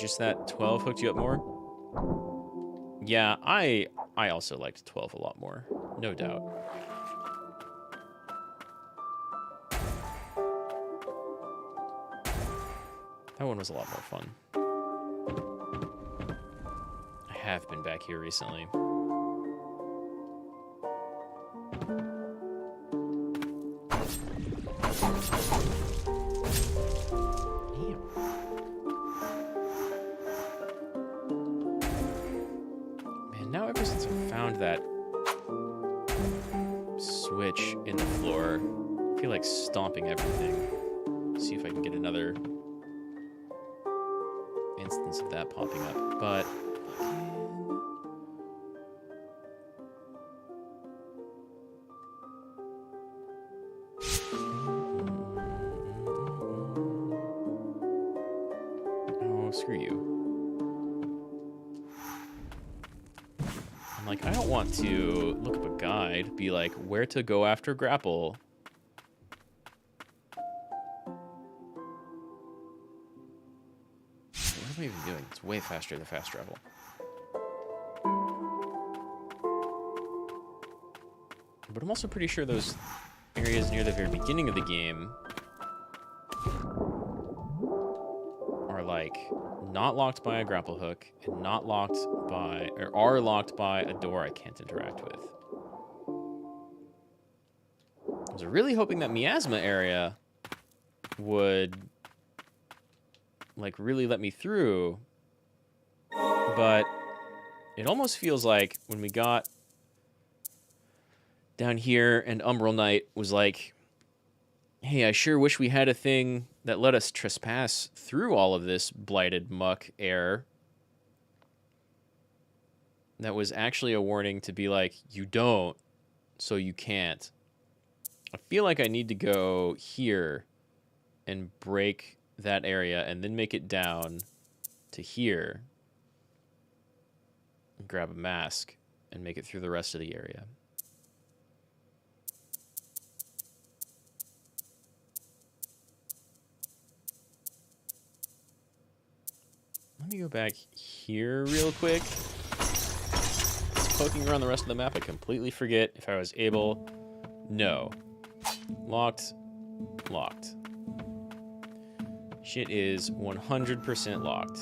just that 12 hooked you up more? Yeah, I also liked 12 a lot more, no doubt. That one was a lot more fun. I have been back here recently. Man, now ever since I found that switch in the floor, I feel like stomping everything. See if I can get another instance of that popping up, but oh, screw you. I'm like, I don't want to look up a guide, be like, where to go after grapple. What am I even doing? It's way faster than fast travel. But I'm also pretty sure those areas near the very beginning of the game are like not locked by a grapple hook and not locked by, or are locked by a door I can't interact with. I was really hoping that miasma area would like really let me through, but it almost feels like when we got down here and Umbral Knight was like, hey, I sure wish we had a thing that let us trespass through all of this blighted muck air. That was actually a warning to be like, you don't, so you can't. I feel like I need to go here and break that area and then make it down to here and grab a mask and make it through the rest of the area. Let me go back here real quick. Just poking around the rest of the map, I completely forget if I was able. No. Locked. Locked. Shit is 100% locked.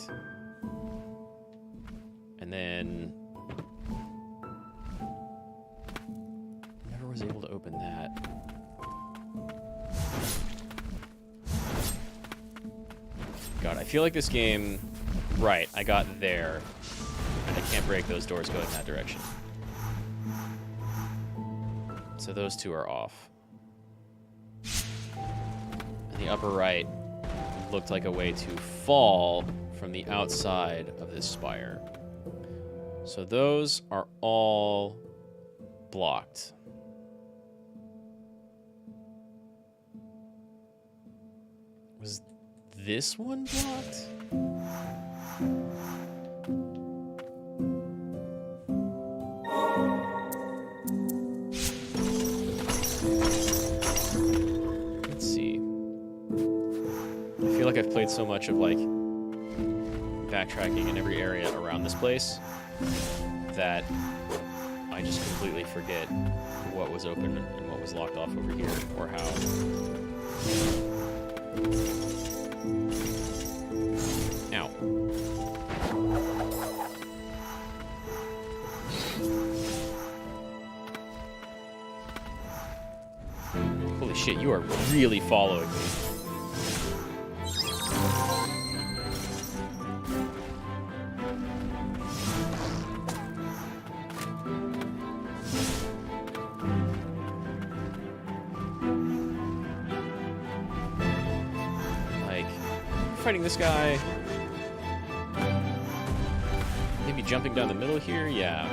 And then never was able to open that. God, I feel like this game, right, I got there, and I can't break those doors going that direction. So those two are off. And the upper right looked like a way to fall from the outside of this spire. So those are all blocked. Was this one blocked? I've played so much of like backtracking in every area around this place that I just completely forget what was open and what was locked off over here or how. Ow. Holy shit, you are really following me. fighting this guy. Maybe jumping down the middle here? Yeah.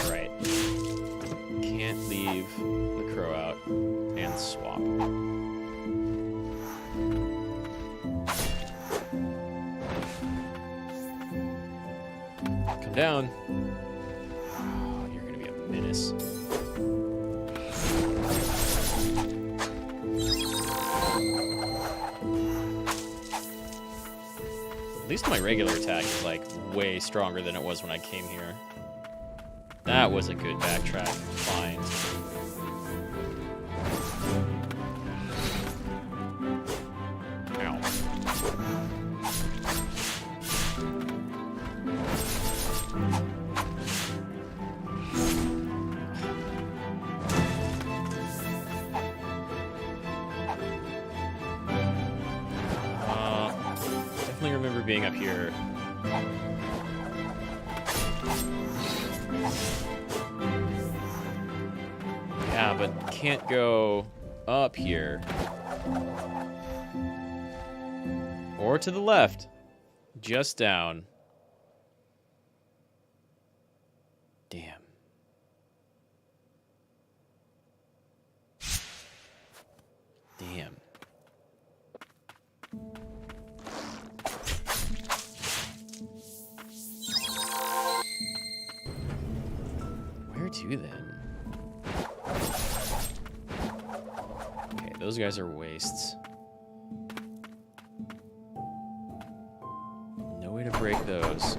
Right. Can't leave the crow out and swap. Come down. Oh, you're gonna be a menace. At least my regular attack is like way stronger than it was when I came here. That was a good backtrack find. Ow. Definitely remember being up here. Yeah, but can't go up here. Or to the left. Just down. Damn. Damn. Where to then? Okay, those guys are wastes. No way to break those.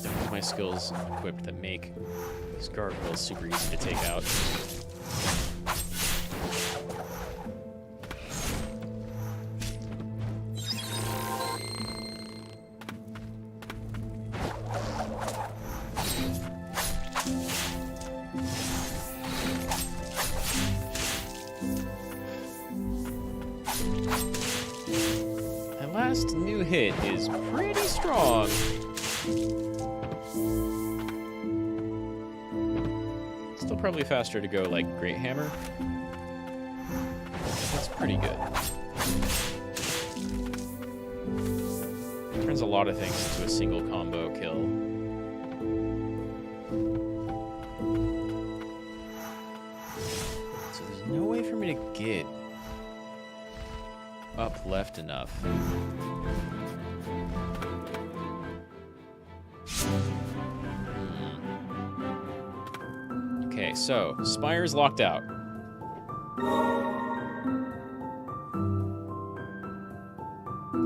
Don't have my skills equipped that make these gargoyles super easy to take out. That last new hit is pretty strong. Still probably faster to go like Great Hammer. That's pretty good. Turns a lot of things into a single combo kill. So there's no way for me to get up left enough. Okay, so Spire's locked out.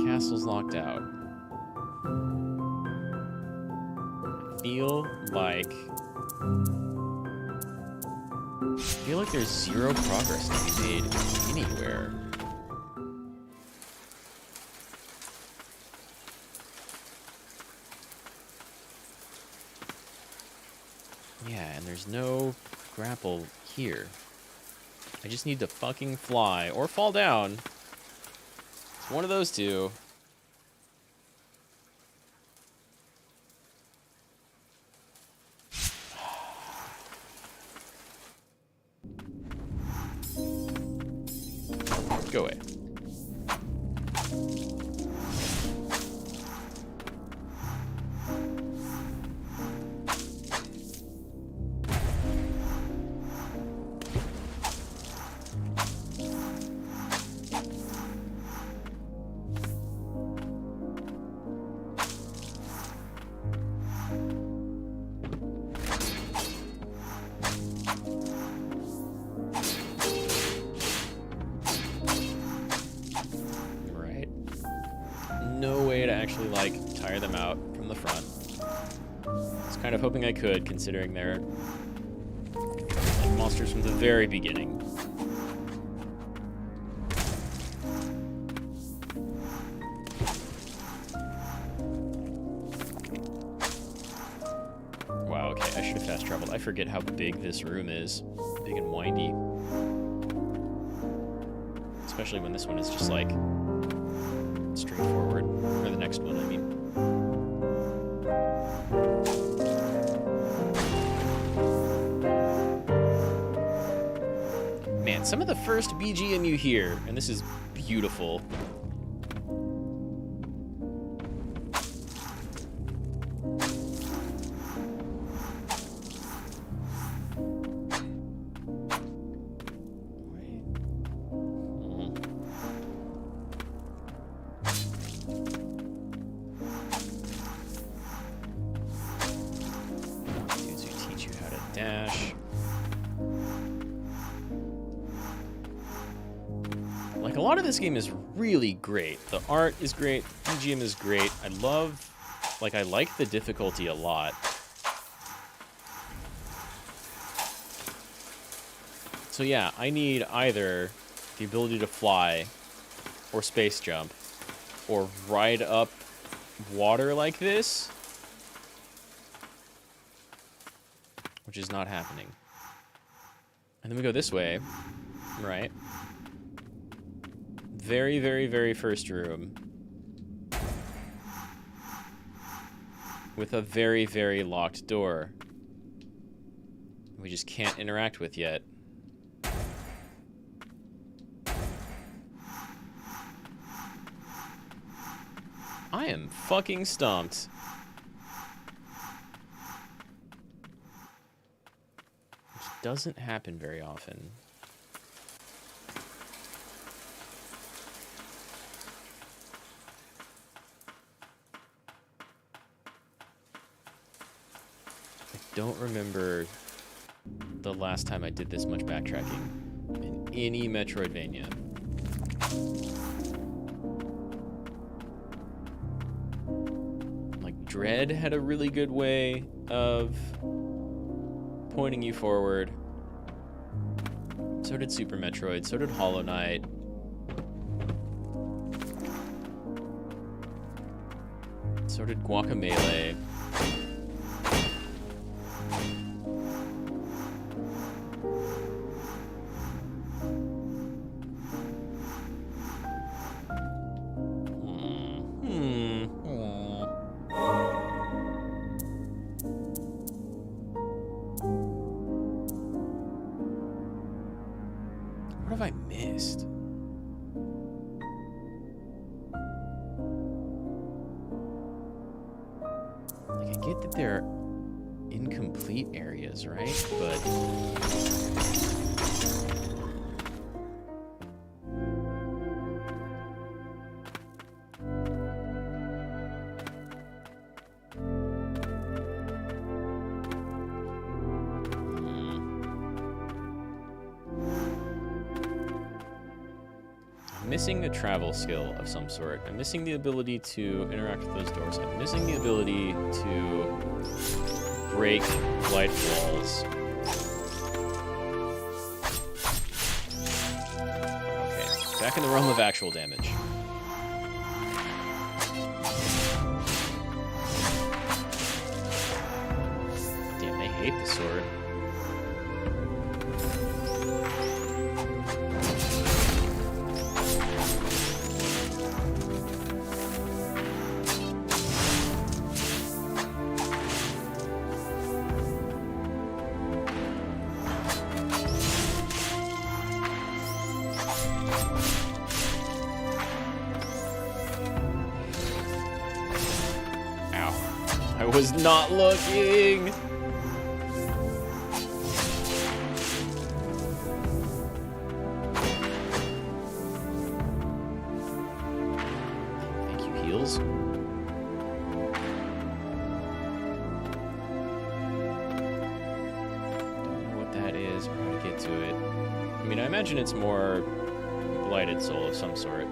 Castle's locked out. I feel like there's zero progress to be made anywhere. Yeah, and there's no grapple here. I just need to fucking fly or fall down. It's one of those two. Go away. No way to actually, like, tire them out from the front. I was kind of hoping I could, considering they're like monsters from the very beginning. fast traveled. I forget how big this room is. Big and windy. Especially when this one is just like straightforward. Or the next one, I mean. Man, some of the first BGM you hear, and this is beautiful. Dudes who teach you how to dash. Like, a lot of this game is really great. The art is great, BGM is great. I like the difficulty a lot. So yeah, I need either the ability to fly, or space jump, or ride up water like this, which is not happening. And then we go this way, right? Very, very, very first room. With a very, very locked door. We just can't interact with yet. I am fucking stumped. Which doesn't happen very often. I don't remember the last time I did this much backtracking in any Metroidvania. Like, Dread had a really good way of pointing you forward. So did Super Metroid, so did Hollow Knight. So did Guacamelee. What have I missed? Like, I get that they're incomplete areas, right? But missing a travel skill of some sort. I'm missing the ability to interact with those doors. I'm missing the ability to break light walls. Okay, back in the realm of actual damage. Damn, they hate the sword. I was not looking! Thank you, heals. Don't know what that is or how to get to it. I mean, I imagine it's more blighted soul of some sort.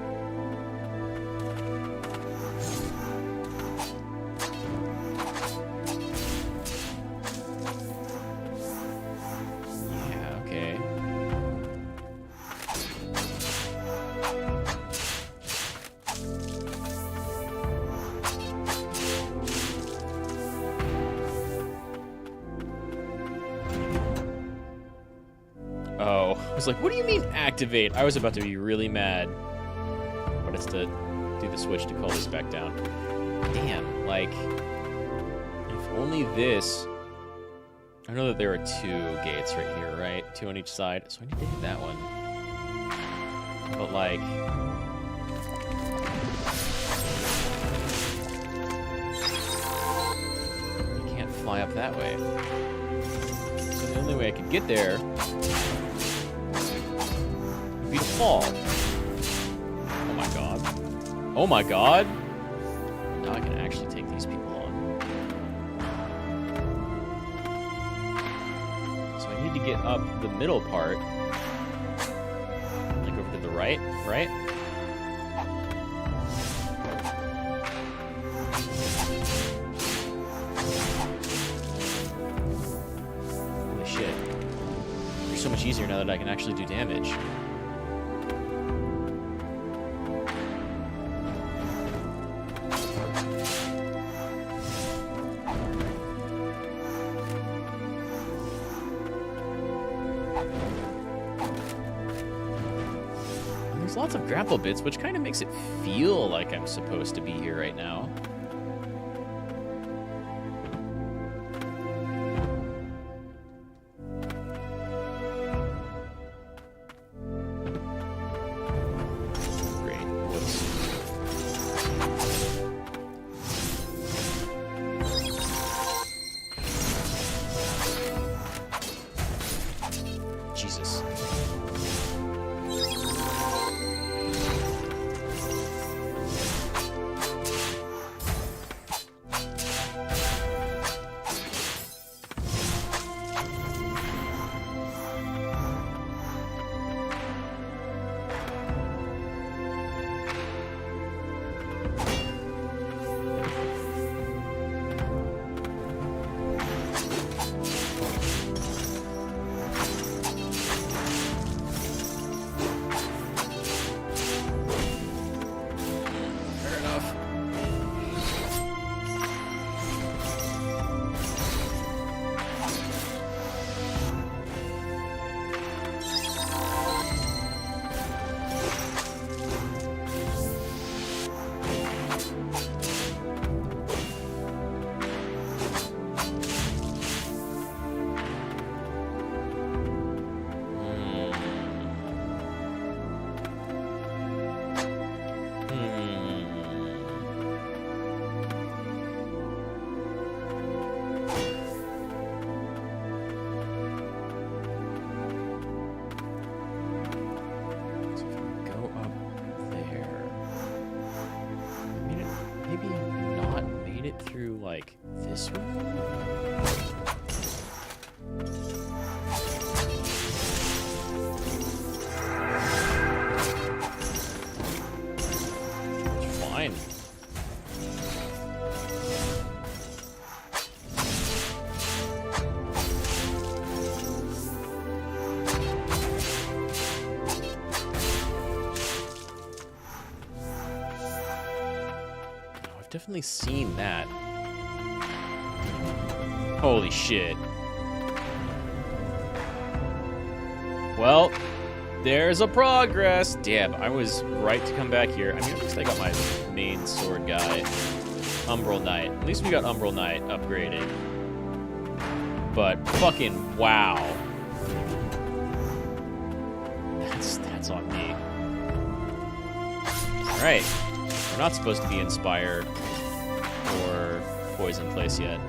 go. I was like, what do you mean activate? I was about to be really mad. But it's to do the switch to call this back down. Damn, like, if only this... I know that there are 2 gates right here, right? 2 on each side, so I need to hit that one. But, like... you can't fly up that way. So the only way I could get there would be to fall. Oh my god. Oh my god! Now I can actually take these people on. So I need to get up the middle part. Like over to the right, right? Holy shit. They're so much easier now that I can actually do damage. There's lots of grapple bits, which kind of makes it feel like I'm supposed to be here right now. Great. Whoops. Jesus. Through, like, this room? It's fine. I've definitely seen that. Holy shit. Well, there's a progress. Damn, I was right to come back here. I mean, at least I got my main sword guy, Umbral Knight. At least we got Umbral Knight upgraded. But fucking wow. That's on me. Alright. We're not supposed to be in Spire or Poison Place yet.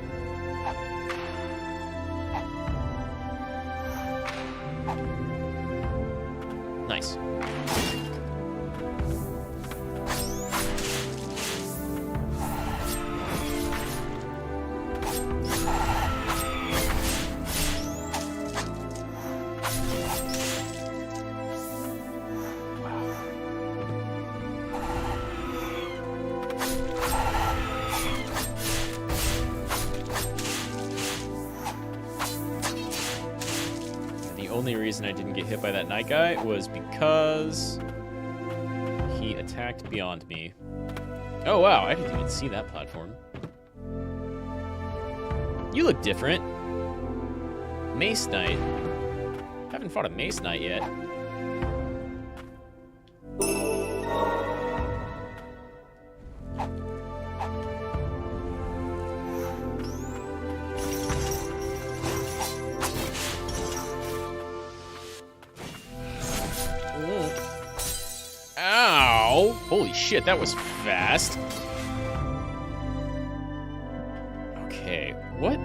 Nice. The only reason I didn't get hit by that night guy was because he attacked beyond me. Oh wow, I didn't even see that platform. You look different. Mace Knight. Haven't fought a Mace Knight yet. Ow! Holy shit, that was fast. Okay, what?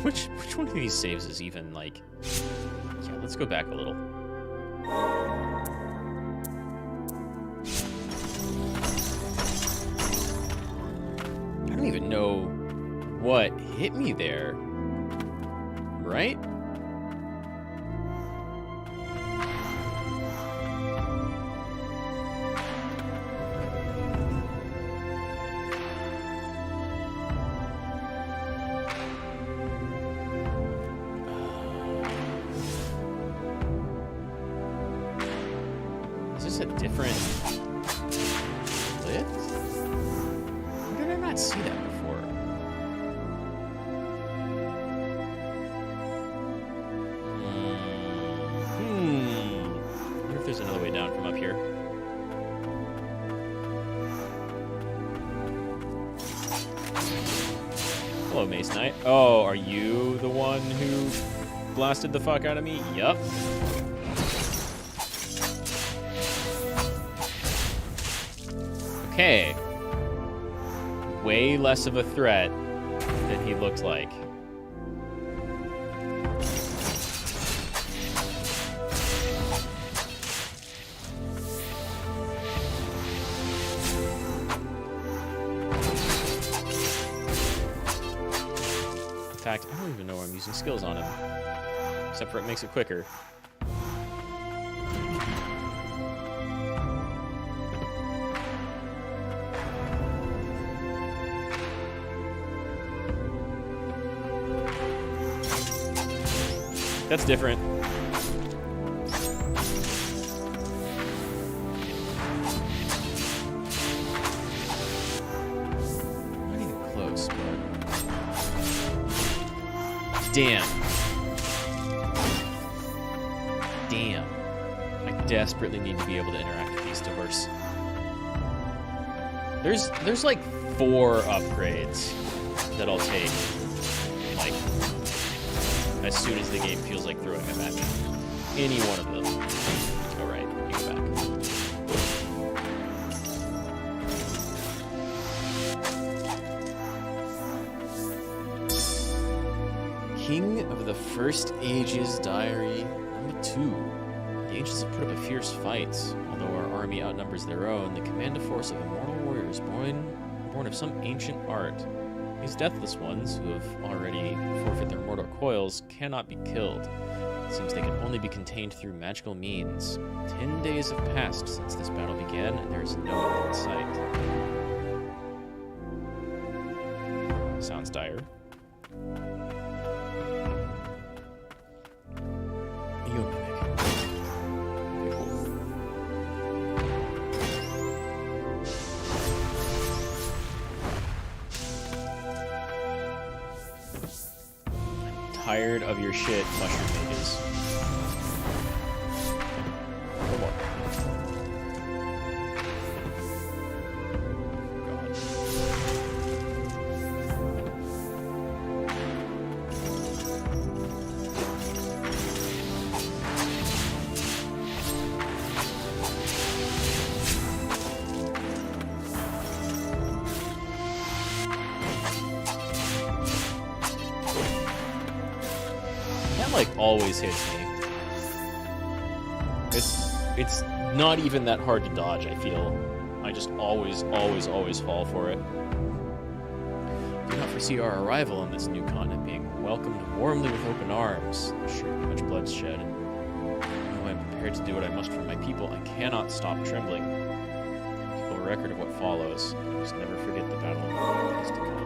Which one of these saves is even, like... Yeah, let's go back a little. I don't even know what hit me there. Right? Is this a different lift? Why did I not see that before? I wonder if there's another way down from up here. Hello, Mace Knight. Oh, are you the one who blasted the fuck out of me? Yup. Okay. Way less of a threat than he looked like. In fact, I don't even know where I'm using skills on him. Except for it makes it quicker. That's different. Not even close, but... Damn. Damn. I desperately need to be able to interact with these doors. There's like 4 upgrades that I'll take. Like... as soon as the game feels like throwing them at me. Any one of them. Go right. You go back. King of the First Ages Diary number 2. The ancients have put up a fierce fight. Although our army outnumbers their own, they command a force of immortal warriors born of some ancient art. These deathless ones, who have already forfeit their mortal coils, cannot be killed. It seems they can only be contained through magical means. 10 days have passed since this battle began, and there is no end in sight. Sounds dire. You mimic. Okay, cool. Tired of your shit, mushroom mages. Come on. Like always hits me. It's not even that hard to dodge, I feel. I just always fall for it. Do not foresee our arrival on this new continent being welcomed warmly with open arms. Sure, much bloodshed. Though I am prepared to do what I must for my people, I cannot stop trembling. Keep a record of what follows. I must never forget the battle that is to come.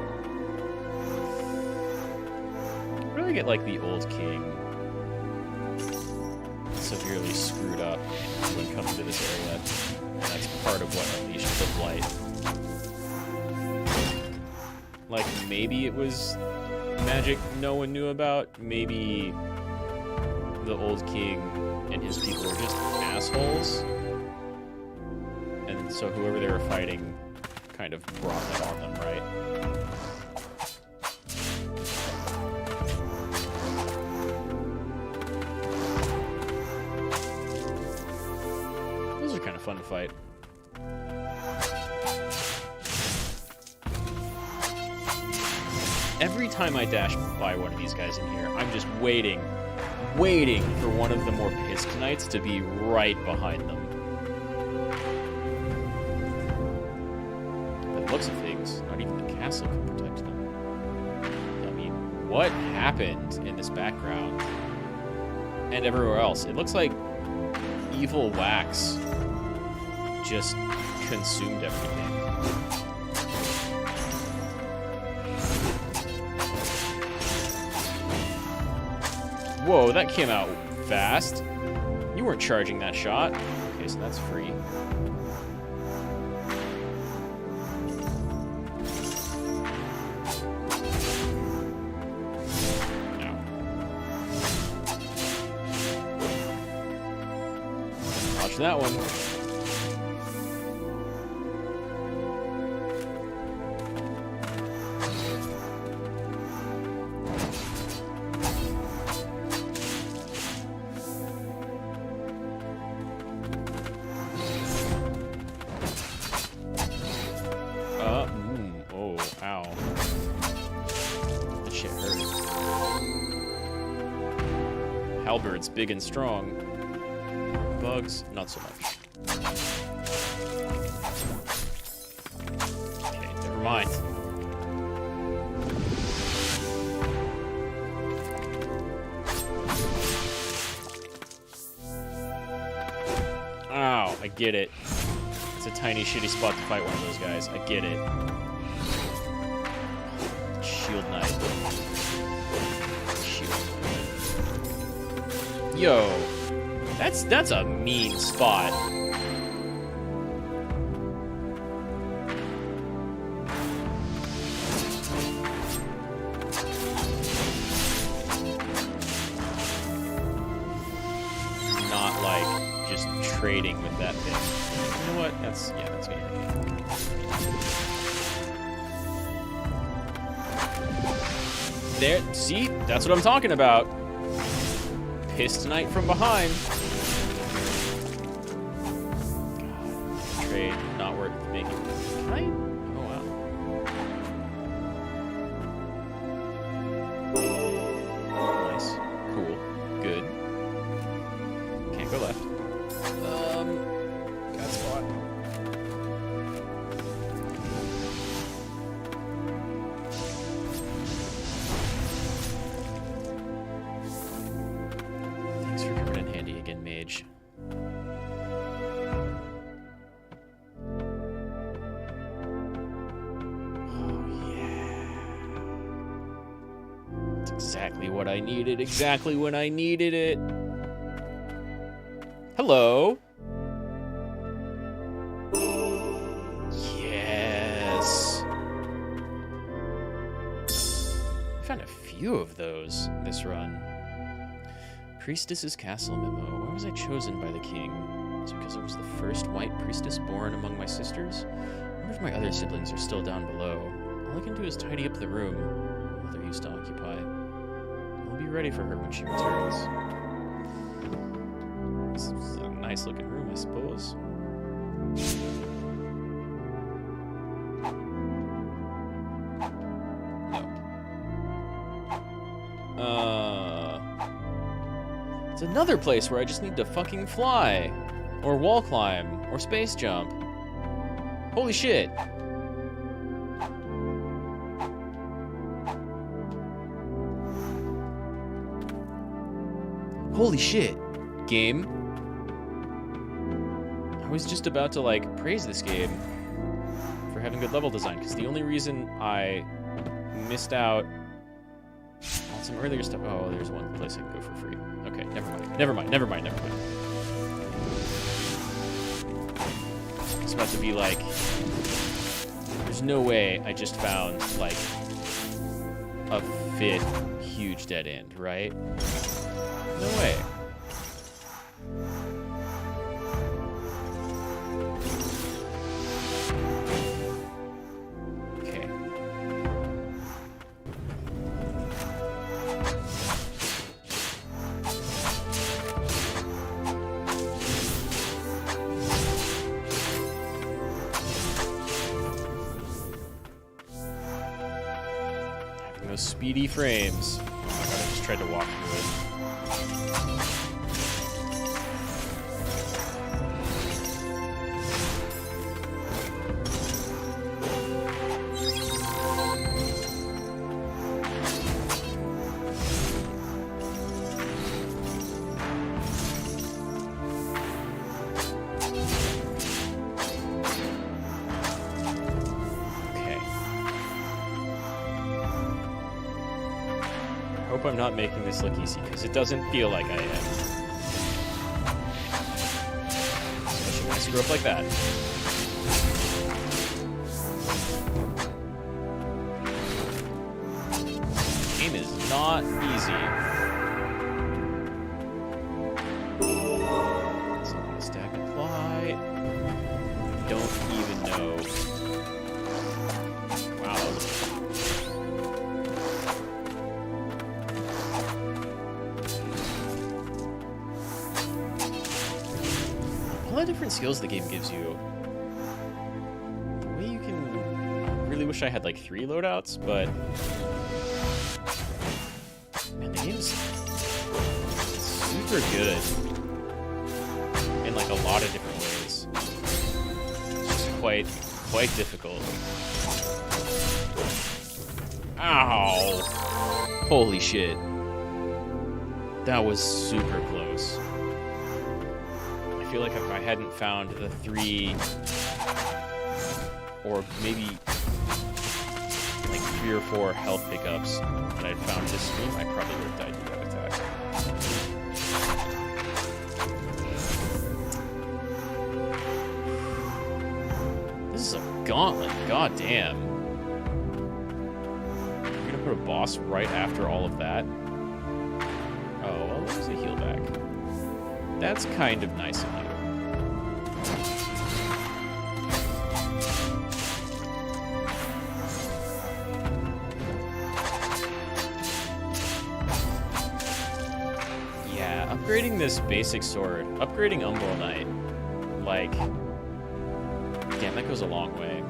I really get like the old king severely screwed up when coming to this area, and that's part of what unleashed the blight. Like, maybe it was magic no one knew about, maybe the the old king and his people were just assholes. And so whoever they were fighting kind of brought that on them, right? Those are kind of fun to fight. Every time I dash by one of these guys in here, I'm just waiting for one of the more pissed knights to be right behind them. By the looks of things, not even the castle can protect them. I mean, what happened in this background and everywhere else? It looks like evil wax just consumed everything. Whoa, that came out fast. You weren't charging that shot. Okay, so that's free. Ow. Watch that one. Halberds, big and strong. Bugs, not so much. Okay, never mind. Ow, I get it. It's a tiny, shitty spot to fight one of those guys. I get it. Shield knight. Yo, that's a mean spot. Not like just trading with that thing. You know what? That's gonna hit me. There, see? That's what I'm talking about. Pissed knight from behind. God, trade not worth making. Can I? Oh wow. Nice. Cool. Good. Can't go left. Got spot. Mage. Oh yeah. That's exactly what I needed, exactly when I needed it. Hello. Yes. I found a few of those this run. Priestess's Castle memo. Why was I chosen by the king? Is it because I was the first white priestess born among my sisters? I wonder if my other siblings are still down below. All I can do is tidy up the room Mother used to occupy. I'll be ready for her when she returns. This is a nice looking room, I suppose. It's another place where I just need to fucking fly. Or wall climb. Or space jump. Holy shit. Holy shit. Game. I was just about to, like, praise this game for having good level design, because the only reason I missed out on some earlier stuff... Oh, there's one place I can go for free. Okay, never mind. It's about to be like... There's no way I just found, like, a 5th huge dead end, right? No way. speedy frames. Oh my god, I just tried to walk through it. Hope I'm not making this look easy, because it doesn't feel like I am. Especially when I screw up like that. This game is not easy. So I'm gonna stack apply. Don't even know. Wow, that was all the different skills the game gives you. The way you can... I really wish I had like 3 loadouts, but... Man, the game's super good. In like a lot of different ways. It's just quite difficult. Ow! Holy shit. That was super close. I feel like if I hadn't found the 3, or maybe like 3 or 4 health pickups that I'd found this stream, I probably would have died to that attack. This is a gauntlet, goddamn. You're gonna put a boss right after all of that? Oh, well, there's a heal back. That's kind of nice of you. Yeah, upgrading this basic sword, upgrading Umbral Knight, like, damn, that goes a long way.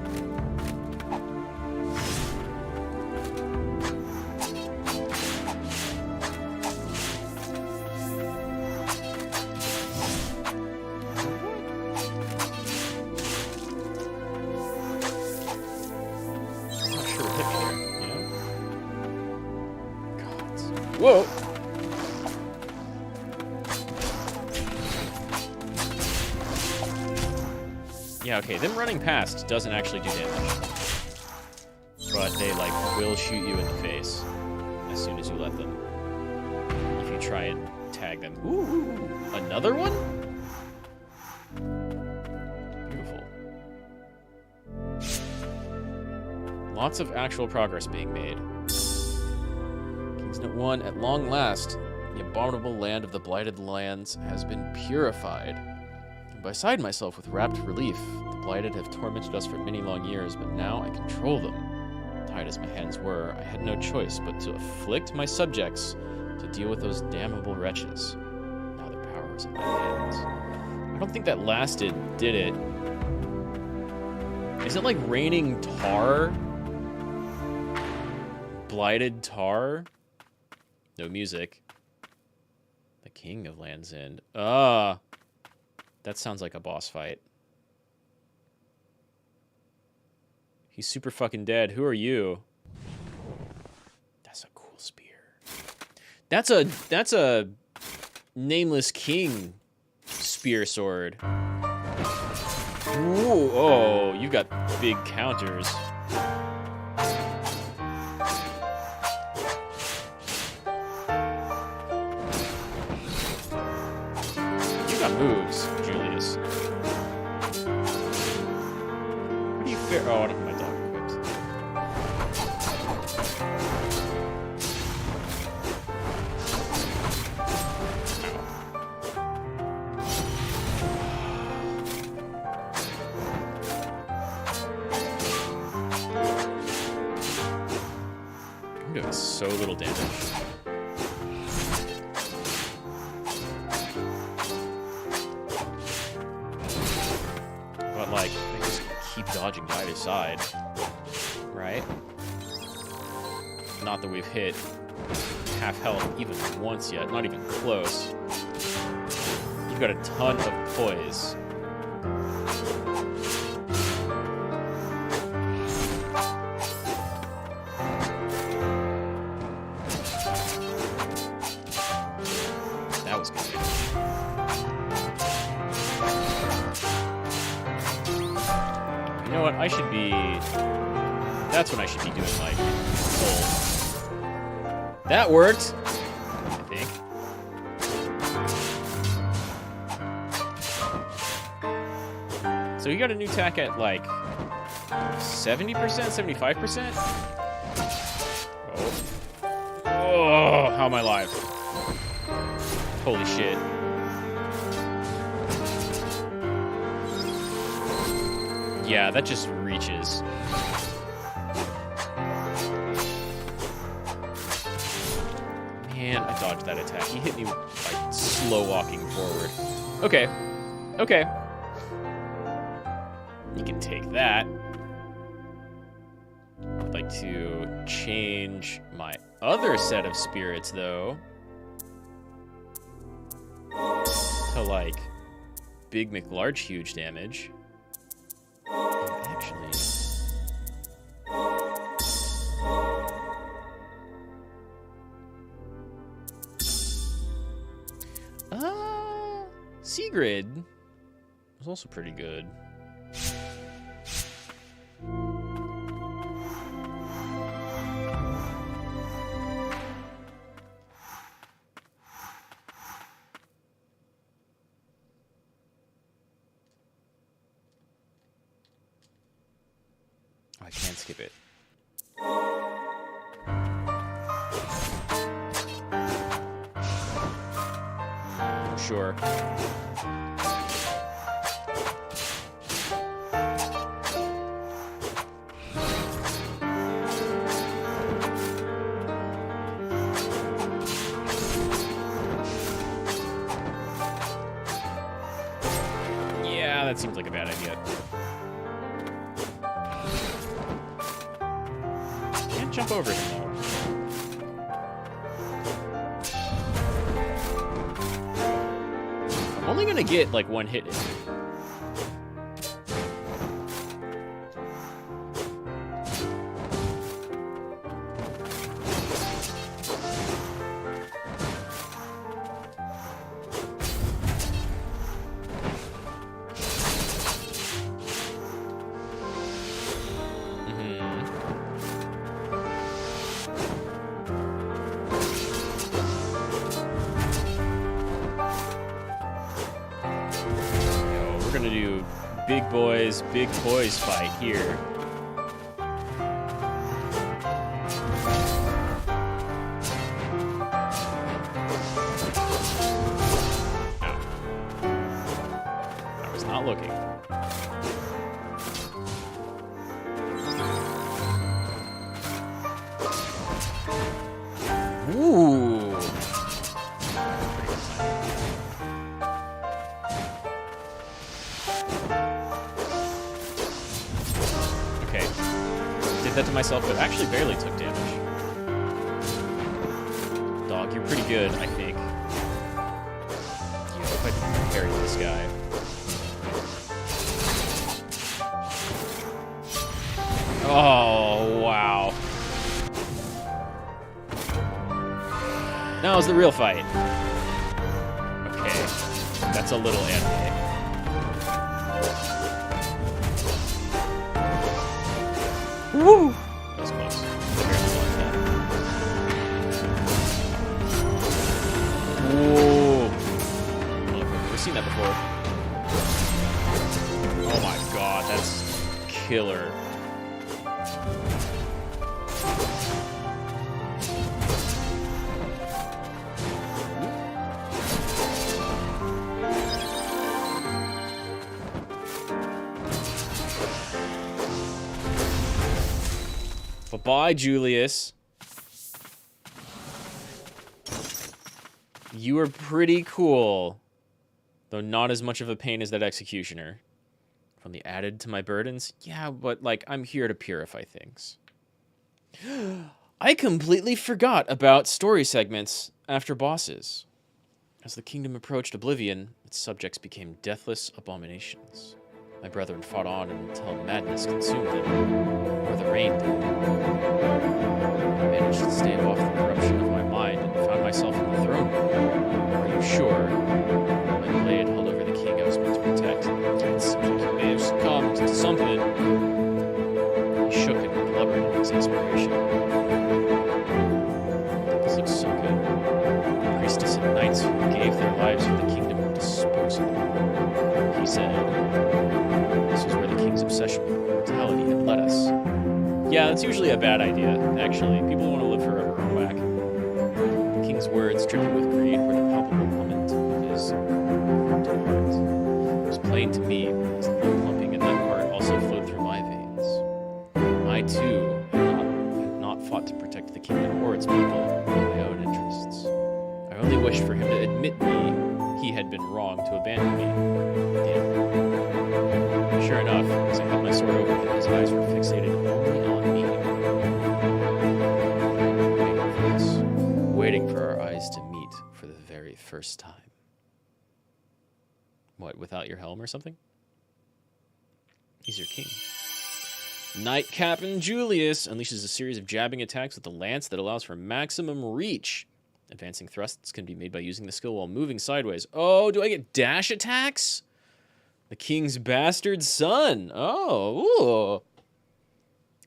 Whoa! Yeah, okay, them running past doesn't actually do damage. But they, like, will shoot you in the face as soon as you let them. If you try and tag them. Ooh, another one? Beautiful. Lots of actual progress being made. Note 1, at long last, the abominable land of the Blighted Lands has been purified. And beside myself with rapt relief, the Blighted have tormented us for many long years, but now I control them. Tied as my hands were, I had no choice but to afflict my subjects to deal with those damnable wretches. Now their power is in my hands. I don't think that lasted, did it? Is it like raining tar? Blighted tar? No music. The King of Land's End. That sounds like a boss fight. He's super fucking dead. Who are you? That's a cool spear. That's a Nameless King spear sword. Ooh, oh, you got big counters. Moves, Julius. What do you fear? Oh, I don't have my dog equipped. I'm doing so little damage. Like, they just keep dodging to either side, right? Not that we've hit half health even once yet. Not even close. You've got a ton of poise. That was good. You know what? I should be... That's when I should be doing, like, full. That worked! I think. So you got a new tack at, like, 70%? 75%? Oh. Oh, how am I alive? Holy shit. Yeah, that just reaches. Man, I dodged that attack. He hit me, like, slow walking forward. Okay. Okay. You can take that. I'd like to change my other set of spirits, though. To, like, Big McLarge huge damage. And actually... Sigrid was also pretty good. I can't skip it. Sure. Yeah, that seems like a bad idea. Can't jump over him, though. I'm only gonna get, like, one hit in. Big boys fight here. Ow. I was not looking. Ooh. That to myself, but actually barely took damage. Dog, you're pretty good, I think. Yeah, if I can parry this guy. Oh, wow. Now is the real fight. Okay, that's a little anime. Woo! That was close. Whoa! We've seen that before. Oh my god, that's killer. Bye, Julius. You are pretty cool. Though not as much of a pain as that executioner. From the added to my burdens? Yeah, but, like, I'm here to purify things. I completely forgot about story segments after bosses. As the kingdom approached oblivion, its subjects became deathless abominations. My brethren fought on until madness consumed them, or the rain did. I managed to stave off the corruption of my mind and found myself in the throne room. Are you sure? My blade held over the king I was meant to protect. It seems like he may have succumbed to something. He shook and blubbered in his expiration. This looks so good. The priestess and knights who gave their lives for the kingdom were disposable. He said, this was where the king's obsession with mortality had led us. Yeah, that's usually a bad idea, actually. People want to live forever on whack. The king's words, dripping with greed, were the palpable moment of his heart. It was plain to me as the blood pumping in that heart also flowed through my veins. I, too, had not fought to protect the kingdom or its people in my own interests. I only wished for him to admit me he had been wrong to abandon me. Damn. Sure enough, as I held my sword over him, his eyes were fixated only on me. Waiting for our eyes to meet for the very first time. What, without your helm or something? He's your king. Knight Captain Julius unleashes a series of jabbing attacks with the lance that allows for maximum reach. Advancing thrusts can be made by using the skill while moving sideways. Oh, do I get dash attacks? The king's bastard son. Oh, ooh.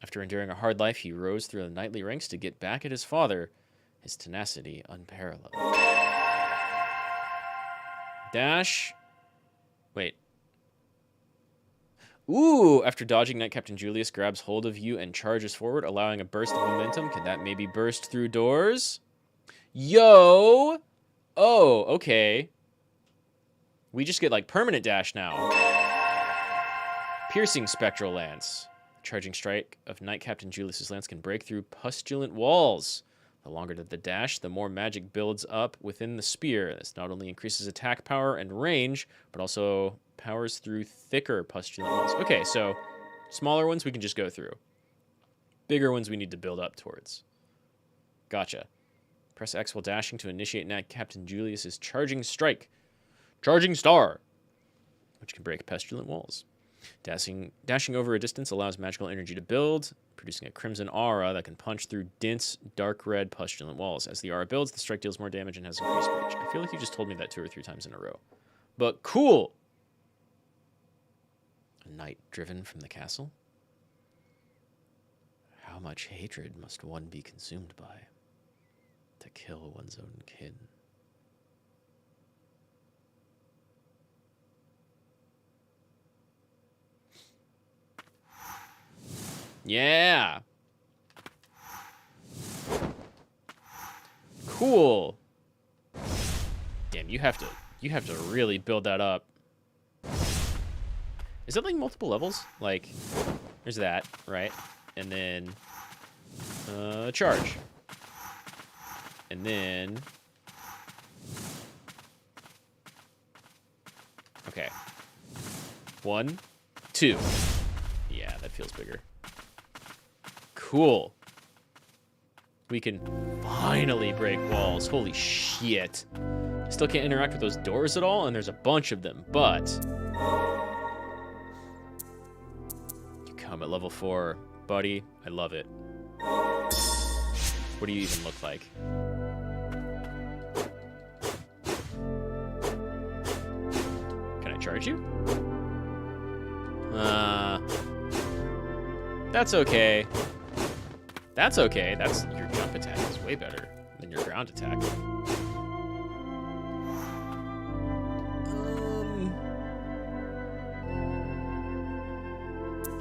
After enduring a hard life, he rose through the knightly ranks to get back at his father, his tenacity unparalleled. Dash. Wait. Ooh, after dodging, Knight Captain Julius grabs hold of you and charges forward, allowing a burst of momentum. Can that maybe burst through doors? Yo! Oh, okay. We just get, like, permanent dash now. Piercing Spectral Lance. Charging strike of Knight Captain Julius's lance can break through pustulant walls. The longer the dash, the more magic builds up within the spear. This not only increases attack power and range, but also powers through thicker pustulant walls. Okay, so smaller ones we can just go through. Bigger ones we need to build up towards. Gotcha. Press X while dashing to initiate Knight Captain Julius's charging strike. Charging star, which can break pustulant walls. Dashing over a distance allows magical energy to build, producing a crimson aura that can punch through dense, dark red pustulant walls. As the aura builds, the strike deals more damage and has increased reach. I feel like you just told me that 2 or 3 times in a row. But cool! A knight driven from the castle? How much hatred must one be consumed by to kill one's own kin? Yeah. Cool. Damn, you have to really build that up. Is that like multiple levels? Like, there's that, right? And then charge. And then okay. 1, 2. Yeah, that feels bigger. Cool. We can finally break walls. Holy shit. Still can't interact with those doors at all, and there's a bunch of them, but you come at level 4, buddy. I love it. What do you even look like? Can I charge you? That's okay. That's okay. That's your jump attack is way better than your ground attack.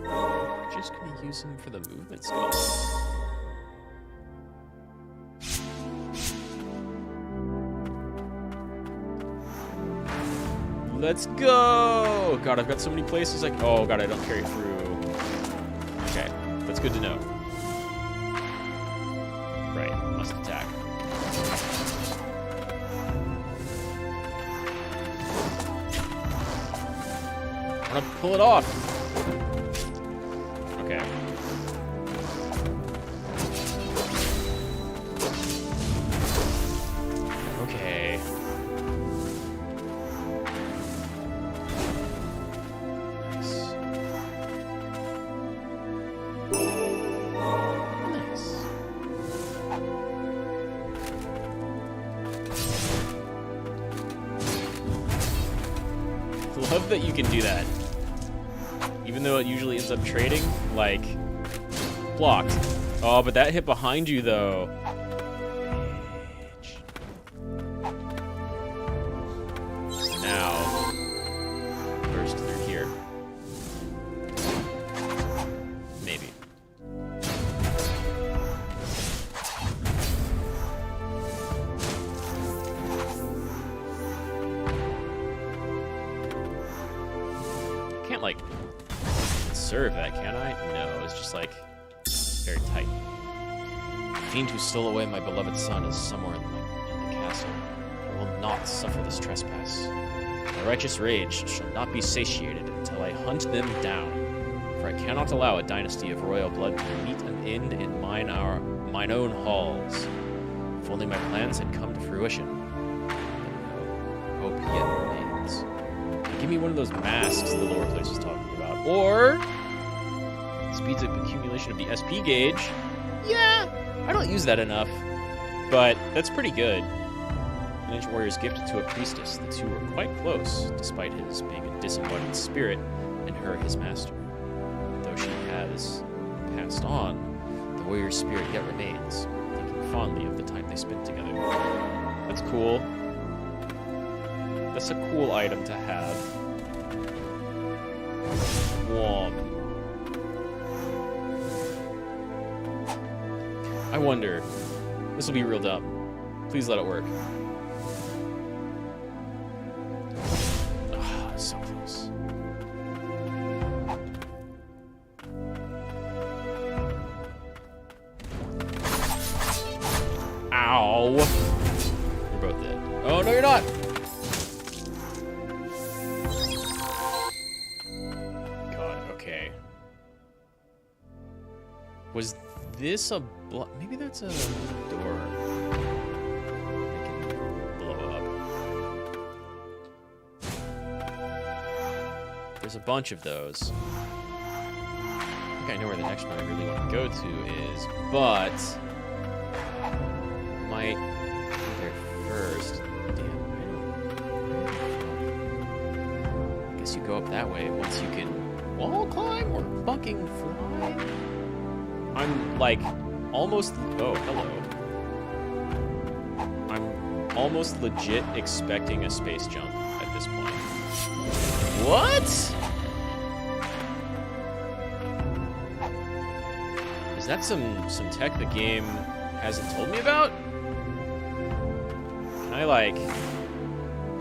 I'm just gonna use him for the movement skill. Let's go! God, I've got so many places like. Oh God, I don't carry through. Okay, that's good to know. Right, must attack. I'm gonna pull it off. Okay. love that you can do that. Even though it usually ends up trading, like, blocked. Oh, but that hit behind you, though. Now, burst through here. Maybe. Can't, like, serve that, can I? No, it's just, like, very tight. The fiend who stole away my beloved son is somewhere in the castle. I will not suffer this trespass. My righteous rage shall not be satiated until I hunt them down. For I cannot allow a dynasty of royal blood to meet an end in mine own halls. If only my plans had come to fruition. But no, hope yet remains. Give me one of those masks the lore place was talking about. Or speeds up accumulation of the SP gauge. Yeah, I don't use that enough, but that's pretty good. An ancient warrior's gifted to a priestess. The two were quite close, despite his being a disembodied spirit and her his master. Though she has passed on, the warrior's spirit yet remains, thinking fondly of the time they spent together. That's cool. That's a cool item to have. Womp. I wonder. This will be real dumb. Please let it work. Ah, so close. Ow. You're both dead. Oh, no, you're not. God, okay. Was this a maybe that's a door. I can blow up. There's a bunch of those. I think I know where the next one I really want to go to is, but might be there first. Damn, I guess you go up that way once you can wall climb or fucking fly. I'm like almost. Oh, hello. I'm almost legit expecting a space jump at this point. What? Is that some tech the game hasn't told me about? Can I like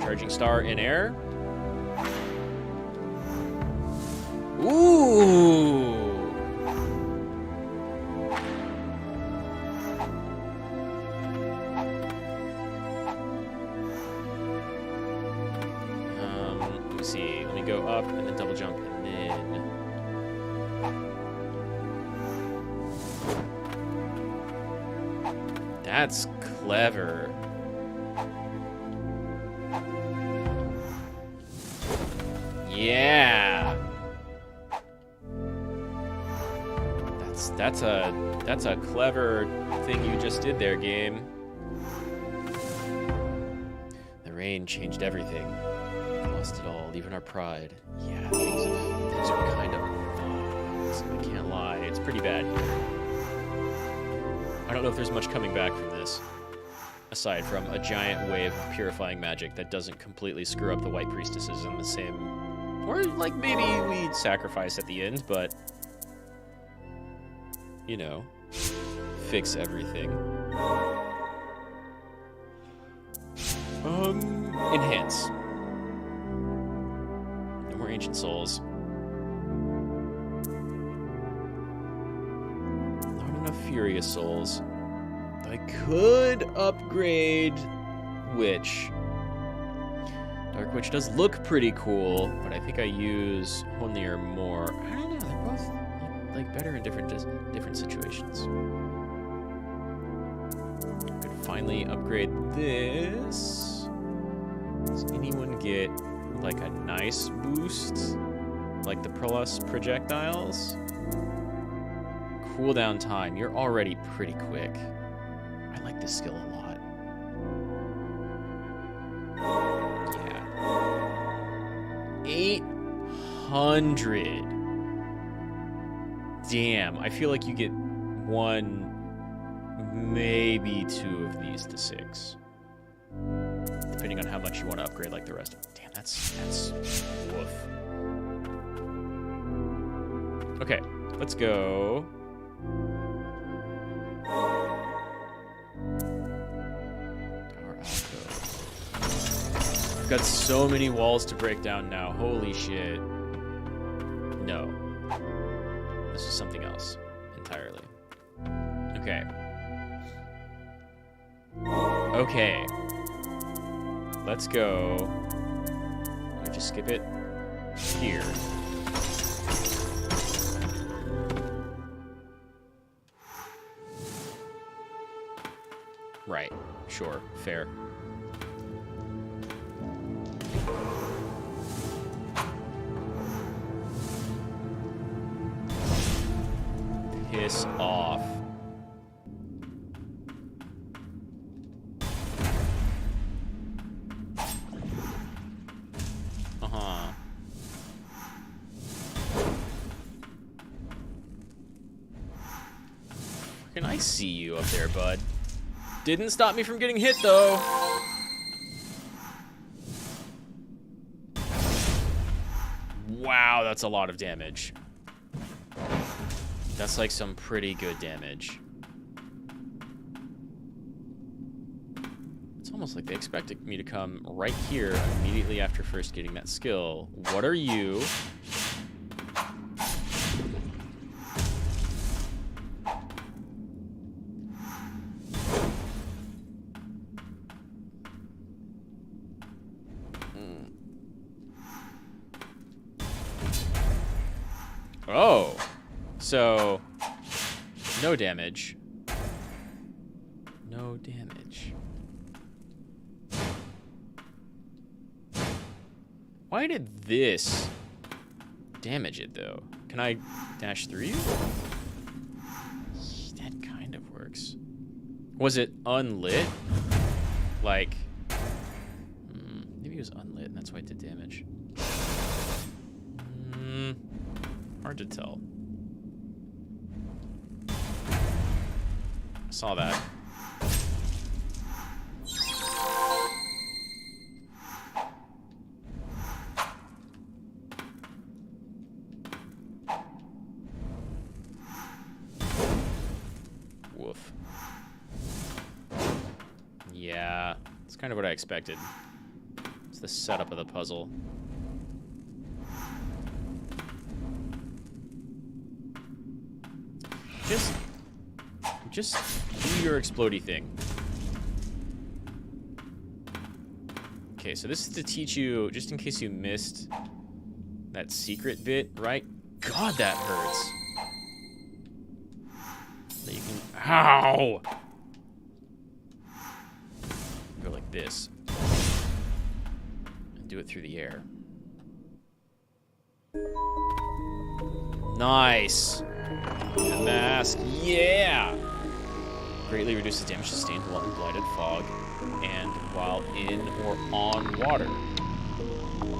charging star in air? Ooh. See, let me go up and then double jump and then that's clever. Yeah. That's a clever thing you just did there, game. The rain changed everything. Lost it all, even our pride. Yeah, things are kind of fucked. I can't lie, it's pretty bad here. I don't know if there's much coming back from this, aside from a giant wave of purifying magic that doesn't completely screw up the white priestesses in the same... Or, like, maybe we sacrifice at the end, but... You know, fix everything. Enhance. No more ancient souls. Not enough furious souls. I could upgrade Witch. Dark Witch does look pretty cool, but I think I use Honir more. I don't know, they're both like better in different situations. Could finally upgrade this. Does anyone get like a nice boost? Like the Plus projectiles? Cooldown time, you're already pretty quick. I like this skill a lot. Yeah. 100. Damn, I feel like you get 1, maybe 2 of these to 6. Depending on how much you want to upgrade like the rest of them. Damn, that's woof. Okay, let's go. Tower alcove. I've got so many walls to break down now. Holy shit. No. This is something else entirely. Okay. Okay. Let's go. Let me just skip it here. Right. Sure. Fair. Piss off. Uh-huh. Can I see you up there, bud? Didn't stop me from getting hit, though. Wow, that's a lot of damage. That's like some pretty good damage. It's almost like they expected me to come right here immediately after first getting that skill. What are you? Oh. So, no damage. No damage. Why did this damage it, though? Can I dash through you? That kind of works. Was it unlit? Like, maybe it was unlit and that's why it did damage. Hard to tell. Saw that. Woof. Yeah, it's kind of what I expected. It's the setup of the puzzle. Just do your explodey thing. Okay, so this is to teach you, just in case you missed that secret bit, right? God, that hurts. That you can, ow! Go like this. And do it through the air. Nice. The mask, yeah! Greatly reduces damage sustained while in blighted fog and while in or on water.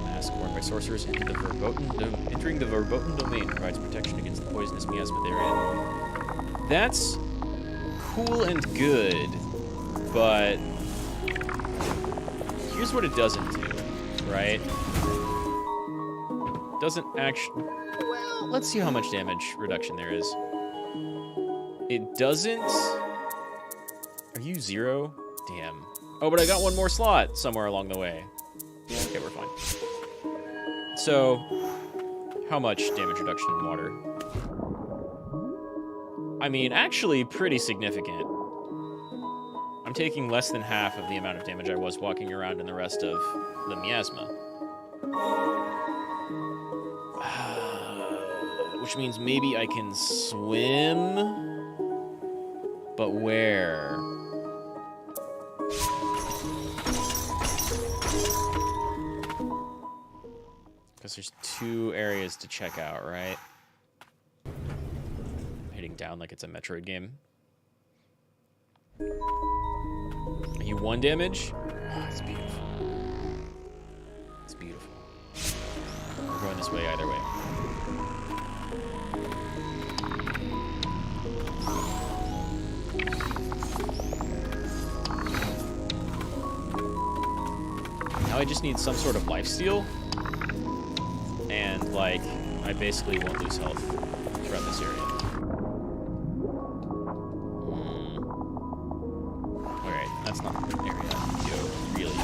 Mask worn by sorcerers entering the verboten domain provides protection against the poisonous miasma therein. That's cool and good, but here's what it doesn't do, right? Doesn't actually... Well, let's see how much damage reduction there is. It doesn't... Are you 0? Damn. Oh, but I got one more slot somewhere along the way. Okay, we're fine. So, how much damage reduction in water? I mean, actually pretty significant. I'm taking less than half of the amount of damage I was walking around in the rest of the miasma. Which means maybe I can swim, but where? Because there's 2 areas to check out, right? Hitting down like it's a Metroid game. Are you 1 damage? Oh, it's beautiful. It's beautiful. going this way either way. Now I just need some sort of lifesteal. And, like, I basically won't lose health throughout this area. Alright, that's not the area I need to go, really.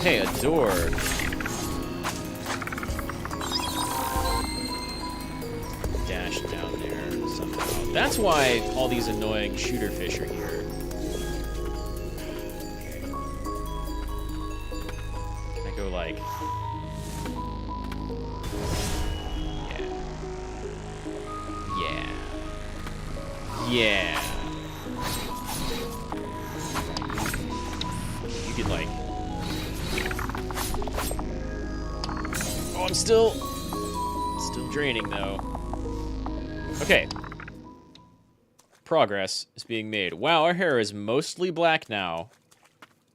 Hey, a door. Dash down there somehow. That's why all these annoying shooter fish are here. Can I go like... Yeah. Yeah. You can like... Oh, I'm still draining though. Okay. Progress is being made. Wow, our hair is mostly black now.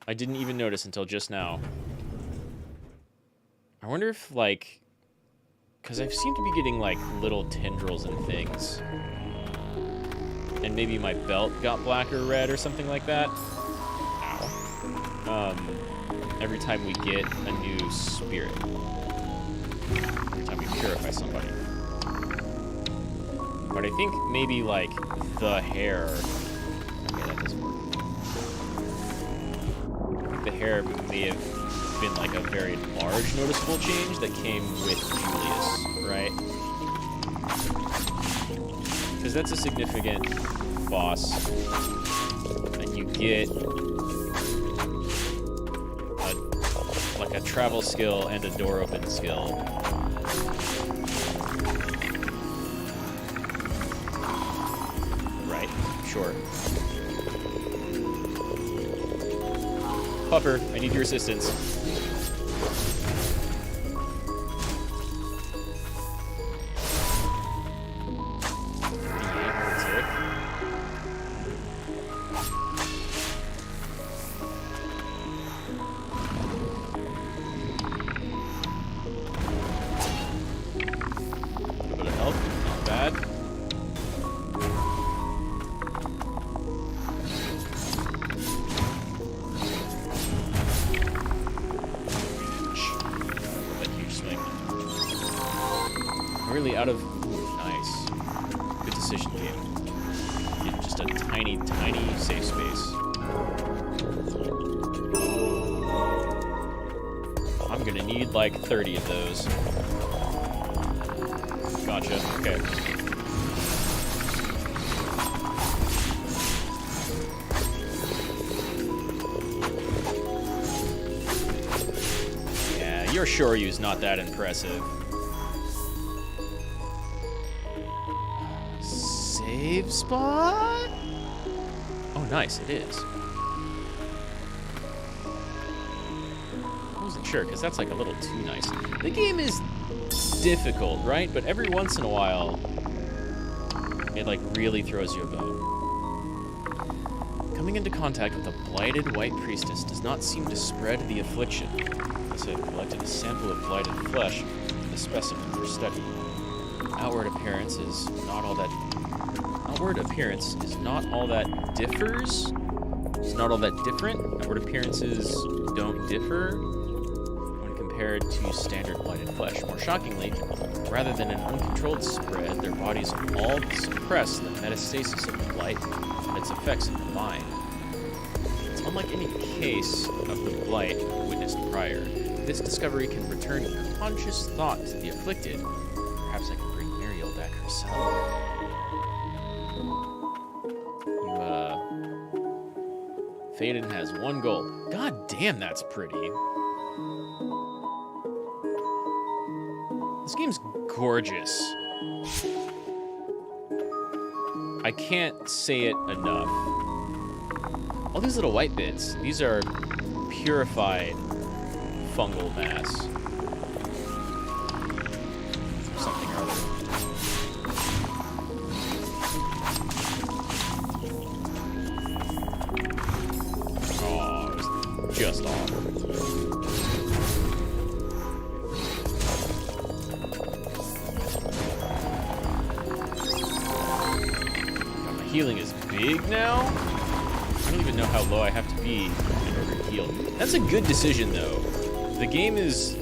I didn't even notice until just now. I wonder if, like... Because I seem to be getting, like, little tendrils and things. And maybe my belt got black or red or something like that. Ow. Every time we get a new spirit. Every time we purify somebody. But I think maybe, like, the hair... Okay, that doesn't work. I think the hair may have been, like, a very large noticeable change that came with Julius, right? Because that's a significant boss. And you get... like a travel skill and a door open skill. Sure. Pupper, I need your assistance. A little bit of health, not bad. Really out of... Ooh, nice. Good decision, game. In just a tiny, tiny safe space. I'm gonna need like 30 of those. Gotcha, okay. Yeah, your Shoryu's not that impressive. Save spot? Oh, nice, it is. I wasn't sure, because that's like a little too nice. The game is difficult, right? But every once in a while, it like really throws you a bone. Coming into contact with a blighted white priestess does not seem to spread the affliction. Thus I have collected a sample of blighted flesh, a specimen for study. Outward appearance is not all that differs. It's not all that different. Outward appearances don't differ when compared to standard blighted flesh. More shockingly, rather than an uncontrolled spread, their bodies all suppress the metastasis of the blight and its effects in the mind. It's unlike any case of the blight witnessed prior. This discovery can return conscious thought to the afflicted. Perhaps I can bring Muriel back herself. Faden has one goal. God damn, that's pretty. This game's gorgeous. I can't say it enough. All these little white bits, these are purified fungal mass. Something or other. healing is big now. I don't even know how low I have to be in order to heal. That's a good decision, though. The game is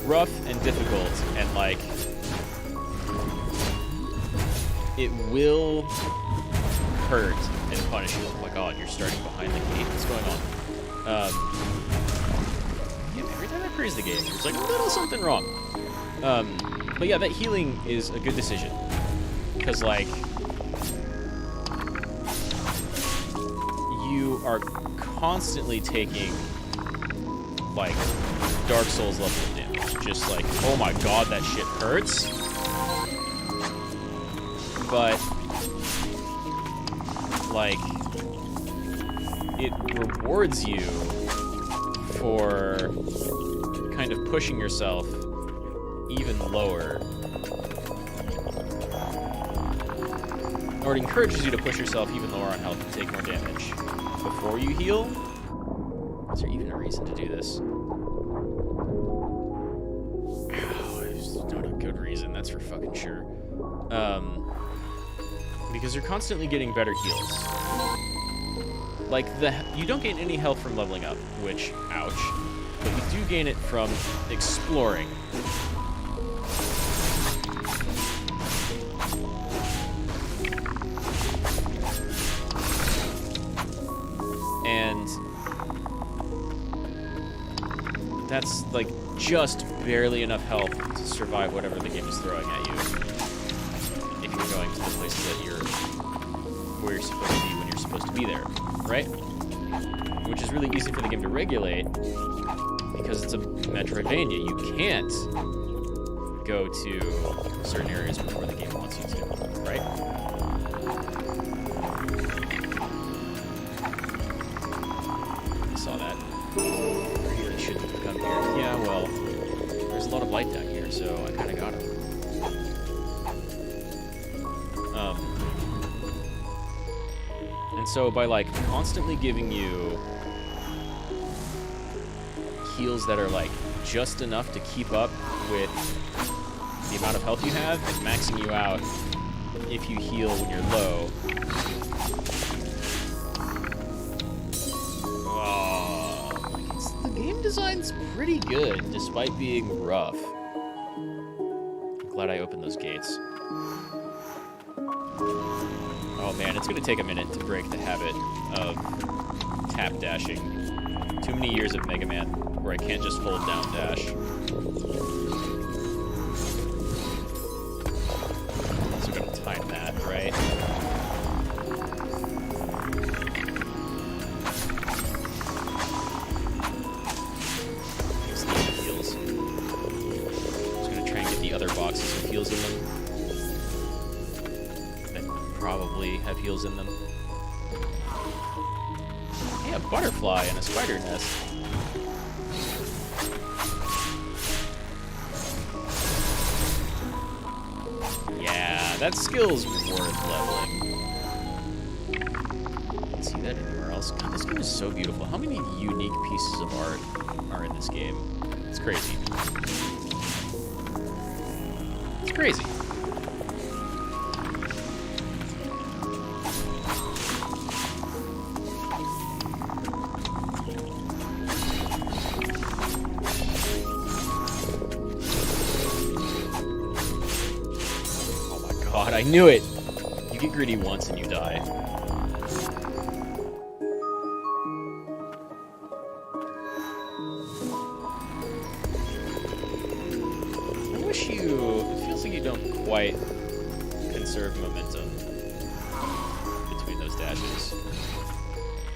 rough and difficult, and, like, it will hurt and punish you. Oh my god, you're starting behind the gate? What's going on? Yeah, every time I praise the game, there's, like, a little something wrong. But yeah, that healing is a good decision. Because, like, you are constantly taking, like, Dark Souls level of damage. Just like, oh my god, that shit hurts. But, like, it rewards you for kind of pushing yourself even lower. Or it encourages you to push yourself even lower on health and take more damage before you heal. Is there even a reason to do this? Ow, it's not a good reason, that's for fucking sure. Because you're constantly getting better heals. Like, you don't gain any health from leveling up, which, ouch. But you do gain it from exploring. And that's, like, just barely enough health to survive whatever the game is throwing at you. If you're going to the places that where you're supposed to be when you're supposed to be there, right? Which is really easy for the game to regulate because it's a Metroidvania. You can't go to certain areas before the game wants you to, right? I saw that. Really shouldn't have come here. Yeah, well, there's a lot of light down here, so I kind of got him. And so by, like, constantly giving you heals that are, like, just enough to keep up with the amount of health you have and maxing you out if you heal when you're low. The game design's pretty good, despite being rough. I'm glad I opened those gates. Oh man, it's gonna take a minute to break the habit of tap dashing. Too many years of Mega Man where I can't just hold down dash. Also gotta time that, right? These need heals. I'm just gonna try and get the other boxes with heals in them. Probably have heals in them. Hey, a butterfly and a spider nest. Yeah, that skill's worth leveling. Can't see that anywhere else. God, this game is so beautiful. How many unique pieces of art are in this game? It's crazy. It's crazy. God, I knew it! You get greedy once and you die. I wish you... It feels like you don't quite conserve momentum between those dashes.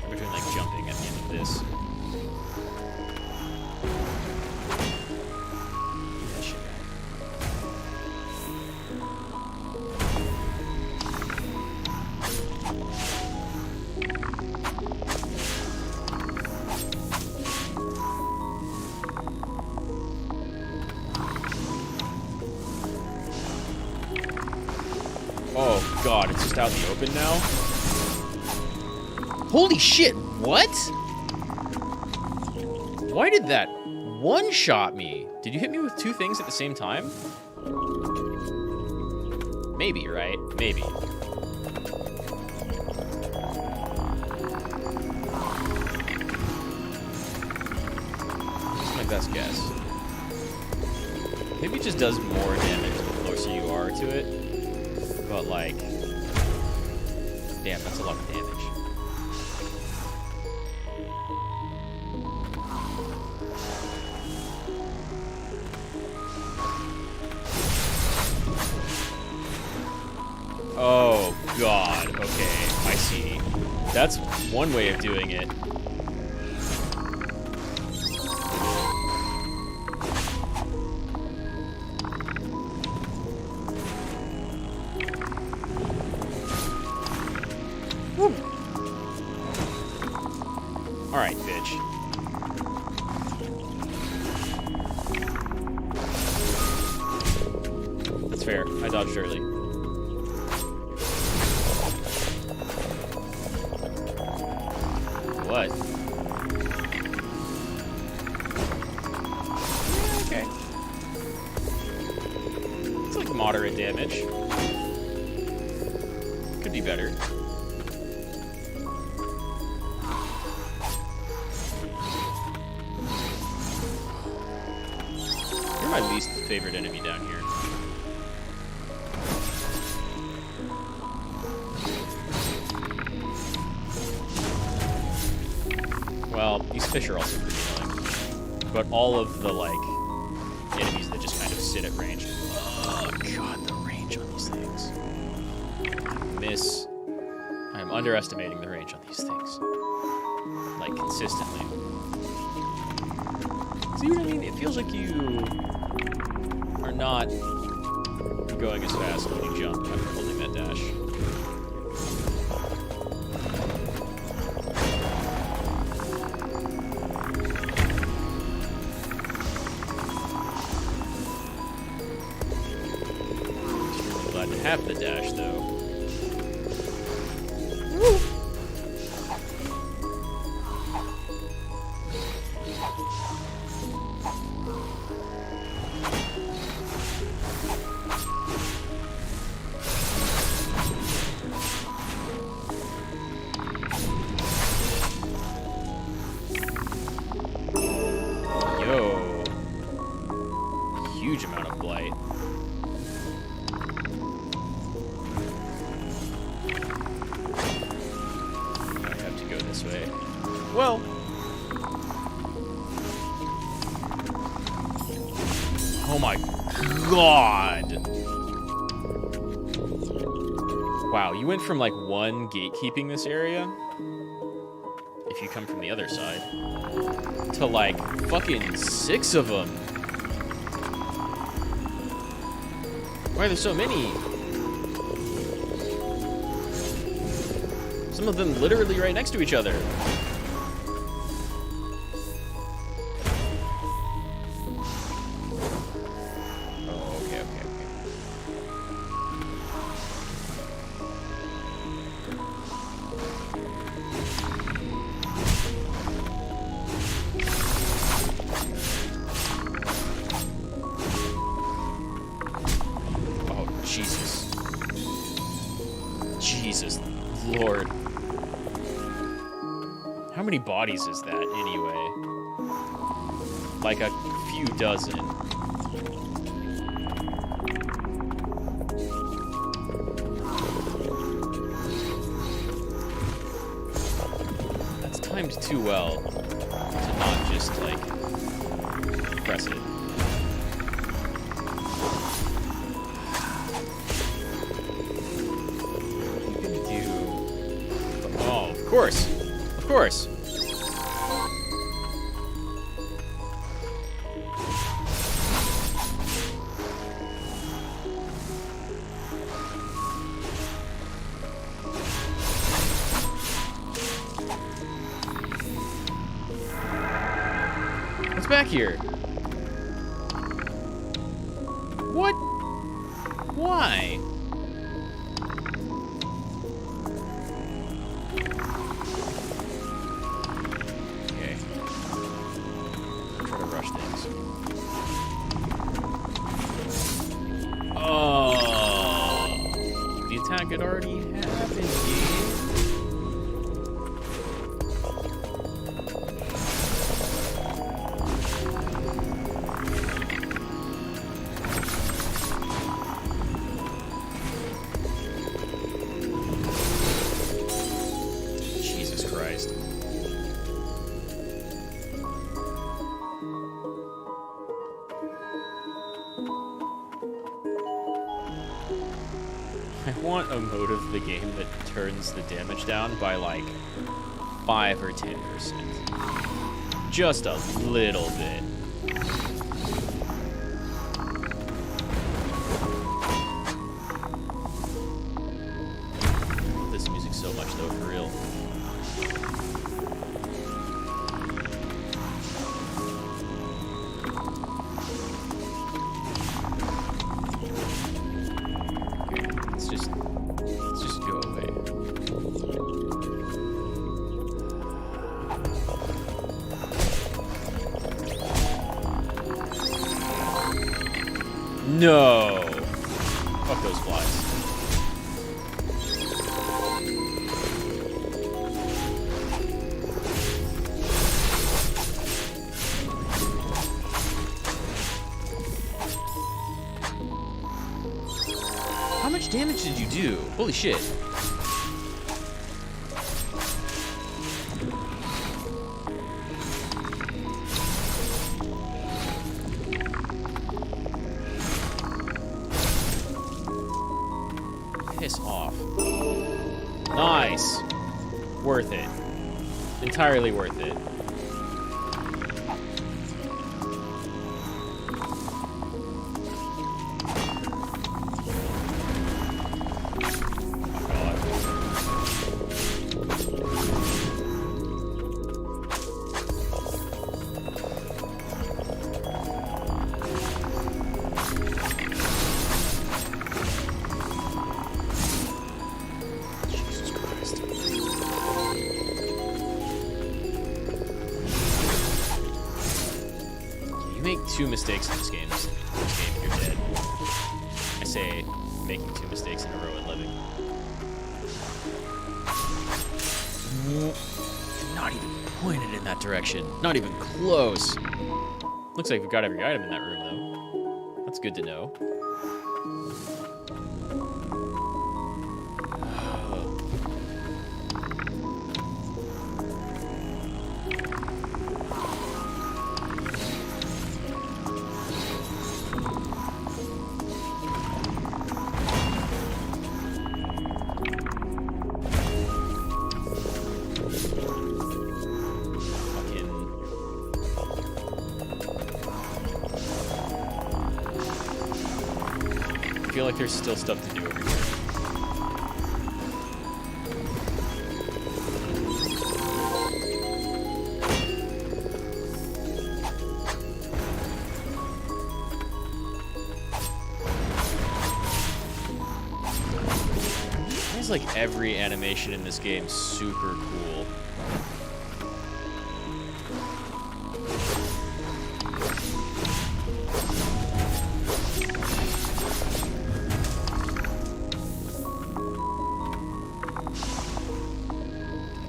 Or between, like, jumping at the end of this. Oh god, it's just out in the open now? Holy shit, what? Why did that one-shot me? Did you hit me with two things at the same time? Maybe, right? Maybe. my best guess. Maybe it just does more damage the closer you are to it. But, like... Damn, that's a lot of damage. Oh, God. Okay, I see. That's one way of doing it. Woo. All right, bitch. That's fair. I dodged early. What? Yeah, okay. It's like moderate damage. Could be better. You're my least favorite enemy down here. Well, these fish are also pretty annoying. But all of the, like, enemies that just kind of sit at range. Oh, God, the range on these things. I am underestimating the range on these things. Like, consistently. See what I mean? It feels like you are not going as fast when you jump after holding that dash. Have the dash, though. Woo. Yo. Huge amount of blight. Way. Well, oh my God. Wow, you went from like one gatekeeping this area, if you come from the other side, to like fucking 6 of them. Why are there so many? Some of them literally right next to each other. Oh, okay. Oh, Jesus. Jesus Lord. How many bodies is that, anyway? Like a few dozen. That's timed too well to not just, like, press it. You can do... Oh, of course! Of course. What's back here? What? Why? Attack had already happened, dude. I want a mode of the game that turns the damage down by like 5 or 10%. Just a little bit. This music so much though, for real. Let's just go away. No! Fuck those flies. How much damage did you do? Holy shit. Piss off. Nice. Worth it. Entirely worth it. Make 2 mistakes in this game, you're dead. I say making 2 mistakes in a row and living. Not even pointed in that direction. Not even close. Looks like we've got every item in that room, though. That's good to know. I feel like there's still stuff to do over here. It's like every animation in this game super cool.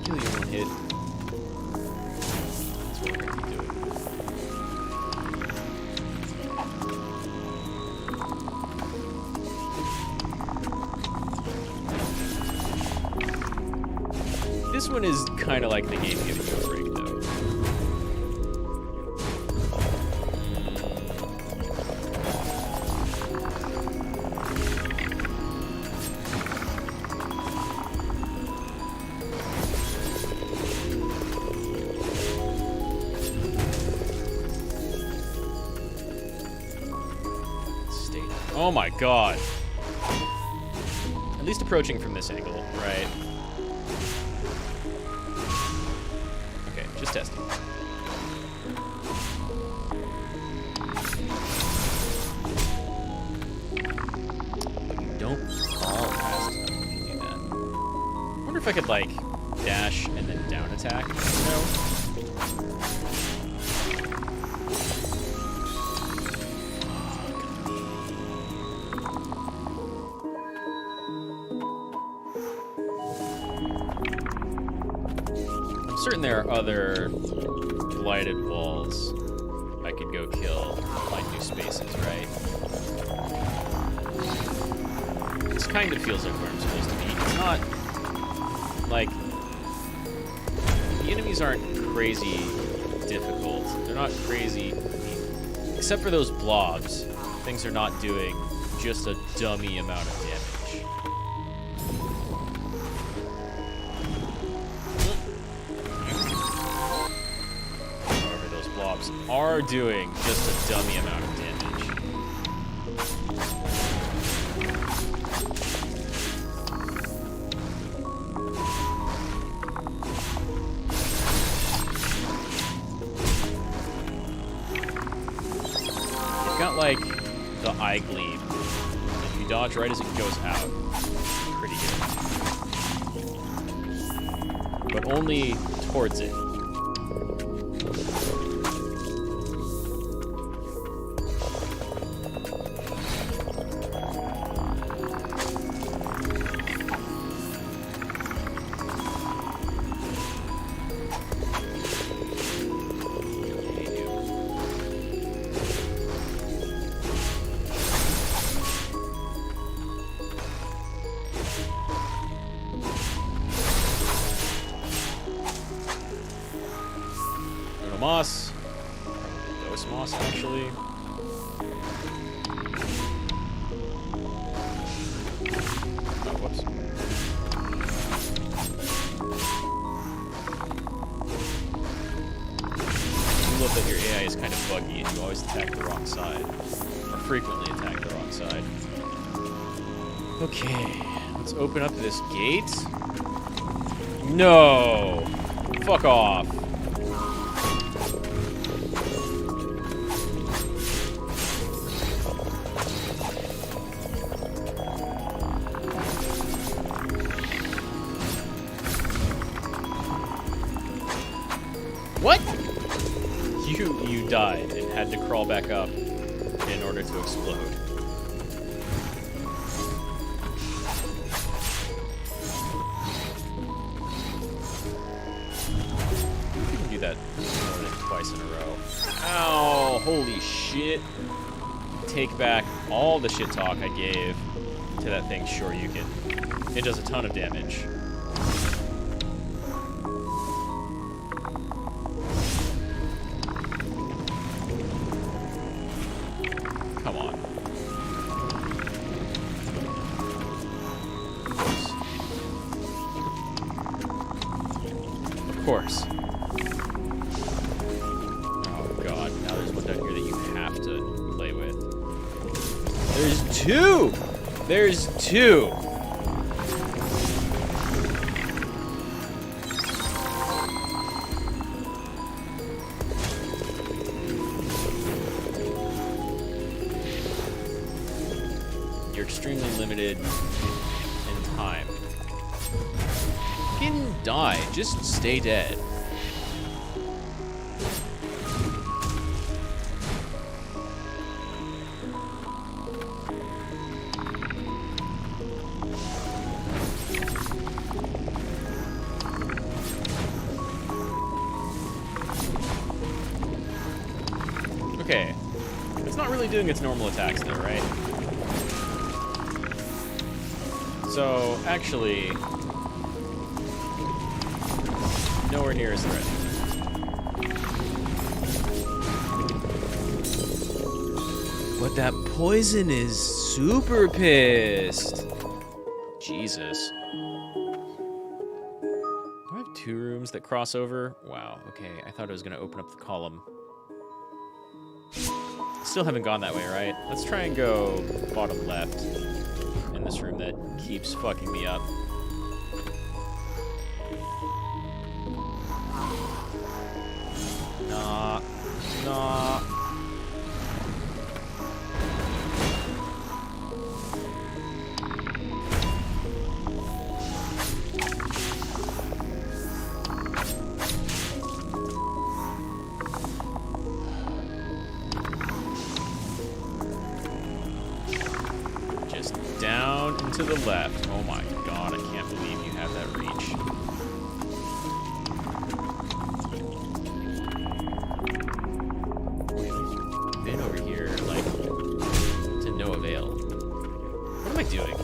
Kill you in one hit. That's what we're gonna keep doing. This one is kind of like the game giving you a break, though. Oh my god. At least approaching from this angle, right? Okay, just testing. But you don't fall fast enough when you do that. I wonder if I could, like, dash and then down attack, you know? Certain there are other blighted walls I could go kill, find new spaces, right? This kind of feels like where I'm supposed to be. It's not like the enemies aren't crazy difficult. They're not crazy, I mean, except for those blobs. Things are not doing just a dummy amount of damage. are doing just a dummy amount of damage. They've got like the eye gleam. If you dodge right as it goes out, pretty good. But only towards it. Moss. Dose moss, actually. Oh, whoops. I love that your AI is kind of buggy and you always attack the wrong side. Or frequently attack the wrong side. Okay, let's open up this gate. No! Fuck off. What? You died and had to crawl back up in order to explode. You can do that more than twice in a row. Ow! Holy shit. Take back all the shit talk I gave to that thing. Sure, you can. It does a ton of damage. Come on. Of course. Oh god, now there's one down here that you have to play with. There's two! There's two! You're extremely limited in time. You can die, just stay dead. Okay, it's not really doing its normal attacks though, right? So, actually, nowhere near as threatening. But that poison is super pissed. Jesus. Do I have two rooms that cross over? Wow, okay. I thought I was going to open up the column. Still haven't gone that way, right? Let's try and go bottom left in this room that keeps fucking me up. Nah. Nah. Down and to the left. Oh my god, I can't believe you have that reach. We've been over here, like, to no avail. What am I doing?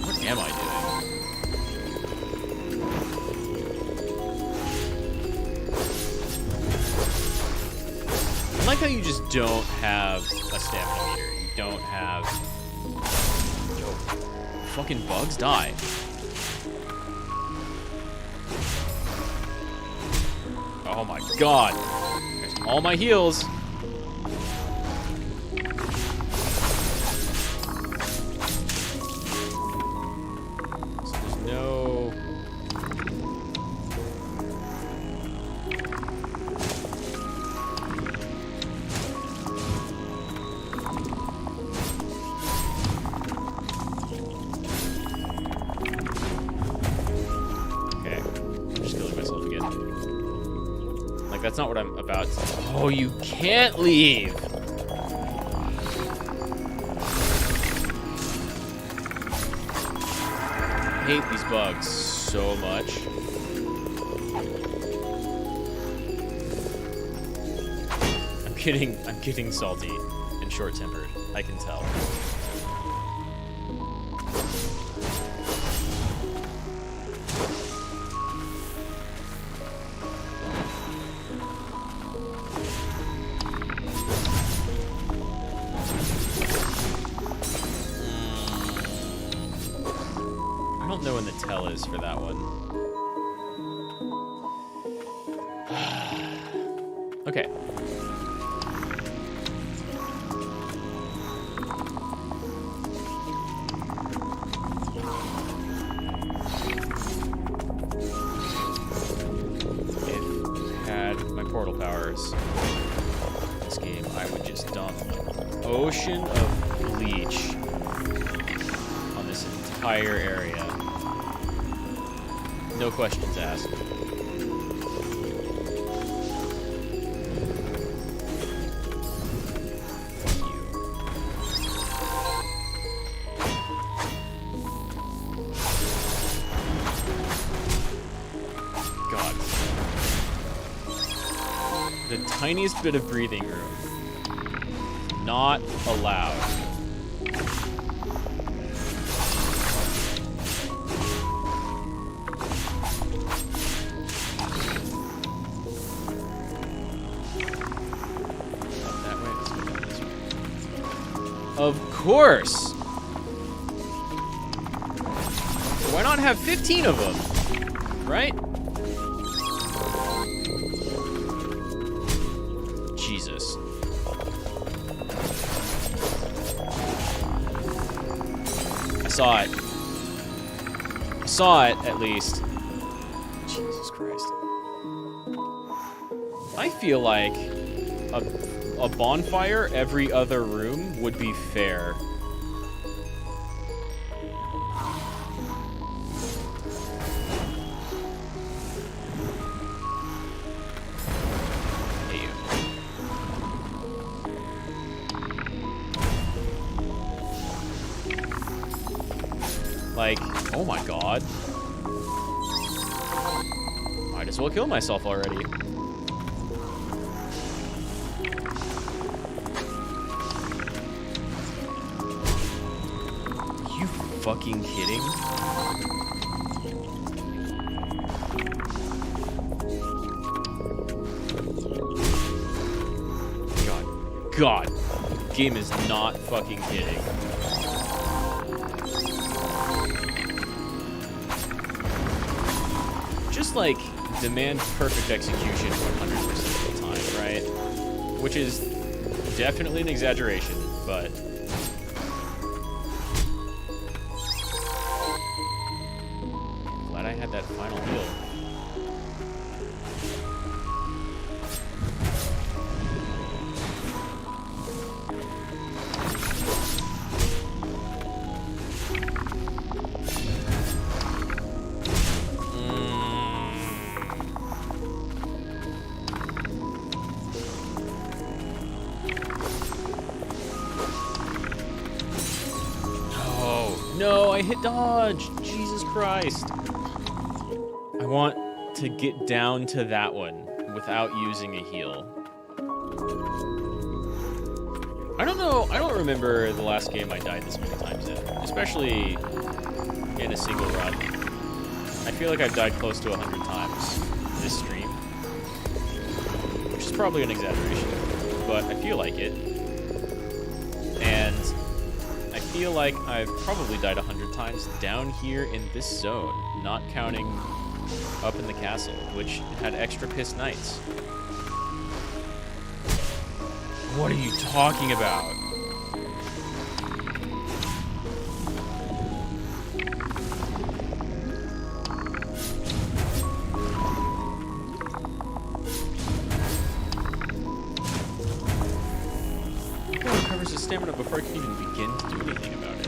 What am I doing? I like how you just don't have a stamina meter. You don't have fucking bugs? Die. Oh my god. There's all my heals. So there's no... That's not what I'm about to... Oh, you can't leave! I hate these bugs so much. I'm getting salty and short-tempered. I can tell. I don't know when the tell is for that one. Okay. If I had my portal powers in this game, I would just dump an ocean of bleach on this entire area. No questions asked. God. The tiniest bit of breathing room. Not allowed. Of course! Why not have 15 of them? Right? Jesus. I saw it. I saw it, at least. Jesus Christ. I feel like a bonfire every other room would be fair. Hey, you. Like, oh my god. Might as well kill myself already. Fucking kidding? God. Game is not fucking kidding. Just like demand perfect execution 100% of the time, right? Which is definitely an exaggeration, but glad I had that final heal. No, I hit dodge. Jesus Christ. I want to get down to that one without using a heal. I don't know. I don't remember the last game I died this many times in, especially in a single run. I feel like I've died close to 100 times this stream, which is probably an exaggeration, but I feel like it. And I feel feel like I've probably died 100 times down here in this zone, not counting up in the castle, which had extra pissed knights. What are you talking about? Recovers his stamina before I can even begin to do anything about it.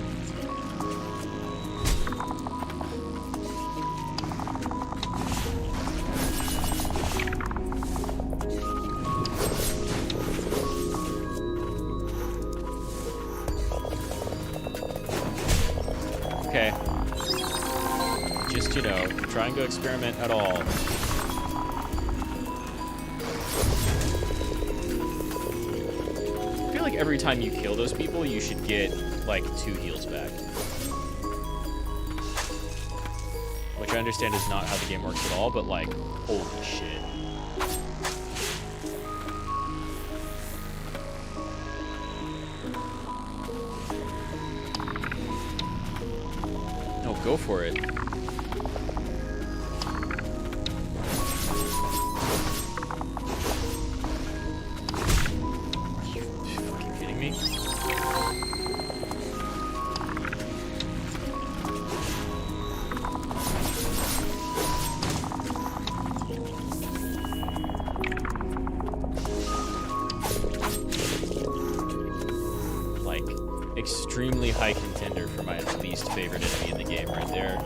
Okay. Just, you know, trying to experiment at all. I feel like every time you kill those people, you should get, like, 2 heals back. Which I understand is not how the game works at all, but, like, holy shit. No, go for it. Me? Like, extremely high contender for my least favorite enemy in the game right there.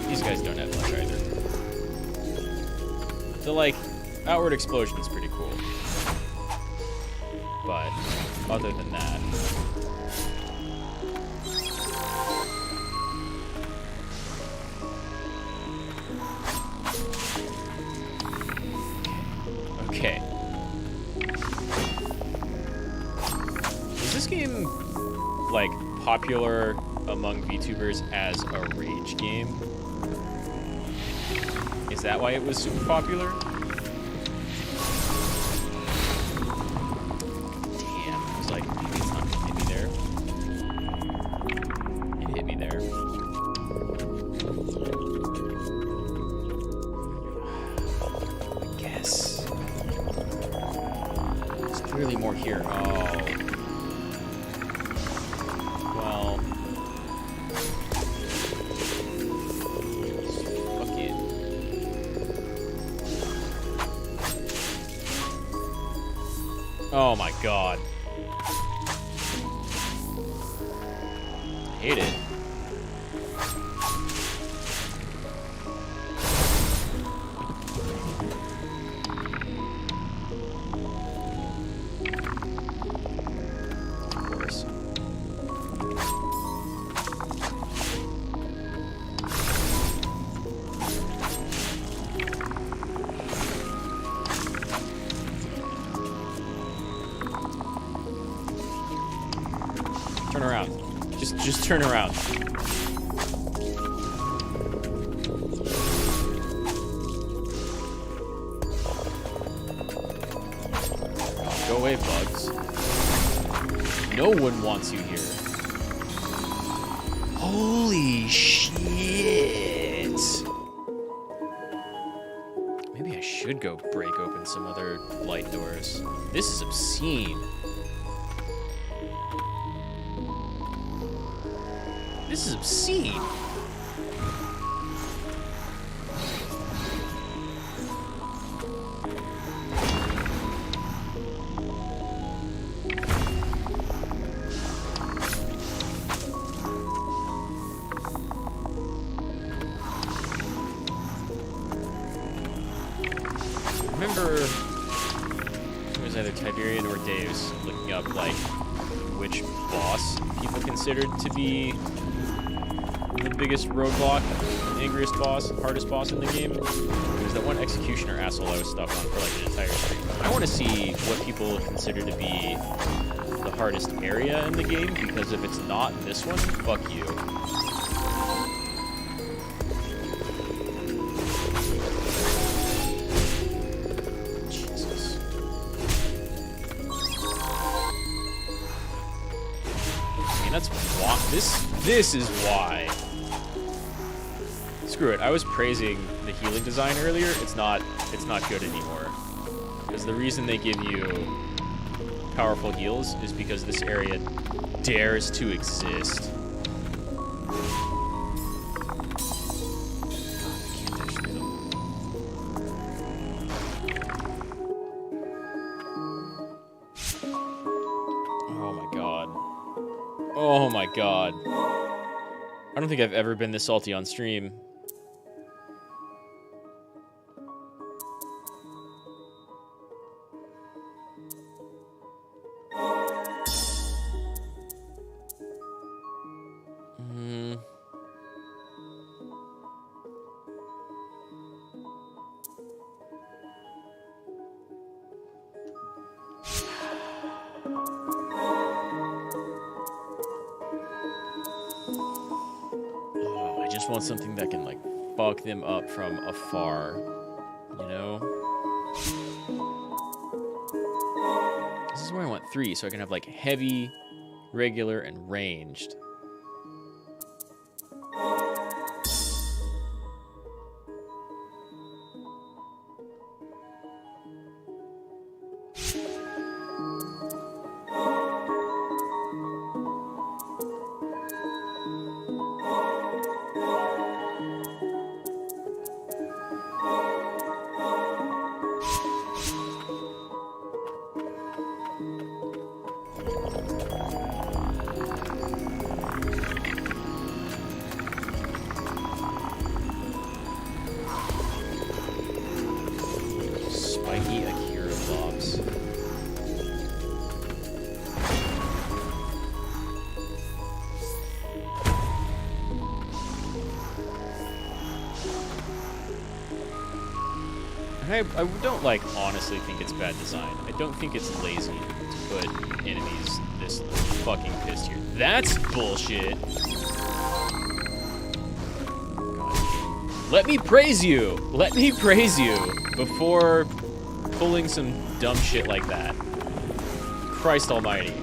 These guys don't have much either. The, like, outward explosion is pretty cool. But, other than that... Okay. Is this game, like, popular among VTubers as a rage game? Is that why it was super popular? Damn, I was like, maybe it's not gonna hit me there. It hit me there. I guess. There's clearly more here. Oh. Well. Fuck it. Oh my god. I hate it. Of course. Turn around. Just turn around. Go away, bugs. No one wants you here. Holy shit. Maybe I should go break open some other light doors. This is obscene. This is obscene. Remember, it was either Tiberian or Dave's looking up, like, which boss people considered to be the biggest roadblock, angriest boss, hardest boss in the game. There's that one executioner asshole I was stuck on for like an entire stream. I want to see what people consider to be the hardest area in the game, because if it's not this one, fuck you. This is why. Screw it. I was praising the healing design earlier. It's not good anymore. Because the reason they give you powerful heals is because this area dares to exist. Oh my god. I don't think I've ever been this salty on stream. Want something that can like fuck them up from afar, you know? This is where I want 3, so I can have like heavy, regular, and ranged. I don't, like, honestly think it's bad design. I don't think it's lazy to put enemies this fucking pissed here. That's bullshit! God. Let me praise you! Let me praise you before pulling some dumb shit like that. Christ almighty.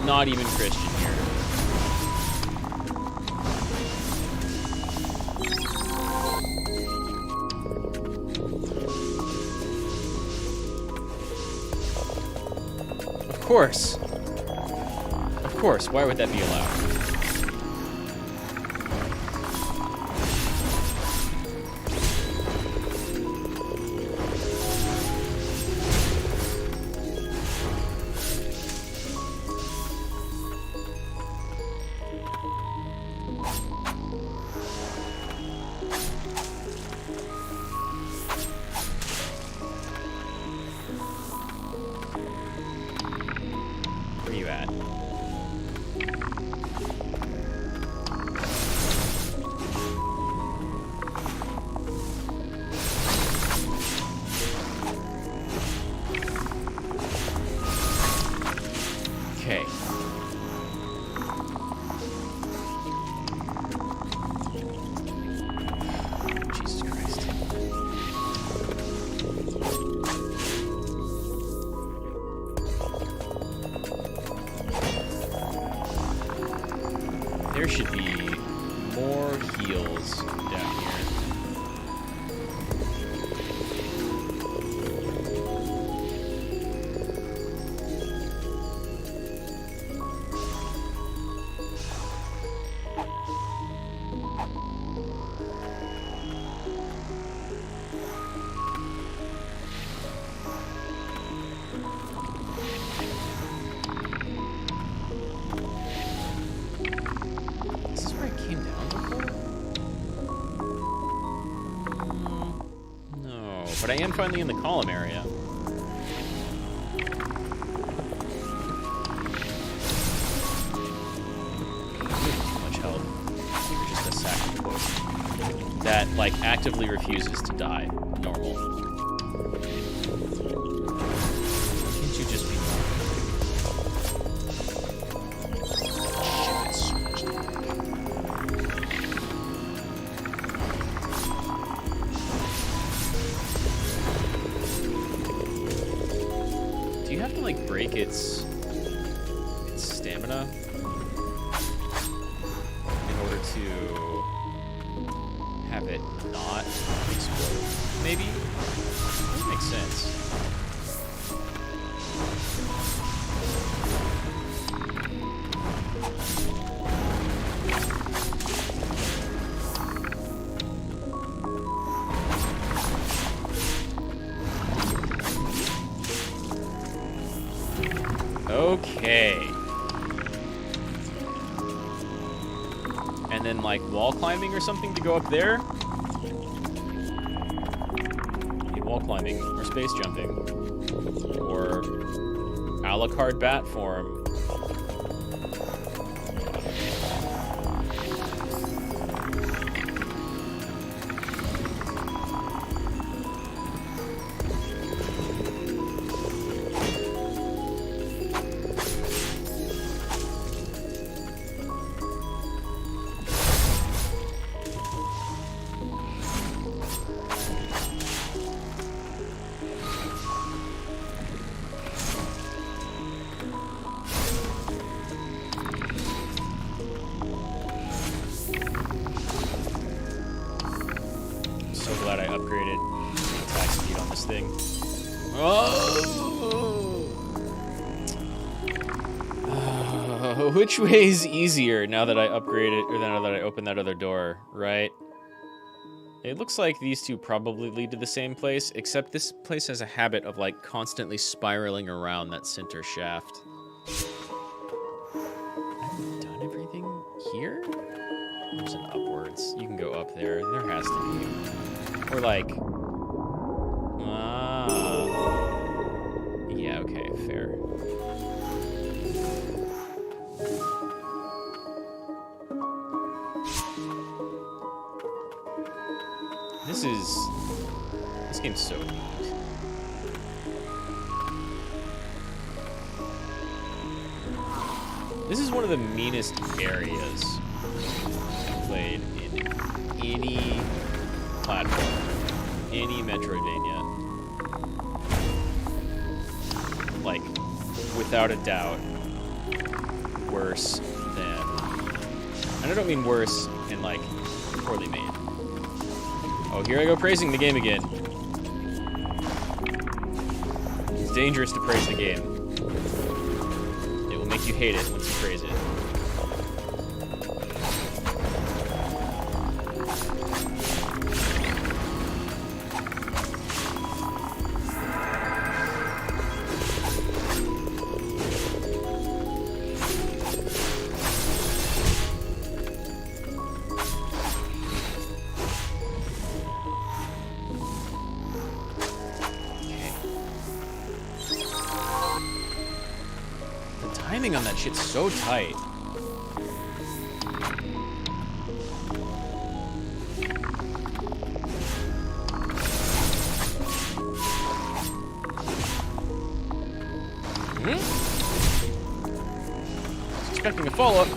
Not even Christian here. Of course, why would that be allowed? There should be more heals down here. But I am finally in the column area. Too much health. You're just a sack of poison that, like, actively refuses to die. Normal. Can't you just be break its stamina? to have it not explode, maybe? That makes sense. Okay. And then, like, wall climbing or something to go up there? Wall climbing, or space jumping, or a la carte bat form. Glad I upgraded the attack speed on this thing. Oh! Which way is easier now that I upgraded, or now that I opened that other door, right? It looks like these two probably lead to the same place, except this place has a habit of, like, constantly spiraling around that center shaft. I've done everything here? There's an upwards. You can go up there. There has to be. Or like, yeah, okay, fair. This game's so neat. This is one of the meanest areas I've played in any platform, any Metroidvania. Like, without a doubt, worse than... And I don't mean worse in, like, poorly made. Oh, here I go praising the game again. It's dangerous to praise the game. It will make you hate it once you praise it. Timing on that shit's so tight. Expecting a follow-up.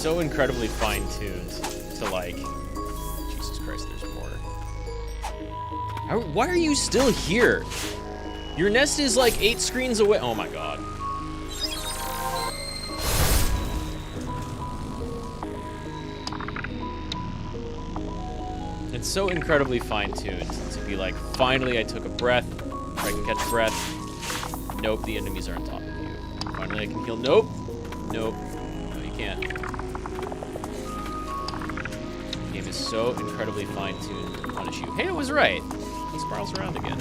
so incredibly fine-tuned to, like... Jesus Christ, there's more. Why are you still here? Your nest is like 8 screens away. Oh my god. It's so incredibly fine-tuned to be like, finally I took a breath. I can catch breath. Nope, the enemies are on top of you. Finally I can heal. Nope. Nope. No, you can't. The game is so incredibly fine-tuned to punish you. Hey, I was right. It spirals around again.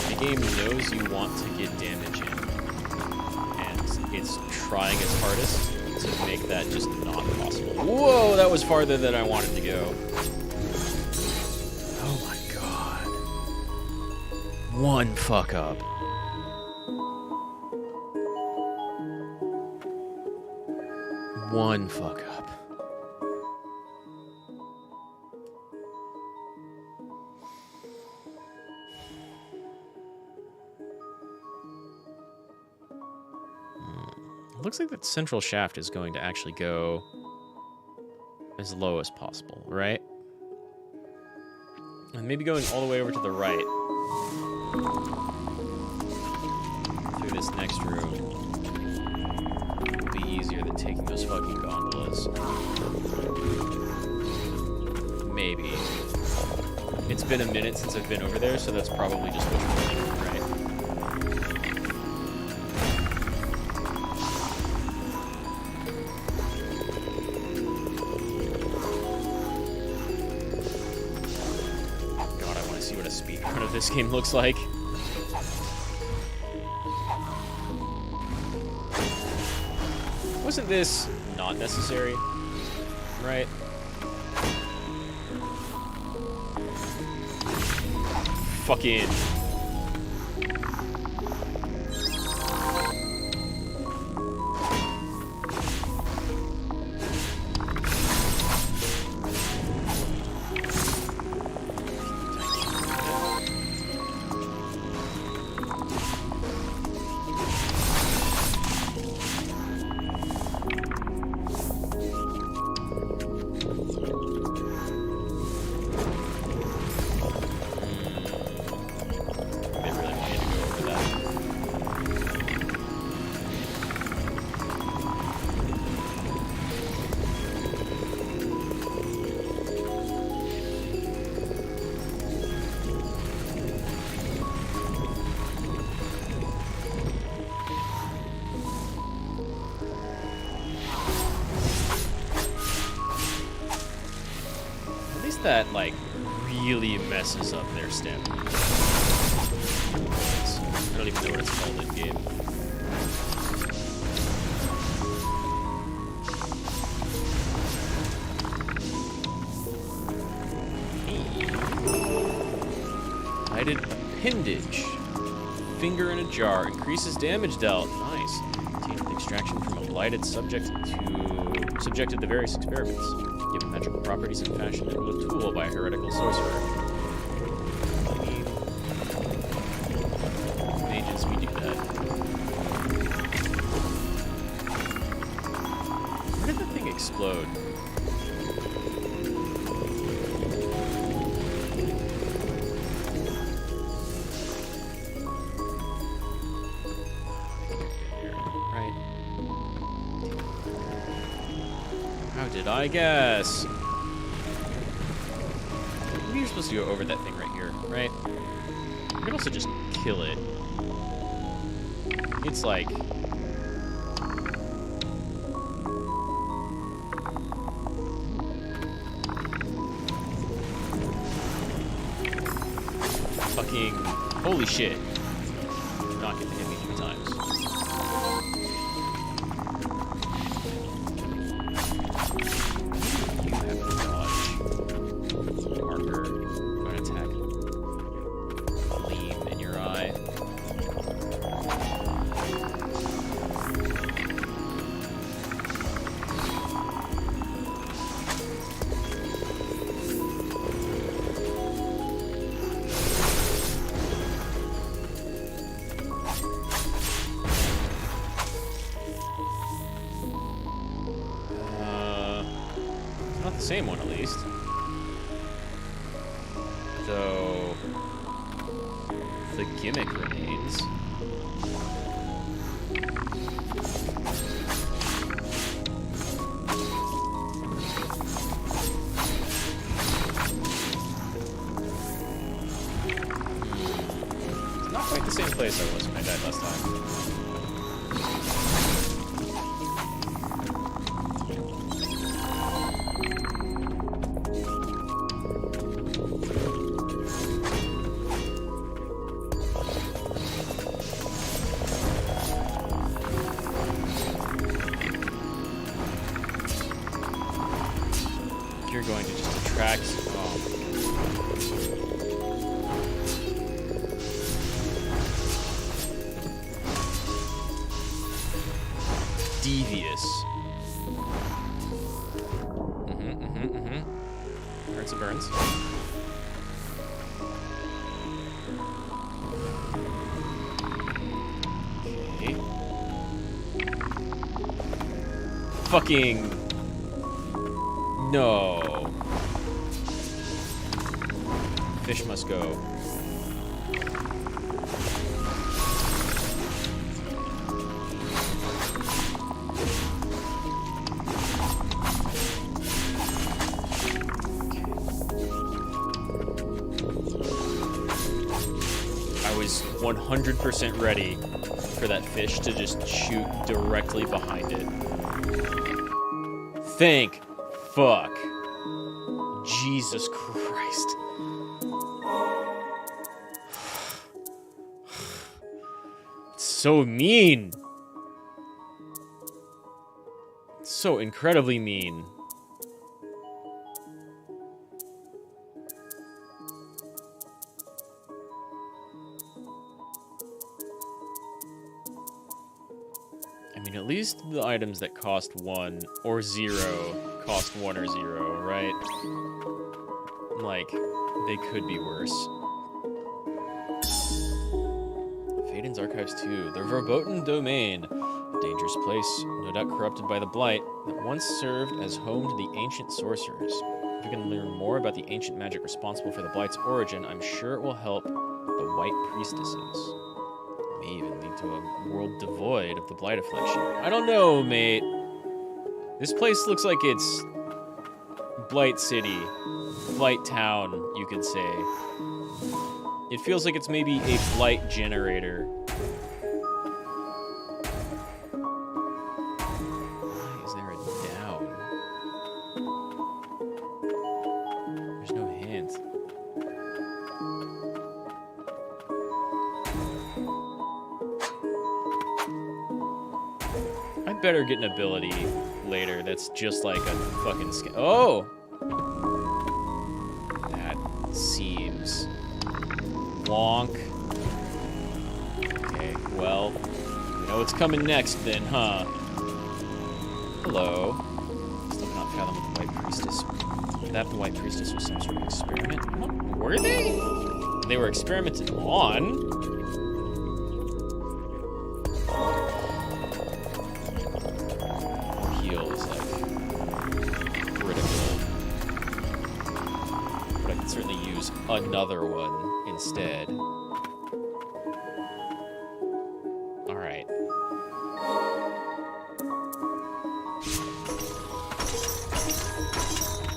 The game knows you want to get damage in, and it's trying its hardest to make that just not possible. Whoa, that was farther than I wanted to go. Oh my god. One fuck up. One fuck up. It looks like that central shaft is going to actually go as low as possible, right? And maybe going all the way over to the right. Through this next room. Will be easier than taking those fucking gondolas. Maybe. It's been a minute since I've been over there, so that's probably just wishful thinking, right? This game looks like. Wasn't this not necessary? Right? Fucking. That like really messes up their stamina. I don't even know what it's called in game. Lighted appendage. Finger in a jar increases damage dealt. Nice. Obtained extraction from a blighted subjected to various experiments. Given magical properties and fashioned into a tool by a heretical sorcerer. Mages, we do that. Where did the thing explode? I guess. Maybe you're supposed to go over that thing right here, right? You can also just kill it. It's like... fucking... holy shit. Do not get to hit me 3 times. same one at least. Though the gimmick remains. It's not quite the same place I was when I died last time. You're going to just attract. Devious. Hurts and burns. Okay. Fucking. No. Fish must go. I was 100% ready for that fish to just shoot directly behind it. Thank fuck. Jesus Christ. It's so mean. It's so incredibly mean. I mean, at least the items that cost 1 or 0 cost 1 or 0, right? Like, they could be worse. Faden's Archives 2. The Verboten Domain. A dangerous place, no doubt corrupted by the Blight, that once served as home to the ancient sorcerers. If you can learn more about the ancient magic responsible for the Blight's origin, I'm sure it will help the White Priestesses. It may even lead to a world devoid of the Blight affliction. I don't know, mate. This place looks like it's Blight City. Blight Town, you could say. It feels like it's maybe a Blight generator. Why is there a down? There's no hint. I better get an ability later that's just like a fucking oh! That seems wonk. Okay, well, we know what's coming next then, huh? Hello. Still cannot fathom what the White Priestess. That the White Priestess was some sort of experiment? What were they? They were experimented on. Heal is like critical. But I can certainly use another one instead. Alright.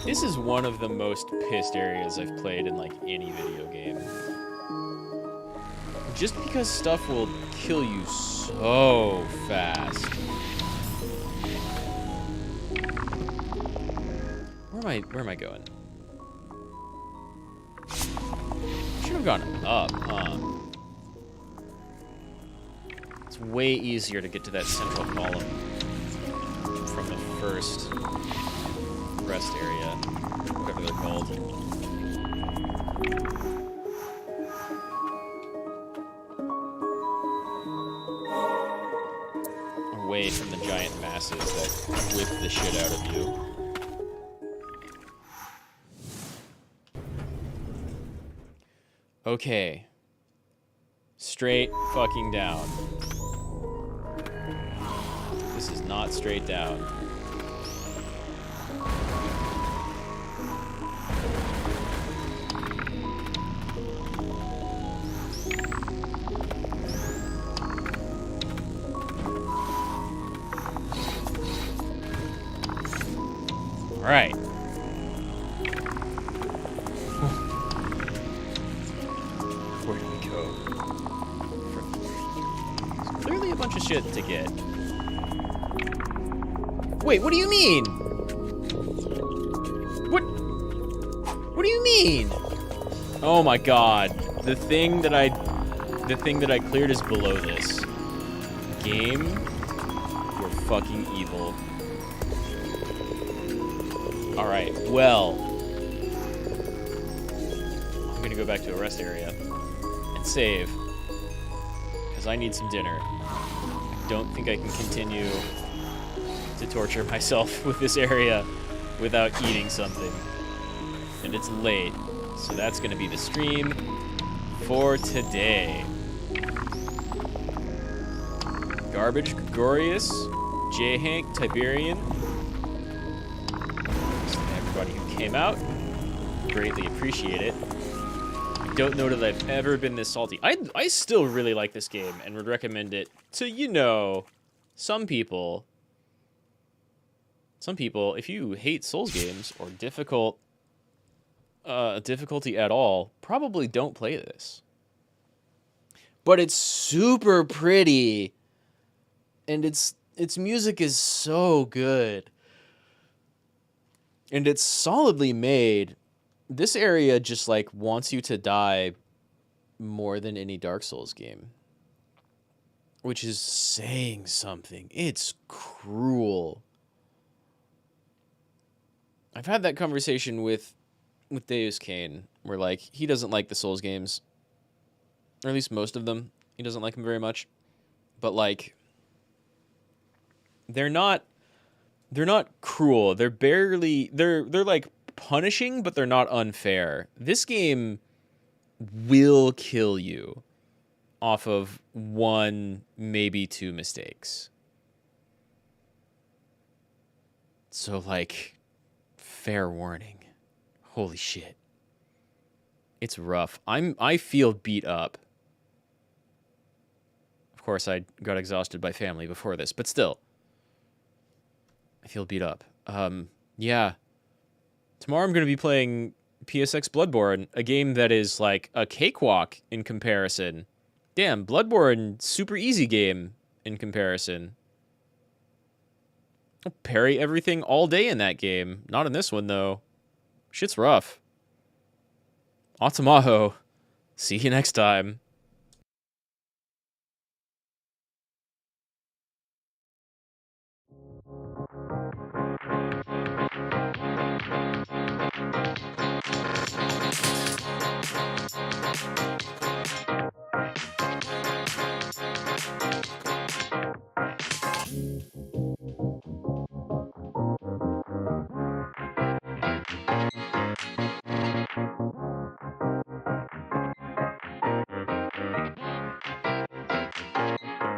This is one of the most pissed areas I've played in like any video game. Just because stuff will kill you so fast. Where am I going? Should have gone up, huh? It's way easier to get to that central column from the first rest area, whatever they're called. Away from the giant masses that whip the shit out of you. Okay. Straight fucking down. This is not straight down. right. Where do we go? There's clearly a bunch of shit to get. Wait, what do you mean? What do you mean? Oh my god. The thing that I cleared is below this. Game, you're fucking evil. Alright, well. I'm gonna go back to a rest area and save. Because I need some dinner. I don't think I can continue to torture myself with this area without eating something. And it's late, so that's gonna be the stream for today. Garbage, Gregorius, J. Hank, Tiberian. Everybody who came out, greatly appreciate it. I don't know that I've ever been this salty. I still really like this game and would recommend it to, you know, some people. Some people, if you hate Souls games or difficulty at all, probably don't play this. But it's super pretty. And its music is so good. And it's solidly made. This area just like wants you to die more than any Dark Souls game. Which is saying something. It's cruel. I've had that conversation with Deus Kane, where like he doesn't like the Souls games. Or at least most of them. He doesn't like them very much. But like they're not cruel. They're like punishing, but they're not unfair. This game will kill you off of one, maybe two mistakes. So like, fair warning. Holy shit. It's rough. I feel beat up. Of course, I got exhausted by family before this, but still. I feel beat up. Yeah. Tomorrow I'm going to be playing PSX Bloodborne, a game that is like a cakewalk in comparison. Damn, Bloodborne, super easy game in comparison. I'll parry everything all day in that game. Not in this one, though. Shit's rough. Rad Mahou. See you next time.